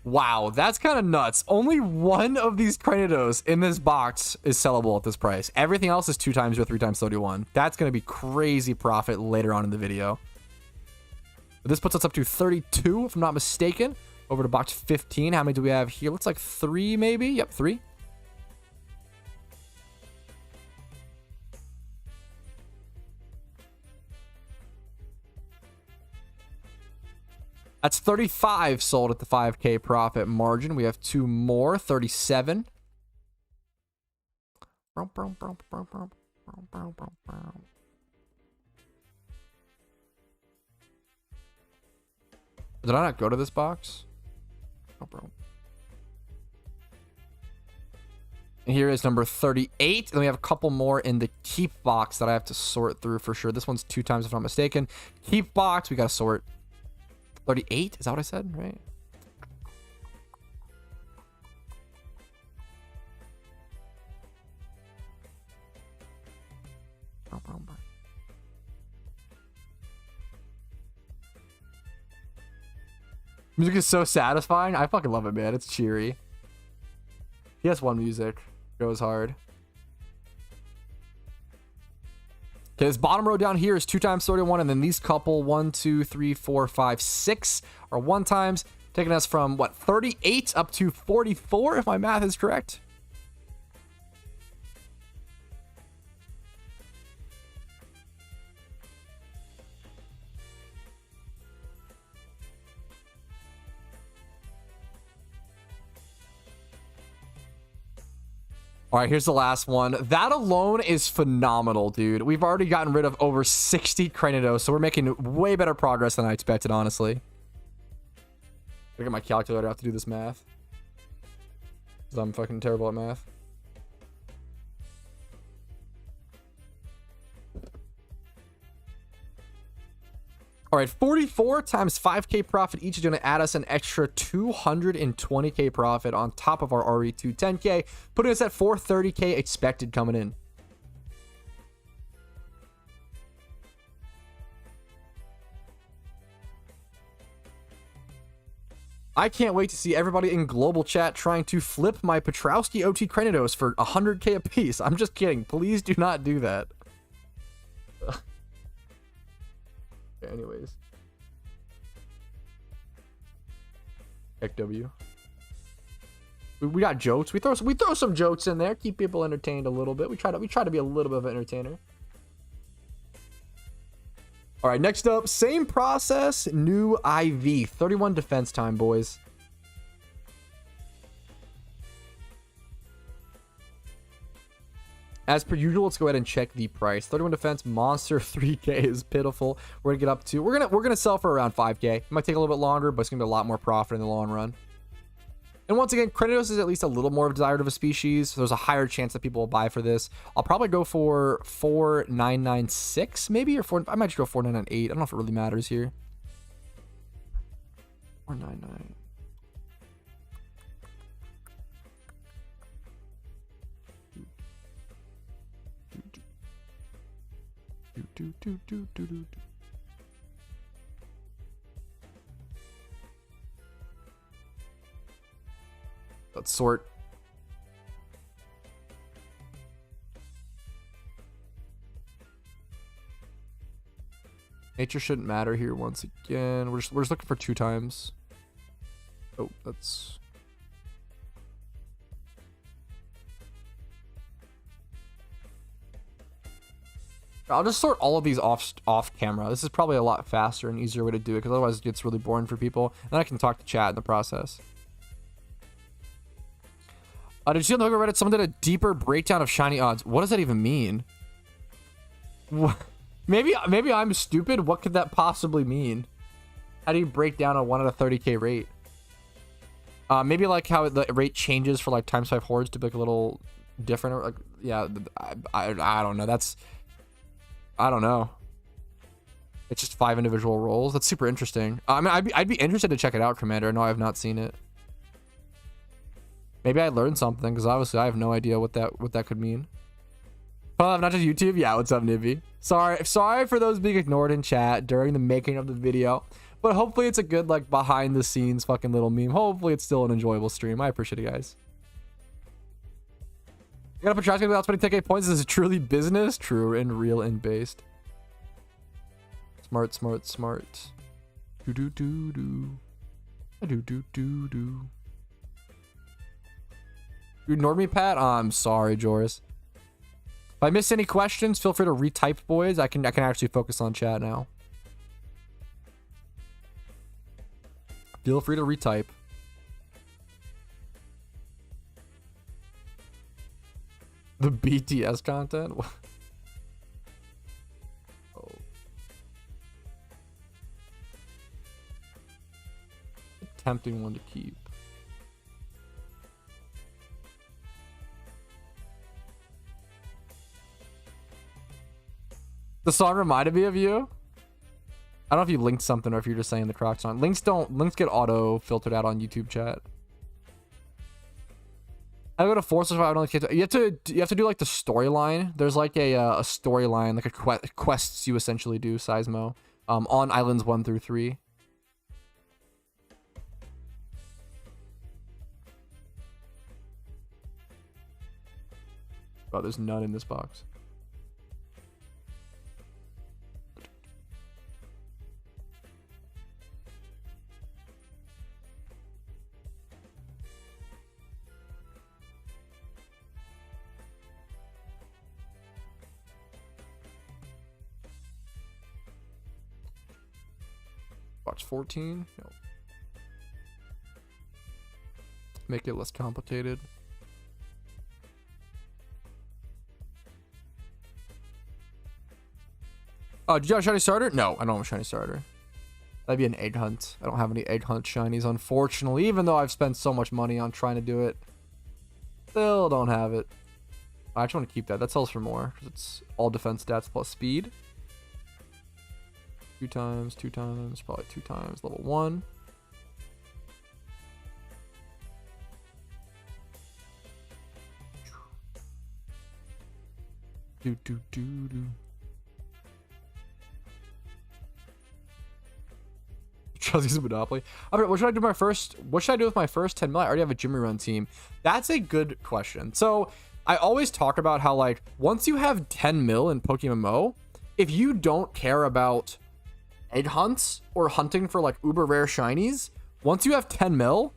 Wow, that's kind of nuts. Only 1 of these Cranidos in this box is sellable at this price. Everything else is 2 times or 3 times 31. That's going to be crazy profit later on in the video. But this puts us up to 32, if I'm not mistaken. Over to box 15. How many do we have here? Looks like 3, maybe. Yep, 3. That's 35 sold at the 5K profit margin. We have 2 more, 37. Did I not go to this box? And here is number 38. Then we have a couple more in the keep box that I have to sort through for sure. This one's 2 times if I'm not mistaken. Keep box, we got to sort. 38? Is that what I said? Right? Music is so satisfying. I fucking love it, man. It's cheery. PS1 music goes hard. Okay, this bottom row down here is 2 times 31, and then these couple 1, 2, 3, 4, 5, 6 are 1 times, taking us from what 38 up to 44, if my math is correct. All right, here's the last one. That alone is phenomenal, dude. We've already gotten rid of over 60 Cranidos, so we're making way better progress than I expected, honestly. Look at my calculator. I have to do this math. Because I'm fucking terrible at math. All right, 44 times 5K profit each is going to add us an extra 220K profit on top of our already 210K, putting us at 430K expected coming in. I can't wait to see everybody in global chat trying to flip my Patrouski OT Cranidos for 100K a piece. I'm just kidding. Please do not do that. Anyways, XW. We got jokes. We throw some jokes in there, keep people entertained a little bit. We try to be a little bit of an entertainer. All right, next up, same process, new IV, 31 defense time, boys. As per usual, let's go ahead and check the price. 31 defense, monster 3K is pitiful. We're gonna get up to we're gonna sell for around 5K. It might take a little bit longer, but it's gonna be a lot more profit in the long run. And once again, Cranidos is at least a little more desired of a species, so there's a higher chance that people will buy for this. I'll probably go for 4996 maybe, or 4. I might just go 4998. I don't know if it really matters here. 499. Let's sort. Nature shouldn't matter here once again. We're just looking for 2 times. Oh, that's... I'll just sort all of these off camera. This is probably a lot faster and easier way to do it, because otherwise it gets really boring for people. And then I can talk to chat in the process. Did you see on the Reddit someone did a deeper breakdown of shiny odds? What does that even mean? Maybe I'm stupid. What could that possibly mean? How do you break down a 1 out of 30K rate? Maybe like how the rate changes for like times 5 hordes to be like a little different, or like, yeah, I don't know. I don't know. It's just 5 individual rolls. That's super interesting. I mean, I'd be interested to check it out, Commander. No, I have not seen it. Maybe I learned something, because obviously I have no idea what that could mean. Oh, not just YouTube. Yeah, what's up, Nibby? Sorry for those being ignored in chat during the making of the video, but hopefully it's a good like behind the scenes fucking little meme. Hopefully it's still an enjoyable stream. I appreciate it, guys. You got a Patrouski without spending 10K points. This is truly business. True and real and based. Smart. Do do do do. Do do do do. You ignored me, Pat? I'm sorry, Joris. If I missed any questions, feel free to retype, boys. I can actually focus on chat now. Feel free to retype. The BTS content? Oh. A tempting one to keep. The song reminded me of you. I don't know if you linked something or if you're just saying the Croc song. Links get auto filtered out on YouTube chat. I go to Forces. I don't like you have to do like the storyline. There's like a storyline, like a quests you essentially do, Seismo, on islands 1 through 3. Oh, there's none in this box. Box 14. No. Make it less complicated. Oh, did you have a shiny starter? No, I don't have a shiny starter. That'd be an egg hunt. I don't have any egg hunt shinies, unfortunately, even though I've spent so much money on trying to do it. Still don't have it. I just want to keep that. That sells for more. It's all defense stats plus speed. 2 times, probably 2 times. Level 1. Do. Chelsea's Monopoly. All right, what should I do with my first 10 mil? I already have a Jimmy Run team. That's a good question. So I always talk about how, like, once you have 10 mil in PokeMMO, if you don't care about egg hunts or hunting for like uber rare shinies, once you have 10 mil,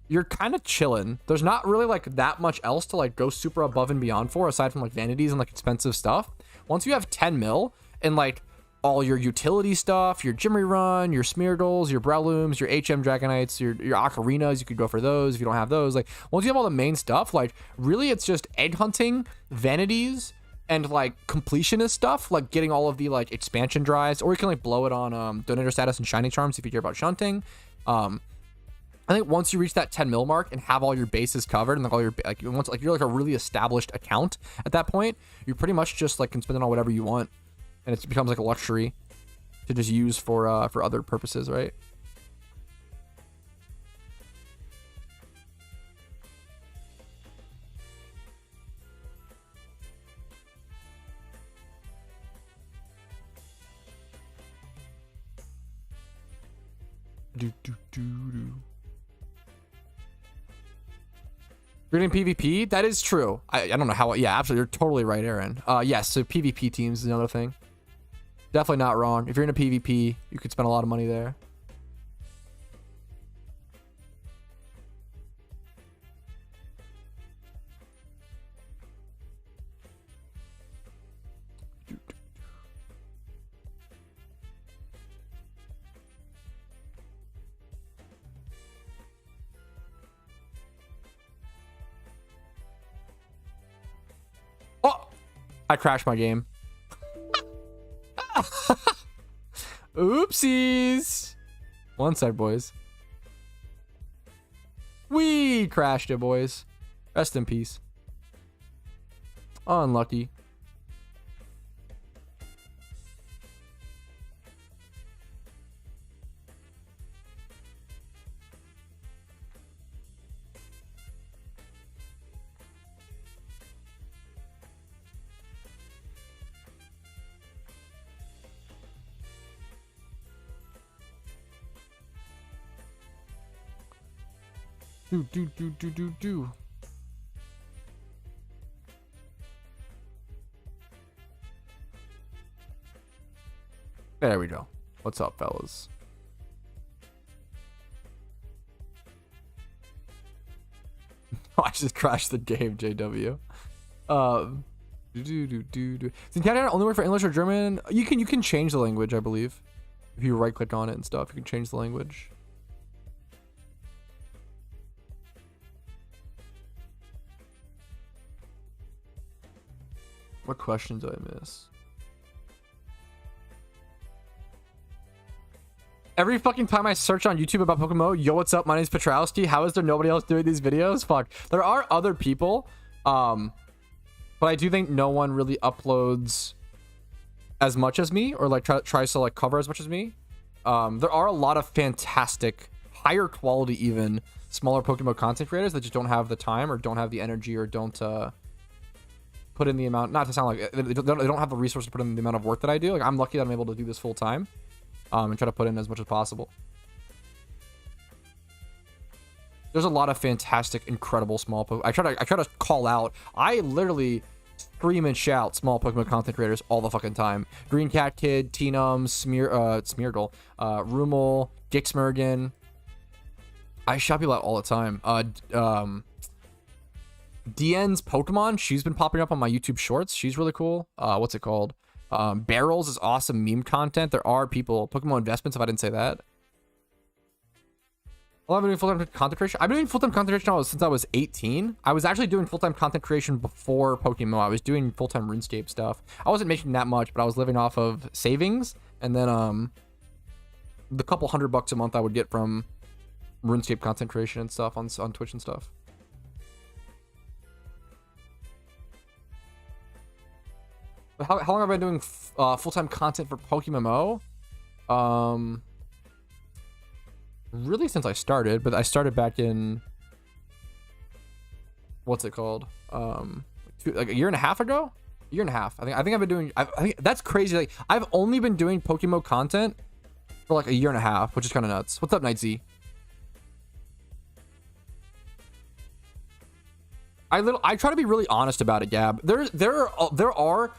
you're kind of chilling. There's not really like that much else to like go super above and beyond for, aside from like vanities and like expensive stuff. Once you have 10 mil and like all your utility stuff, your Jimmy Run, your Smeargles, your Brelooms, your HM Dragonites, your Ocarinas, you could go for those if you don't have those. Like once you have all the main stuff, like really it's just egg hunting, vanities, and like completionist stuff, like getting all of the like expansion drives, or you can like blow it on donator status and shiny charms if you care about shunting. I think once you reach that 10 mil mark and have all your bases covered and like all your like once like you're like a really established account at that point, you pretty much just like can spend it on whatever you want, and it becomes like a luxury to just use for other purposes, right? Do. You're doing PvP? That is true. I don't know how. Yeah, absolutely. You're totally right, Aaron. Yes, so PvP teams is another thing. Definitely not wrong. If you're in a PvP, you could spend a lot of money there. Oh! I crashed my game. Oopsies. One sec, boys. We crashed it, boys. Rest in peace. Unlucky. Do. There we go. What's up, fellas? I just crashed the game, JW. Does Canada only work for English or German? You can change the language, I believe. If you right click on it and stuff, you can change the language. What questions did I miss? Every fucking time I search on YouTube about PokeMMO, yo, what's up? My name's Patrouski. How is there nobody else doing these videos? Fuck. There are other people, but I do think no one really uploads as much as me, or like tries to like cover as much as me. There are a lot of fantastic, higher quality even, smaller PokeMMO content creators that just don't have the time or don't have the energy or don't put in the amount, not to sound like they don't have the resources to put in the amount of work that I do. Like I'm lucky that I'm able to do this full time, and try to put in as much as possible. There's a lot of fantastic, incredible small I try to call out. I literally scream and shout small Pokemon content creators all the fucking time. Green Cat Kid, Teenum, Smeargle, Rumel, Gixmergen. I shout people out all the time. DN's Pokemon, she's been popping up on my YouTube shorts. She's really cool. What's it called? Barrels is awesome meme content. There are people. PokeMMO Investments, if I didn't say that. Well, I've been doing full-time content creation. I've been doing full-time content creation since I was 18. I was actually doing full-time content creation before PokeMMO. I was doing full-time RuneScape stuff. I wasn't making that much, but I was living off of savings. And then the couple $100 a month I would get from RuneScape content creation and stuff on Twitch and stuff. But how long have I been doing full-time content for PokeMMO? Really since I started, but I started back in, what's it called? Like a year and a half ago? A year and a half. I think I've been doing, I think that's crazy. Like, I've only been doing PokeMMO content for like a year and a half, which is kind of nuts. What's up, Night Z? I try to be really honest about it, Gab. There are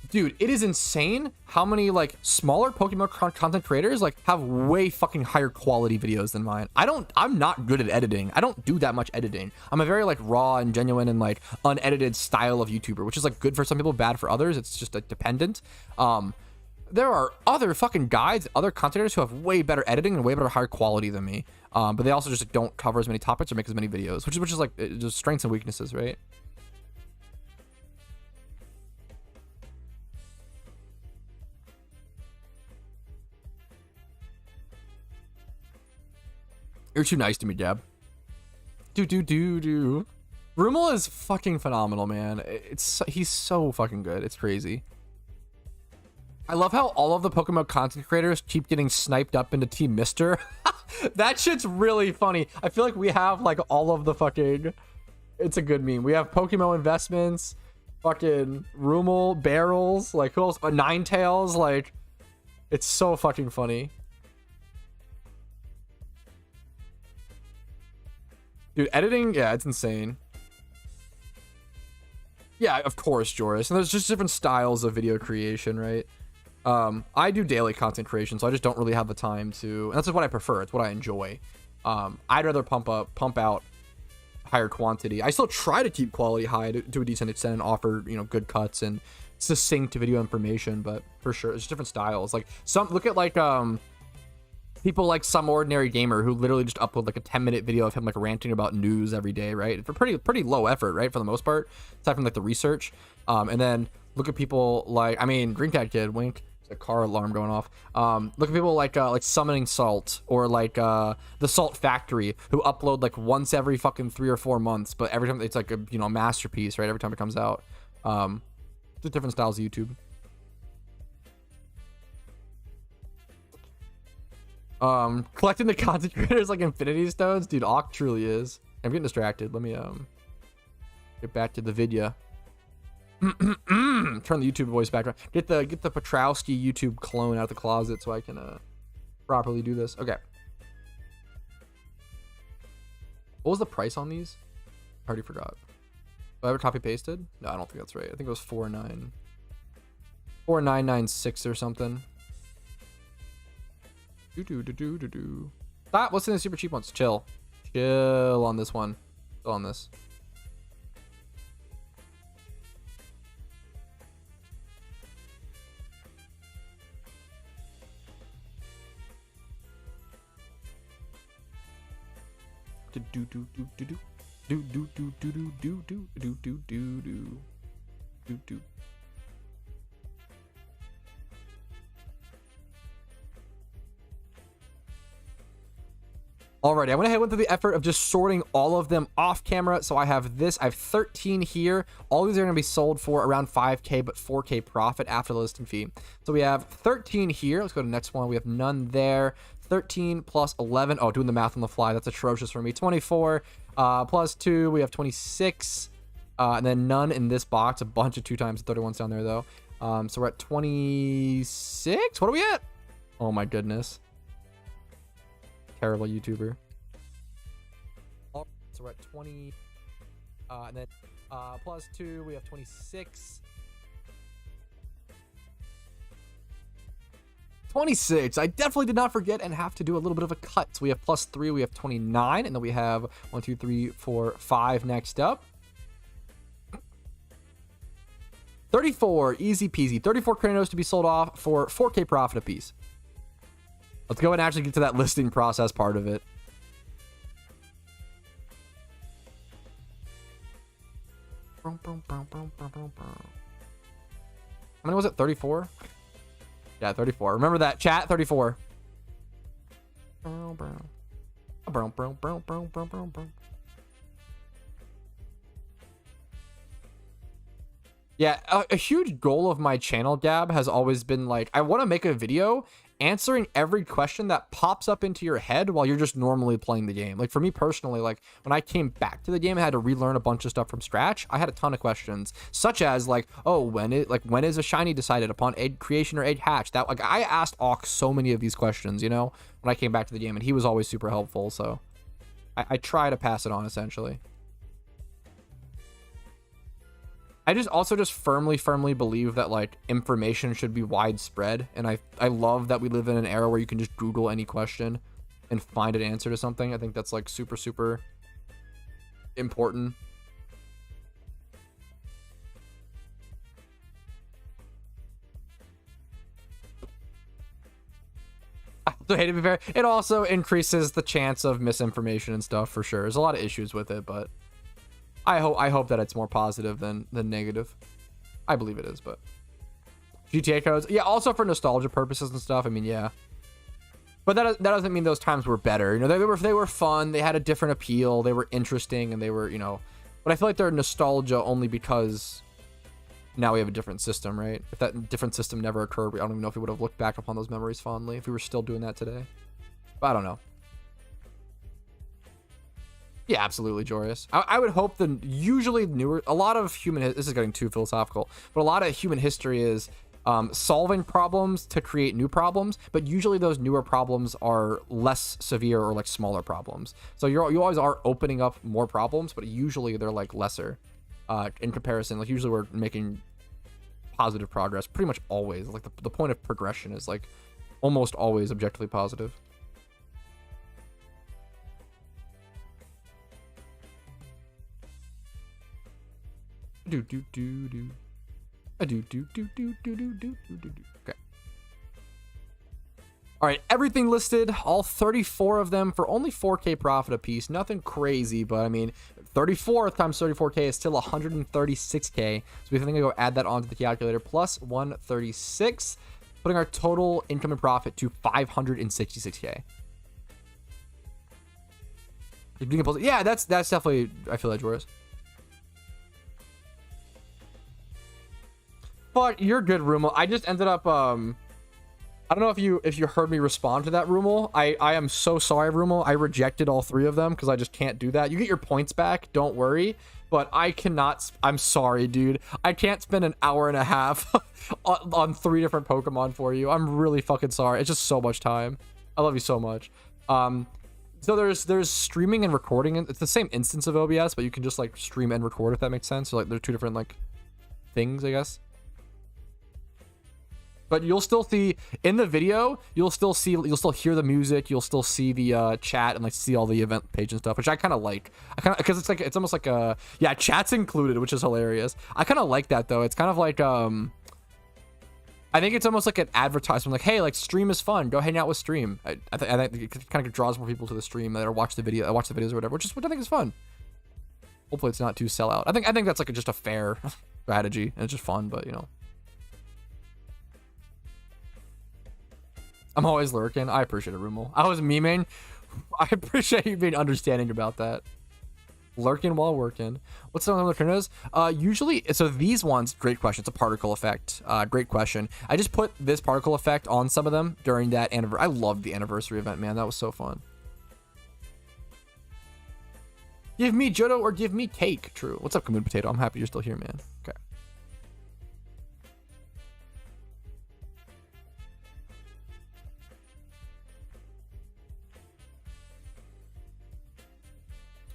dude, it is insane how many like smaller Pokemon content creators like have way fucking higher quality videos than mine. I'm not good at editing. I don't do that much editing. I'm a very like raw and genuine and like unedited style of YouTuber, which is like good for some people, bad for others. It's just like dependent. There are other fucking guides, other content creators who have way better editing and way better higher quality than me. But they also just like, don't cover as many topics or make as many videos, which is like just strengths and weaknesses, right? You're too nice to me, Gab. Rumel is fucking phenomenal, man. He's so fucking good. It's crazy. I love how all of the Pokemon content creators keep getting sniped up into Team Mister. That shit's really funny. I feel like we have like all of the fucking... It's a good meme. We have PokeMMO Investments, fucking Rumel, Barrels, like who else? Ninetales, like... It's so fucking funny. Dude, editing, yeah, it's insane. Yeah, of course, Joris. And there's just different styles of video creation, right? I do daily content creation, so I just don't really have the time to... And that's just what I prefer. It's what I enjoy. I'd rather pump out higher quantity. I still try to keep quality high to a decent extent and offer, you know, good cuts and succinct video information, but for sure, it's different styles. Like, look at, like, people like Some Ordinary Gamer who literally just upload like a 10-minute video of him like ranting about news every day, right? For pretty low effort, right? For the most part, aside from like the research. And then look at people like, I mean, Green Cat Kid, wink. There's a car alarm going off. Look at people like Summoning Salt or like the Salt Factory who upload like once every fucking 3 or 4 months, but every time it's like a, you know, masterpiece, right? Every time it comes out. Just different styles of YouTube. Collecting the content creators like Infinity Stones, dude. Awk truly is. I'm getting distracted. Let me get back to the video. Turn the YouTube voice back on. Get the Patrouski YouTube clone out the closet so I can properly do this. Okay. What was the price on these? I already forgot. Did I ever copy pasted? No, I don't think that's right. I think it was 4996 or something. Stop. What's in the super cheap ones? Chill on this one. Chill on this. Alrighty, I went ahead and went through the effort of just sorting all of them off camera. So I have this, I have 13 here. All these are going to be sold for around 5K, but 4K profit after the listing fee. So we have 13 here. Let's go to the next one. We have none there. 13 plus 11. Oh, doing the math on the fly. That's atrocious for me. 24 plus 2. We have 26. And then none in this box. A bunch of 2 times 31s down there, though. So we're at 26. What are we at? Oh, my goodness. Terrible YouTuber. So we're at 20, and then Plus 2, we have 26. 26. I definitely did not forget and have to do a little bit of a cut. So we have plus 3, we have 29, and then we have 1, 2, 3, 4, 5 next up. 34, easy peasy. 34 Kranos to be sold off for 4K profit apiece. Let's go and actually get to that listing process part of it. How many was it? 34? Yeah, 34. Remember that, chat? 34. Yeah, a huge goal of my channel, Gab, has always been like, I want to make a video answering every question that pops up into your head while you're just normally playing the game. Like for me personally, like when I came back to the game, I had to relearn a bunch of stuff from scratch. I had a ton of questions, such as like, oh, when is a shiny decided upon egg creation or egg hatch? That like I asked Ox so many of these questions, you know, when I came back to the game, and he was always super helpful. So I try to pass it on essentially. I just firmly believe that like information should be widespread, and I love that we live in an era where you can just Google any question and find an answer to something. I think that's like super important. So hey, to be fair, it also increases the chance of misinformation and stuff for sure. There's a lot of issues with it, but I hope that it's more positive than negative. I believe it is, but GTA codes, yeah, also for nostalgia purposes and stuff. I mean, yeah, but that doesn't mean those times were better. You know, they were fun. They had a different appeal. They were interesting, and they were, you know. But I feel like they're nostalgia only because now we have a different system, right? If that different system never occurred, I don't even know if we would have looked back upon those memories fondly if we were still doing that today. But I don't know. Yeah, absolutely, Joris. I would hope that usually a lot of this is getting too philosophical, but a lot of human history is solving problems to create new problems, but usually those newer problems are less severe or like smaller problems. So you always are opening up more problems, but usually they're like lesser in comparison. Like usually we're making positive progress pretty much always. Like the point of progression is like almost always objectively positive. Okay. All right, everything listed, all 34 of them for only 4K profit a piece. Nothing crazy, but I mean, 34 times 34K is still 136K. So we think we go add that onto the calculator, plus 136, putting our total income and profit to 566K. Yeah, that's definitely, I feel like, Joris. Fuck, you're good, Rumel. I just ended up, I don't know if you heard me respond to that, Rumel. I am so sorry, Rumel. I rejected all 3 of them because I just can't do that. You get your points back, don't worry. But I cannot, I'm sorry, dude. I can't spend an hour and a half on 3 different Pokemon for you. I'm really fucking sorry. It's just so much time. I love you so much. So there's streaming and recording. It's the same instance of OBS, but you can just like stream and record, if that makes sense. So like they're 2 different like things, I guess. But you'll still see in the video, you'll still hear the music, you'll still see the chat and like see all the event page and stuff, which I kind of like. Because it's almost like a, yeah, chat's included, which is hilarious. I kind of like that though. It's kind of like I think it's almost like an advertisement, like, hey, like stream is fun, go hang out with stream. I think it kind of draws more people to the stream that watch the videos or whatever, which I think is fun. Hopefully it's not too sellout. I think that's like just a fair strategy and it's just fun, but you know. I'm always lurking. I appreciate it, Rumel. I was memeing. I appreciate you being understanding about that. Lurking while working. What's some of the Kranos? Usually, so these ones, great question. It's a particle effect. Great question. I just put this particle effect on some of them during that anniversary. I loved the anniversary event, man. That was so fun. Give me Johto or give me cake. True. What's up, Kamoon Potato? I'm happy you're still here, man. Okay.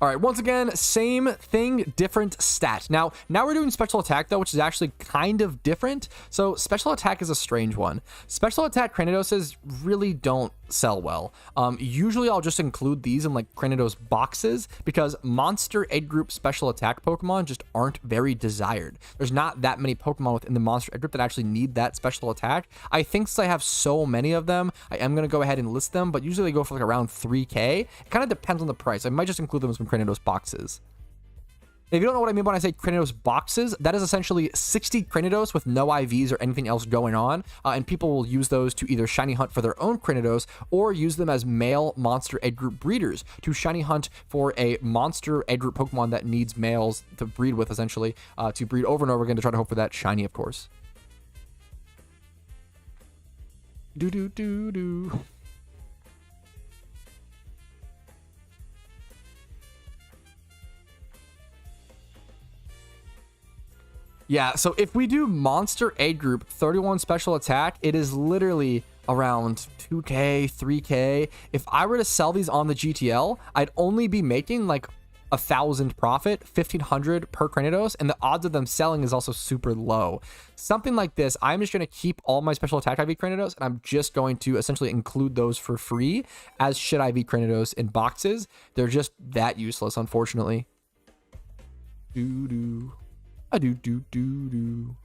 All right, once again, same thing, different stat. Now we're doing special attack though, which is actually kind of different. So special attack is a strange one. Special attack Cranidoses really don't sell well. Usually I'll just include these in like Cranidos boxes because monster egg group special attack Pokemon just aren't very desired. There's not that many Pokemon within the monster egg group that actually need that special attack. I think since I have so many of them, I am going to go ahead and list them, but usually they go for like around 3K. It kind of depends on the price. I might just include them as some Cranidos boxes. If you don't know what I mean when I say Cranidos boxes, that is essentially 60 Cranidos with no IVs or anything else going on, and people will use those to either shiny hunt for their own Cranidos or use them as male monster egg group breeders to shiny hunt for a monster egg group Pokemon that needs males to breed with, essentially, to breed over and over again to try to hope for that shiny, of course. Do. Yeah, so if we do monster egg group 31 special attack, it is literally around 2K, 3K. If I were to sell these on the GTL, I'd only be making like 1,000 profit, 1,500 per Cranidos, and the odds of them selling is also super low. Something like this, I'm just going to keep all my special attack IV Cranidos, and I'm just going to essentially include those for free as shit IV Cranidos in boxes. They're just that useless, unfortunately. Do. I do. I do.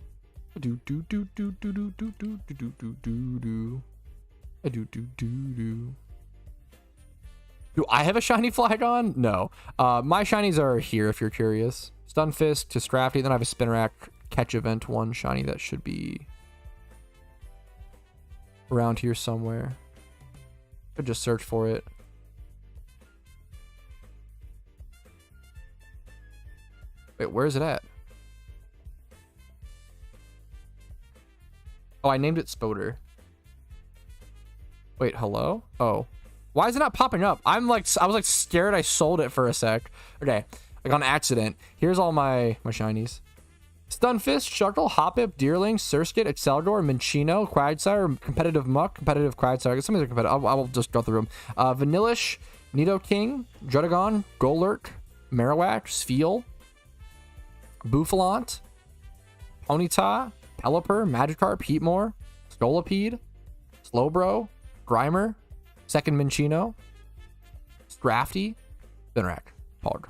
Do I have a shiny Flygon? No. My shinies are here if you're curious. Stunfisk to Scrafty. Then I have a Spinarak Catch Event 1 shiny that should be around here somewhere. Could just search for it. Wait, where is it at? Oh, I named it Spoder. Wait, hello? Oh. Why is it not popping up? I was like scared I sold it for a sec. Okay, like on accident. Here's all my shinies. Stunfisk, Shuckle, Hoppip, Deerling, Surskit, Exceldor, Minccino, Quagsire, Competitive Muck, Competitive Quagsire. Some of these are competitive. I will just go through them. Vanillish, Nidoking, Druddigon, Golurk, Marowak, Spheal, Bouffalant, Ponyta, Pelipper, Magikarp, Heatmore, Scolipede, Slowbro, Grimer, Second Minccino, Scrafty, Spinarak, Pog.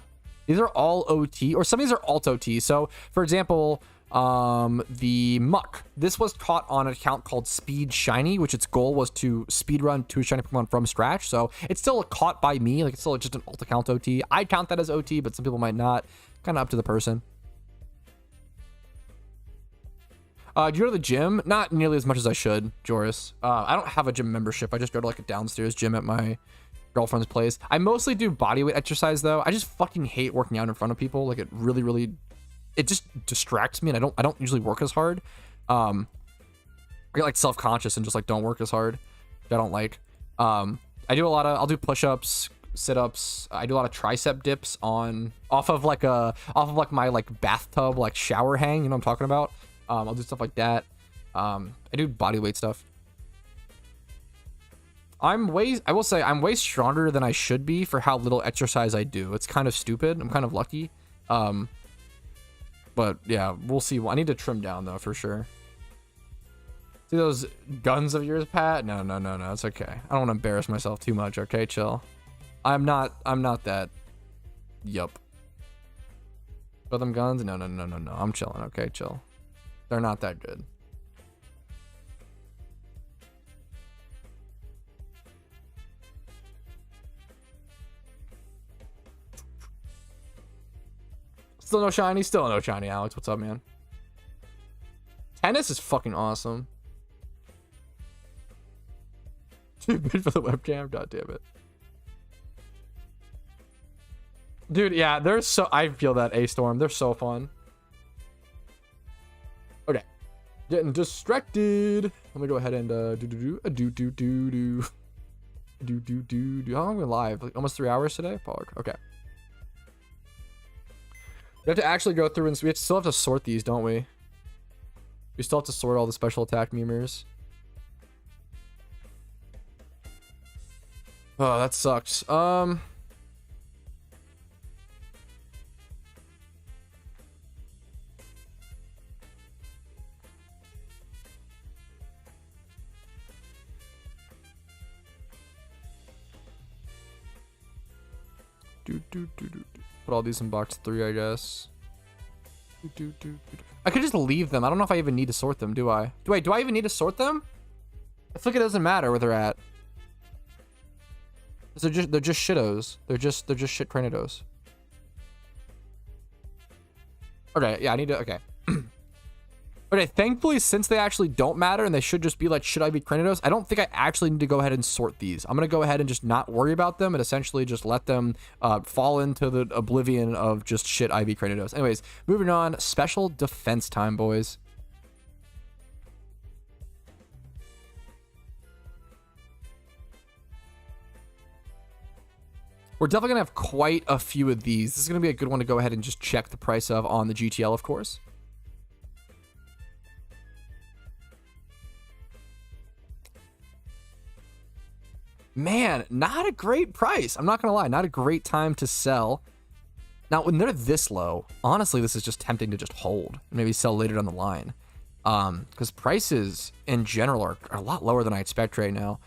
These are all OT, or some of these are alt OT. So, for example, the Muck. This was caught on an account called Speed Shiny, which its goal was to speedrun 2 shiny Pokemon from scratch. So, it's still caught by me. Like, it's still just an alt account OT. I count that as OT, but some people might not. Kind of up to the person. Do you go to the gym? Not nearly as much as I should, Joris. I don't have a gym membership. I just go to like a downstairs gym at my girlfriend's place. I mostly do bodyweight exercise though. I just fucking hate working out in front of people. Like it really, it just distracts me, and I don't usually work as hard. I get like self-conscious and just like don't work as hard. I don't like. I do I'll do push-ups, sit-ups. I do a lot of tricep dips off of my like bathtub like shower hang. You know what I'm talking about? I'll do stuff like that. I do body weight stuff. I will say I'm way stronger than I should be for how little exercise I do. It's kind of stupid. I'm kind of lucky. But yeah, we'll see. I need to trim down though, for sure. See those guns of yours, Pat? No. It's okay. I don't want to embarrass myself too much. Okay, chill. I'm not that. Yup. But them guns? No. I'm chilling. Okay, chill. They're not that good. Still no shiny? Still no shiny, Alex. What's up, man? Tennis is fucking awesome. Too good for the webcam? God damn it. Dude, yeah, I feel that, A-Storm. They're so fun. Okay. Getting distracted. Let me go ahead and do. How long are we live? Like almost 3 hours today? Pog. Okay. We have to actually go through and we still have to sort these, don't we? We still have to sort all the special attack memers. Oh, that sucks. Put all these in box 3, I guess. I could just leave them. I don't know if I even need to sort them, do I? Do I even need to sort them? I feel like it doesn't matter where they're at. They're just shittos. They're just shit Cranidos. Okay, yeah, I need to, okay. Okay, thankfully, since they actually don't matter and they should just be like, should I be Cranidos? I don't think I actually need to go ahead and sort these. I'm going to go ahead and just not worry about them and essentially just let them fall into the oblivion of just shit IV Cranidos. Anyways, moving on. Special defense time, boys. We're definitely going to have quite a few of these. This is going to be a good one to go ahead and just check the price of on the GTL, of course. Man, not a great price. I'm not going to lie. Not a great time to sell. Now, when they're this low, honestly, this is just tempting to just hold. Maybe sell later down the line. Because prices in general are a lot lower than I expect right now.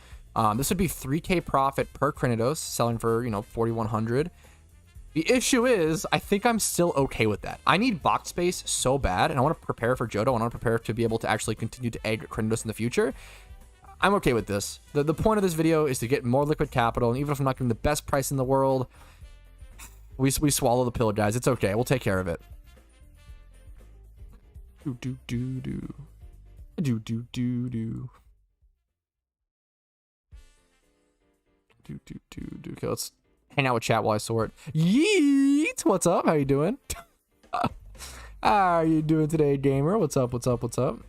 This would be 3K profit per Cranidos, selling for, 4,100. The issue is, I think I'm still okay with that. I need box space so bad, and I want to prepare for Johto. I want to prepare to be able to actually continue to egg Cranidos in the future. I'm okay with this. The point of this video is to get more liquid capital, and even if I'm not getting the best price in the world, we swallow the pill, guys. It's okay. We'll take care of it. Okay, let's hang out with chat while I sort. Yeet! What's up? How you doing? How are you doing today, gamer? What's up? What's up? What's up?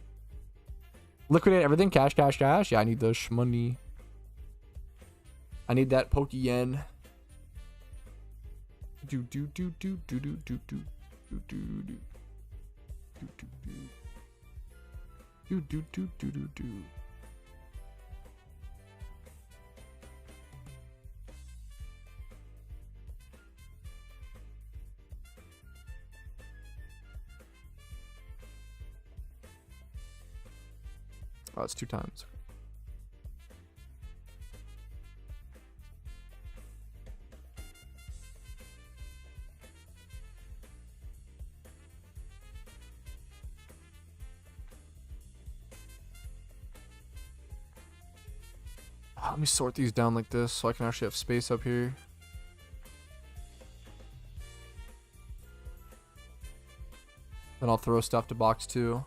Liquidate everything. Cash, cash, cash. Yeah, I need the shmoney. I need that Pokeyen. Oh, it's 2 times. Let me sort these down like this so I can actually have space up here. Then I'll throw stuff to box 2.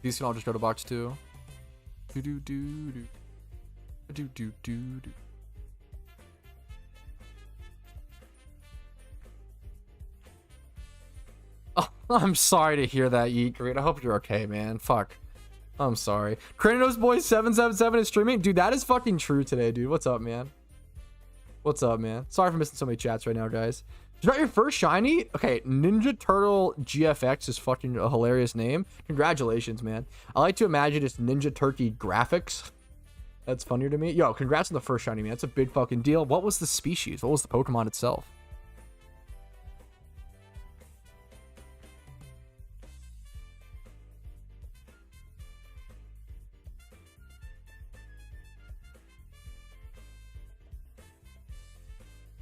These can all just go to box 2. Oh, I'm sorry to hear that, Yeet Green. I hope you're okay, man. Fuck. I'm sorry. Cranidos Boy 777 is streaming. Dude, that is fucking true today, dude. What's up, man? What's up, man? Sorry for missing so many chats right now, guys. You got your first shiny? Okay, Ninja Turtle GFX is fucking a hilarious name. Congratulations, man. I like to imagine it's Ninja Turkey graphics. That's funnier to me. Yo, congrats on the first shiny, man. That's a big fucking deal. What was the species? What was the Pokemon itself?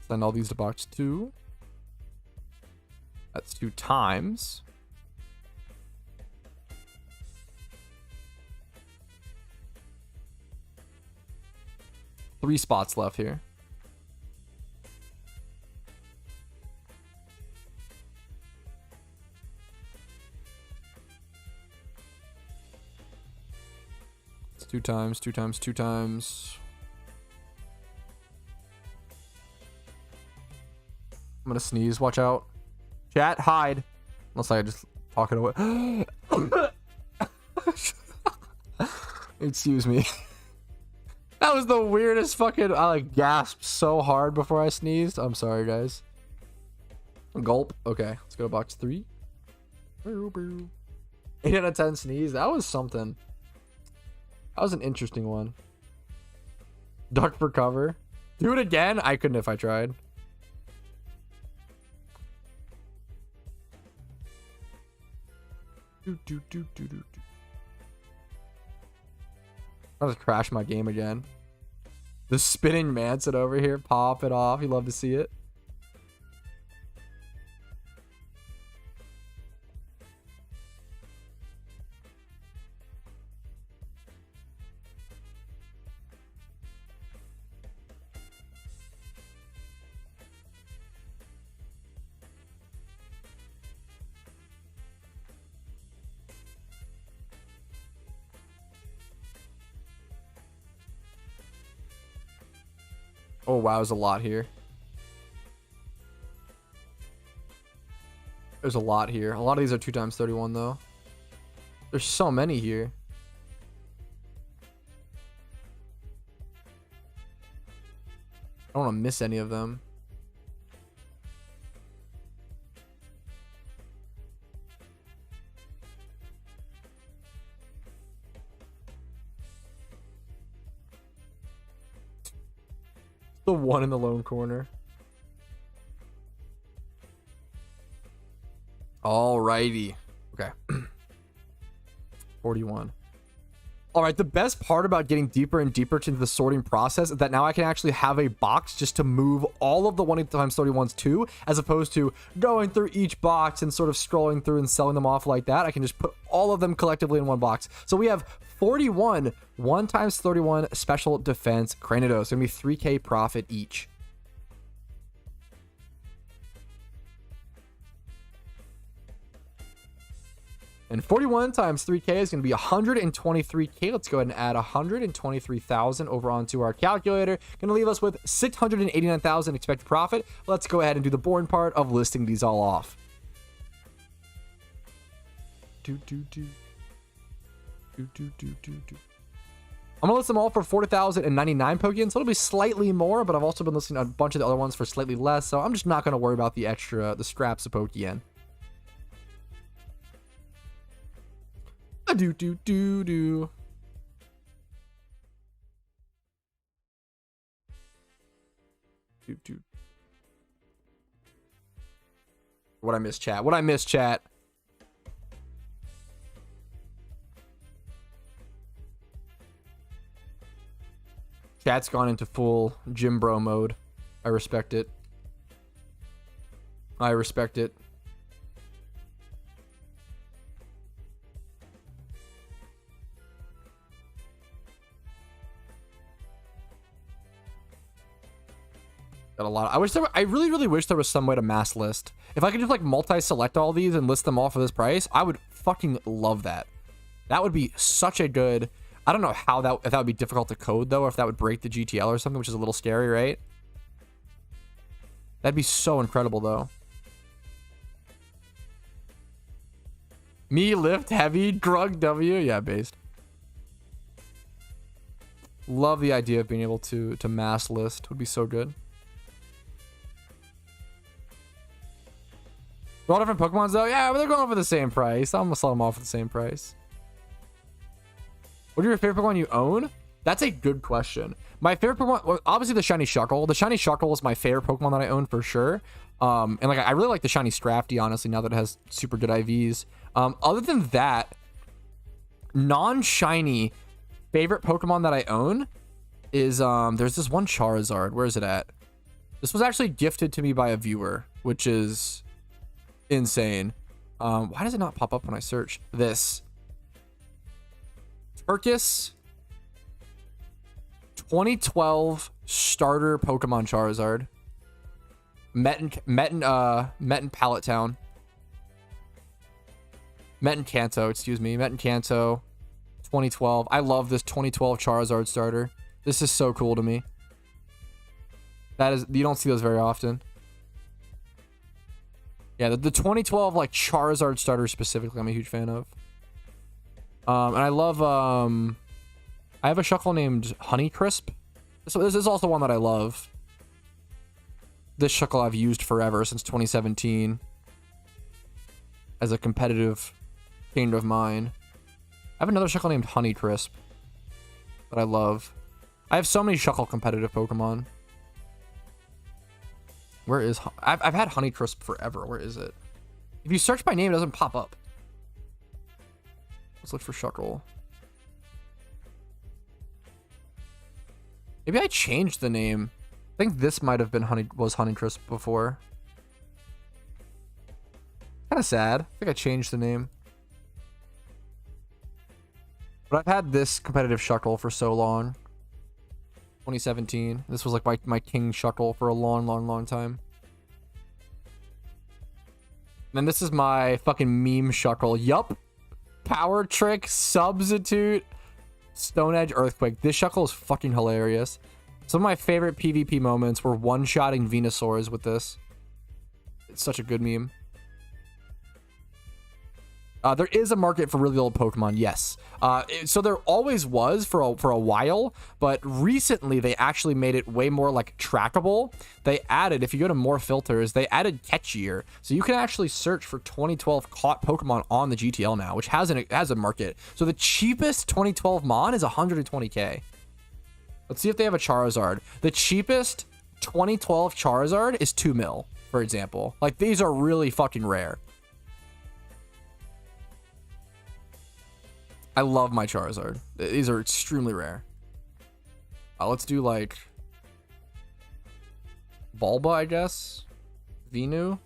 Send all these to box 2. That's 2 times. Three spots left here. It's 2 times, 2 times, 2 times. I'm gonna sneeze. Watch out. Chat, hide. Unless I just talk it away. Excuse me. That was the weirdest fucking... I like gasped so hard before I sneezed. I'm sorry, guys. Gulp. Okay, let's go to box 3. 8 out of 10 sneeze. That was something. That was an interesting one. Duck for cover. Do it again? I couldn't if I tried. I'll just crash my game again. The spinning Manson over here. Pop it off. You love to see it. Oh, wow. There's a lot here. There's a lot here. A lot of these are 2 times 31, though. There's so many here. I don't want to miss any of them. The one in the lone corner. Alrighty. Okay. 41. All right, the best part about getting deeper and deeper into the sorting process is that now I can actually have a box just to move all of the 1 times 31s to, as opposed to going through each box and sort of scrolling through and selling them off like that. I can just put all of them collectively in one box. So we have 41 1 times 31 special defense Cranidos. It's gonna be 3K profit each. And 41 times 3K is going to be 123K. Let's go ahead and add 123,000 over onto our calculator. Going to leave us with 689,000 expected profit. Let's go ahead and do the boring part of listing these all off. I'm going to list them all for 40,099 Pokeyen. So it'll be slightly more, but I've also been listing a bunch of the other ones for slightly less. So I'm just not going to worry about the scraps of Pokeyen. Do. What I miss, chat? What I miss, chat? Chat's gone into full gym bro mode. I respect it. I respect it. Got a lot. I really wish there was some way to mass list. If I could just like multi-select all these and list them all for this price, I would fucking love that. That would be such a good. I don't know how if that would be difficult to code though, or if that would break the GTL or something, which is a little scary, right? That'd be so incredible though. Me lift heavy, drug W, yeah, based. Love the idea of being able to mass list. Would be so good. All different Pokemons though, yeah, but they're going for the same price. I'm gonna sell them all for the same price. What are your favorite Pokemon you own? That's a good question. My favorite Pokemon, well, obviously the Shiny Shuckle. The Shiny Shuckle is my favorite Pokemon that I own for sure. And like I really like the Shiny Scrafty, honestly, now that it has super good IVs. Other than that, non-shiny favorite Pokemon that I own is there's this one Charizard. Where is it at? This was actually gifted to me by a viewer, which is insane. Why does it not pop up when I search this? Turkus 2012 starter Pokemon Charizard. Met in Pallet Town. Met in Kanto, excuse me. Met in Kanto 2012. I love this 2012 Charizard starter. This is so cool to me. That is, you don't see those very often. Yeah, the 2012 like Charizard starter specifically, I'm a huge fan of. And I love I have a Shuckle named Honeycrisp. This is also one that I love. This Shuckle I've used forever, since 2017, as a competitive kind of mine. I have another Shuckle named Honeycrisp that I love. I have so many Shuckle competitive Pokemon. Where is... I've had Honeycrisp forever. Where is it? If you search by name, it doesn't pop up. Let's look for Shuckle. Maybe I changed the name. I think this might have been Honeycrisp before. Kind of sad. I think I changed the name. But I've had this competitive Shuckle for so long. 2017. This was like my king Shuckle for a long time. And this is my fucking meme Shuckle. Yup. Power Trick, Substitute, Stone Edge, Earthquake. This Shuckle is fucking hilarious. Some of my favorite PvP moments were one-shotting Venusaurs with this. It's such a good meme. There is a market for really old Pokemon, yes. So there always was for a while, but recently they actually made it way more like trackable. They added, if you go to more filters, they added catch year, so you can actually search for 2012 caught Pokemon on the GTL now, which has a market. So the cheapest 2012 Mon is 120k. Let's see if they have a Charizard. The cheapest 2012 Charizard is 2 mil, for example. Like, these are really fucking rare. I love my Charizard. These are extremely rare. Let's do like Bulba, I guess. Venusaur,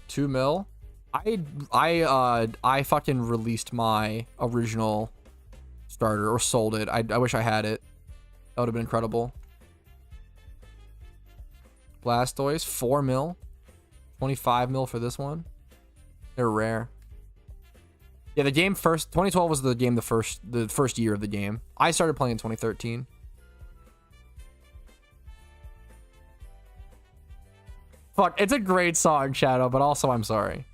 2 mil. I fucking released my original starter or sold it. I wish I had it. That would have been incredible. Blastoise, 4 mil. 25 mil for this one. They're rare. Yeah, the game first, 2012 was the game, the first year of the game. I started playing in 2013. Fuck, it's a great song, Shadow, but also I'm sorry.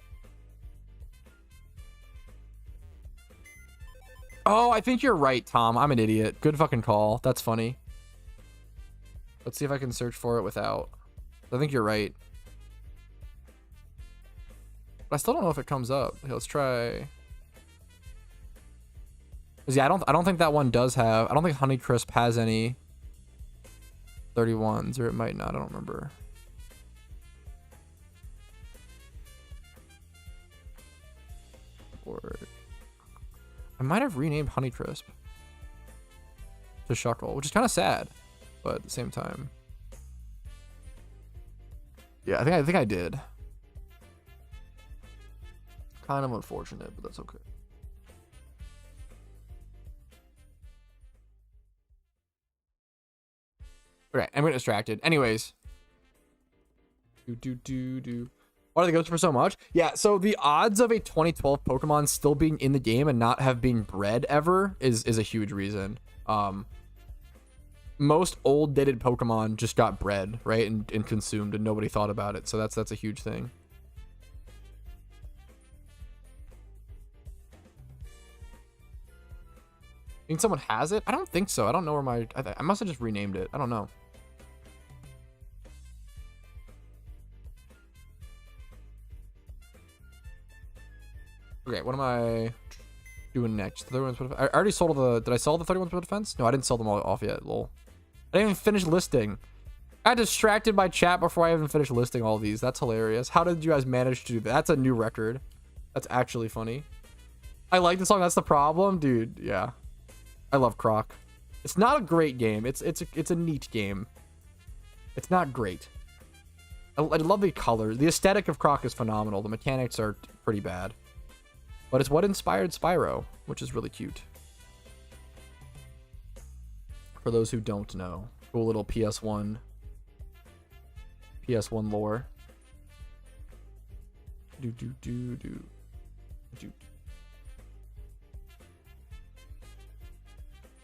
Oh, I think you're right, Tom. I'm an idiot. Good fucking call. That's funny. Let's see if I can search for it without. I think you're right. But I still don't know if it comes up. Okay, let's try. Yeah, I don't think that one does have. I don't think Honeycrisp has any 31s, or it might not. I don't remember. Or I might have renamed Honeycrisp to Shuckle, which is kind of sad, but at the same time, yeah, I think I did. Kind of unfortunate, but that's okay. Okay, I'm getting distracted. Anyways. Why do they go for so much? Yeah, so the odds of a 2012 Pokemon still being in the game and not have been bred ever is a huge reason. Most old dated Pokemon just got bred, right? And consumed, and nobody thought about it. So that's a huge thing. Think someone has it? I don't think so. I don't know where my... I must have just renamed it. I don't know. Okay, what am I doing next? 31 split defense. I already sold the... Did I sell the 31 split defense? No, I didn't sell them all off yet. Lol. I didn't even finish listing. I got distracted by chat before I even finished listing all these. That's hilarious. How did you guys manage to do that? That's a new record. That's actually funny. I like the song. That's the problem, dude. Yeah. I love Croc. It's not a great game. It's a neat game. It's not great. I love the colors. The aesthetic of Croc is phenomenal. The mechanics are pretty bad. But it's what inspired Spyro, which is really cute. For those who don't know. Cool little PS1 lore.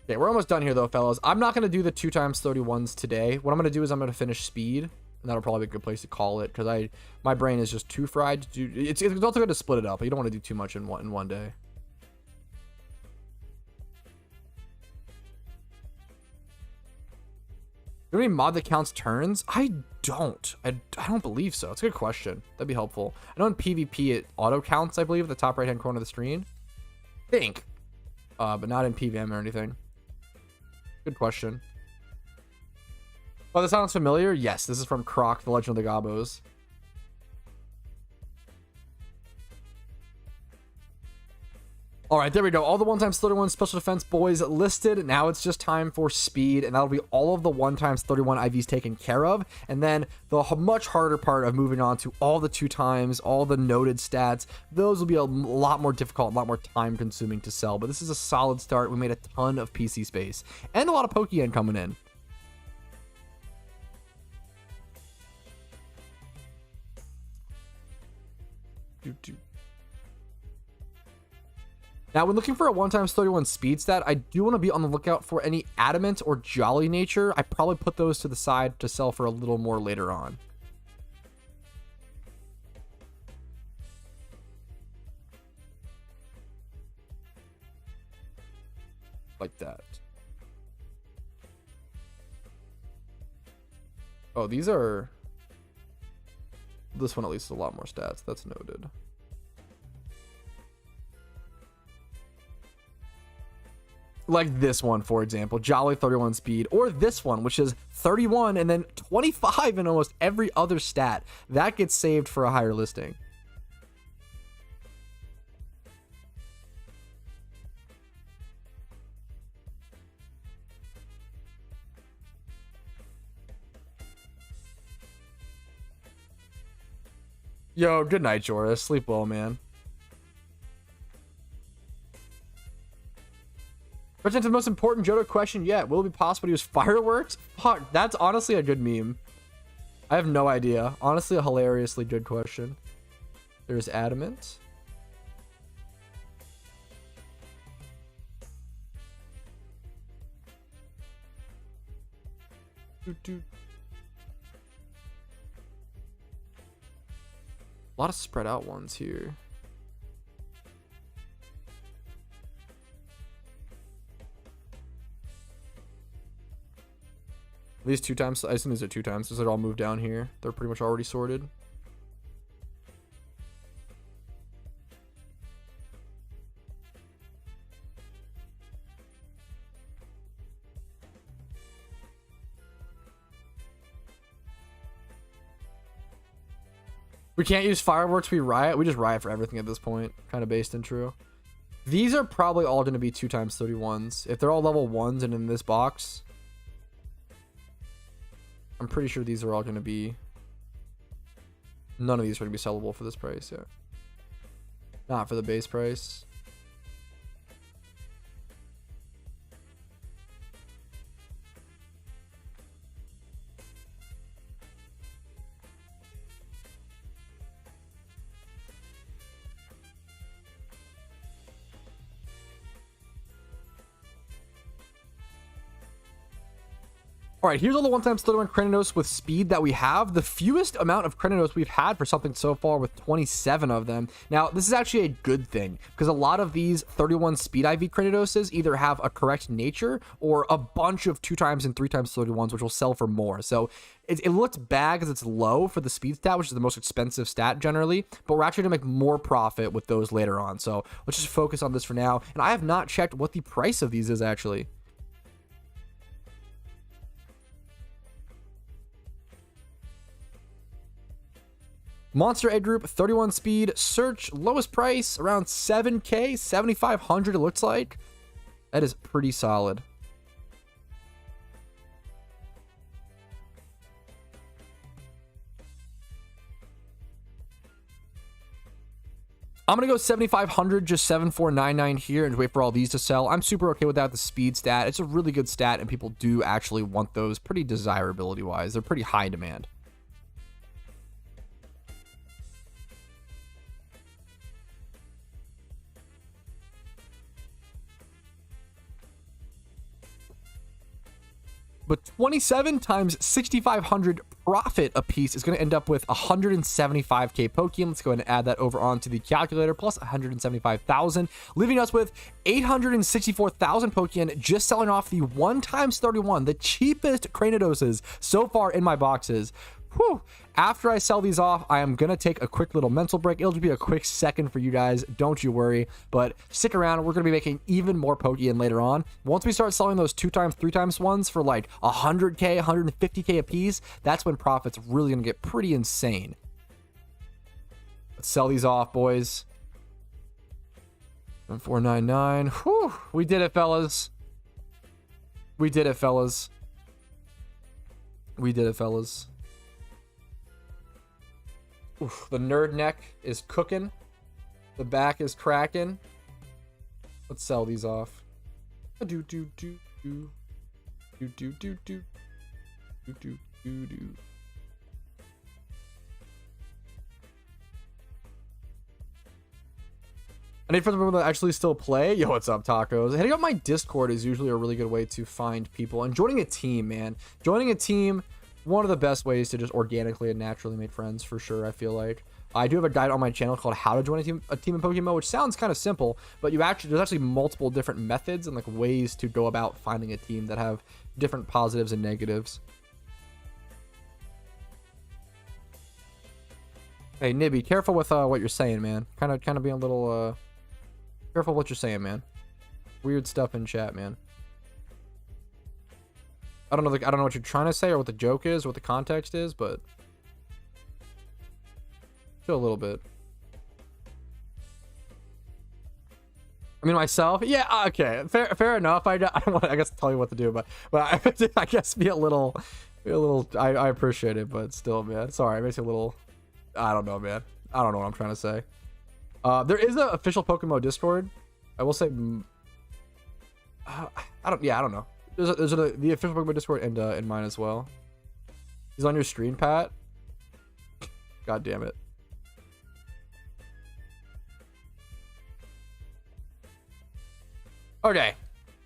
Okay, we're almost done here though, fellas. I'm not going to do the 2x31s today. What I'm going to do is I'm going to finish speed. And that'll probably be a good place to call it. Because my brain is just too fried to do. It's also good to split it up. But you don't want to do too much in one day. Do you have any mod that counts turns? I don't. I don't believe so. It's a good question. That'd be helpful. I know in PvP it auto counts, I believe, at the top right hand corner of the screen. I think. But not in PVM or anything. Good question. Oh, this sounds familiar? Yes, this is from Croc, The Legend of the Gobos. All right, there we go. All the 1x31 special defense boys listed. Now it's just time for speed, and that'll be all of the 1x31 IVs taken care of. And then the much harder part of moving on to all the 2x, all the noted stats, those will be a lot more difficult, a lot more time consuming to sell. But this is a solid start. We made a ton of PC space and a lot of Pokeyen coming in. Now, when looking for a 1x31 speed stat, I do want to be on the lookout for any adamant or jolly nature. I probably put those to the side to sell for a little more later on. Like that. Oh, these are... This one at least is a lot more stats. That's noted. Like this one, for example, Jolly 31 speed, or this one, which is 31 and then 25 in almost every other stat. That gets saved for a higher listing. Yo, good night, Joris. Sleep well, man. Which into the most important Johto question yet. Will it be possible to use fireworks? Fuck, that's honestly a good meme. I have no idea. Honestly, a hilariously good question. There's Adamant. A lot of spread out ones here. These 2x, I assume these are 2x. These are all moved down here. They're pretty much already sorted. We can't use fireworks, we riot. We just riot for everything at this point. Kind of based and true. These are probably all going to be 2x31s. If they're all level 1s and in this box, I'm pretty sure these are all going to be... None of these are going to be sellable for this price, yeah. Not for the base price. All right, here's all the 1x31 Cranidos with speed that we have. The fewest amount of Cranidos we've had for something so far with 27 of them. Now, this is actually a good thing because a lot of these 31 speed IV Cranidoses either have a correct nature or a bunch of 2x and 3x31s, which will sell for more. So it looks bad because it's low for the speed stat, which is the most expensive stat generally, but we're actually going to make more profit with those later on. So let's just focus on this for now. And I have not checked what the price of these is actually. Monster Egg Group, 31 speed, search, lowest price, around 7K, 7,500 it looks like. That is pretty solid. I'm going to go 7,500, just 7,499 here and wait for all these to sell. I'm super okay with that, the speed stat. It's a really good stat and people do actually want those pretty desirability-wise. They're pretty high demand. But 27 times 6,500 profit a piece is going to end up with 175k Pokeyen. Let's go ahead and add that over onto the calculator, plus 175,000, leaving us with 864,000 Pokeyen, just selling off the 1x31, the cheapest Cranidoses so far in my boxes. Whew. After I sell these off, I am going to take a quick little mental break. It'll just be a quick second for you guys. Don't you worry. But stick around. We're going to be making even more Pokeyen later on. Once we start selling those 2x, 3x ones for like 100k, 150k a piece, that's when profit's really going to get pretty insane. Let's sell these off, boys. 499. Whew. We did it, fellas. We did it, fellas. We did it, fellas. Oof, the nerd neck is cooking. The back is cracking. Let's sell these off. Do do do do do do do do do do do do. I need for the people that actually still play. Yo, what's up, tacos? Hitting up my Discord is usually a really good way to find people. And joining a team, man. Joining a team, one of the best ways to just organically and naturally make friends, for sure, I feel like. I do have a guide on my channel called How to Join a team in PokeMMO, which sounds kind of simple, but there's actually multiple different methods and like ways to go about finding a team that have different positives and negatives. Hey, Nibby, careful with what you're saying, man. Kind of being a little careful what you're saying, man. Weird stuff in chat, man. I don't know what you're trying to say or what the joke is, what the context is, but chill a little bit. I mean, myself, yeah, okay, fair enough. I don't want to, I guess, tell you what to do, but I guess be a little. I appreciate it, but still, man, sorry, it makes you a little. I don't know, man. I don't know what I'm trying to say. There is an official PokeMMO Discord. I will say, I don't know. There's the official PokeMMO Discord and in mine as well. He's on your stream, Pat. God damn it. Okay.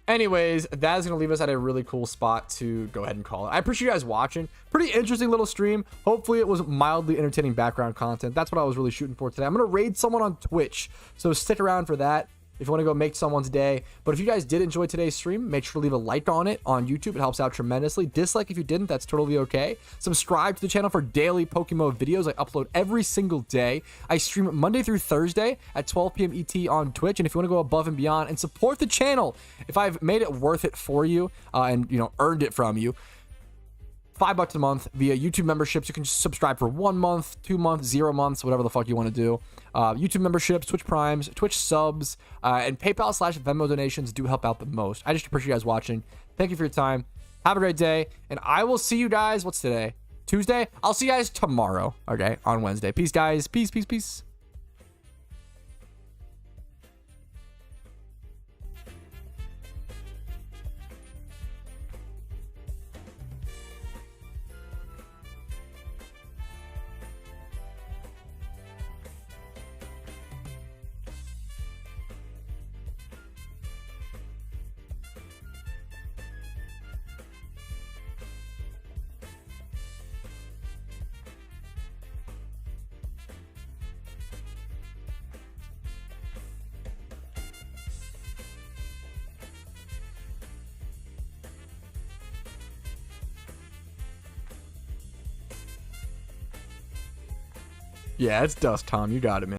Anyways, that is going to leave us at a really cool spot to go ahead and call it. I appreciate you guys watching. Pretty interesting little stream. Hopefully it was mildly entertaining background content. That's what I was really shooting for today. I'm going to raid someone on Twitch, so stick around for that if you want to go make someone's day. But if you guys did enjoy today's stream, make sure to leave a like on it on YouTube. It helps out tremendously. Dislike if you didn't. That's totally okay. Subscribe to the channel for daily PokeMMO videos. I upload every single day. I stream Monday through Thursday at 12 p.m. ET on Twitch. And if you want to go above and beyond and support the channel, if I've made it worth it for you and, you know, earned it from you, $5 a month via YouTube memberships. You can subscribe for 1 month, 2 months, 0 months, whatever the fuck you want to do. YouTube memberships, Twitch Primes, Twitch subs, and PayPal/Venmo donations do help out the most. I just appreciate you guys watching. Thank you for your time. Have a great day, and I will see you guys. What's today? Tuesday? I'll see you guys tomorrow. Okay, on Wednesday. Peace, guys. Peace, peace, peace. Yeah, it's dust, Tom. You got it, man.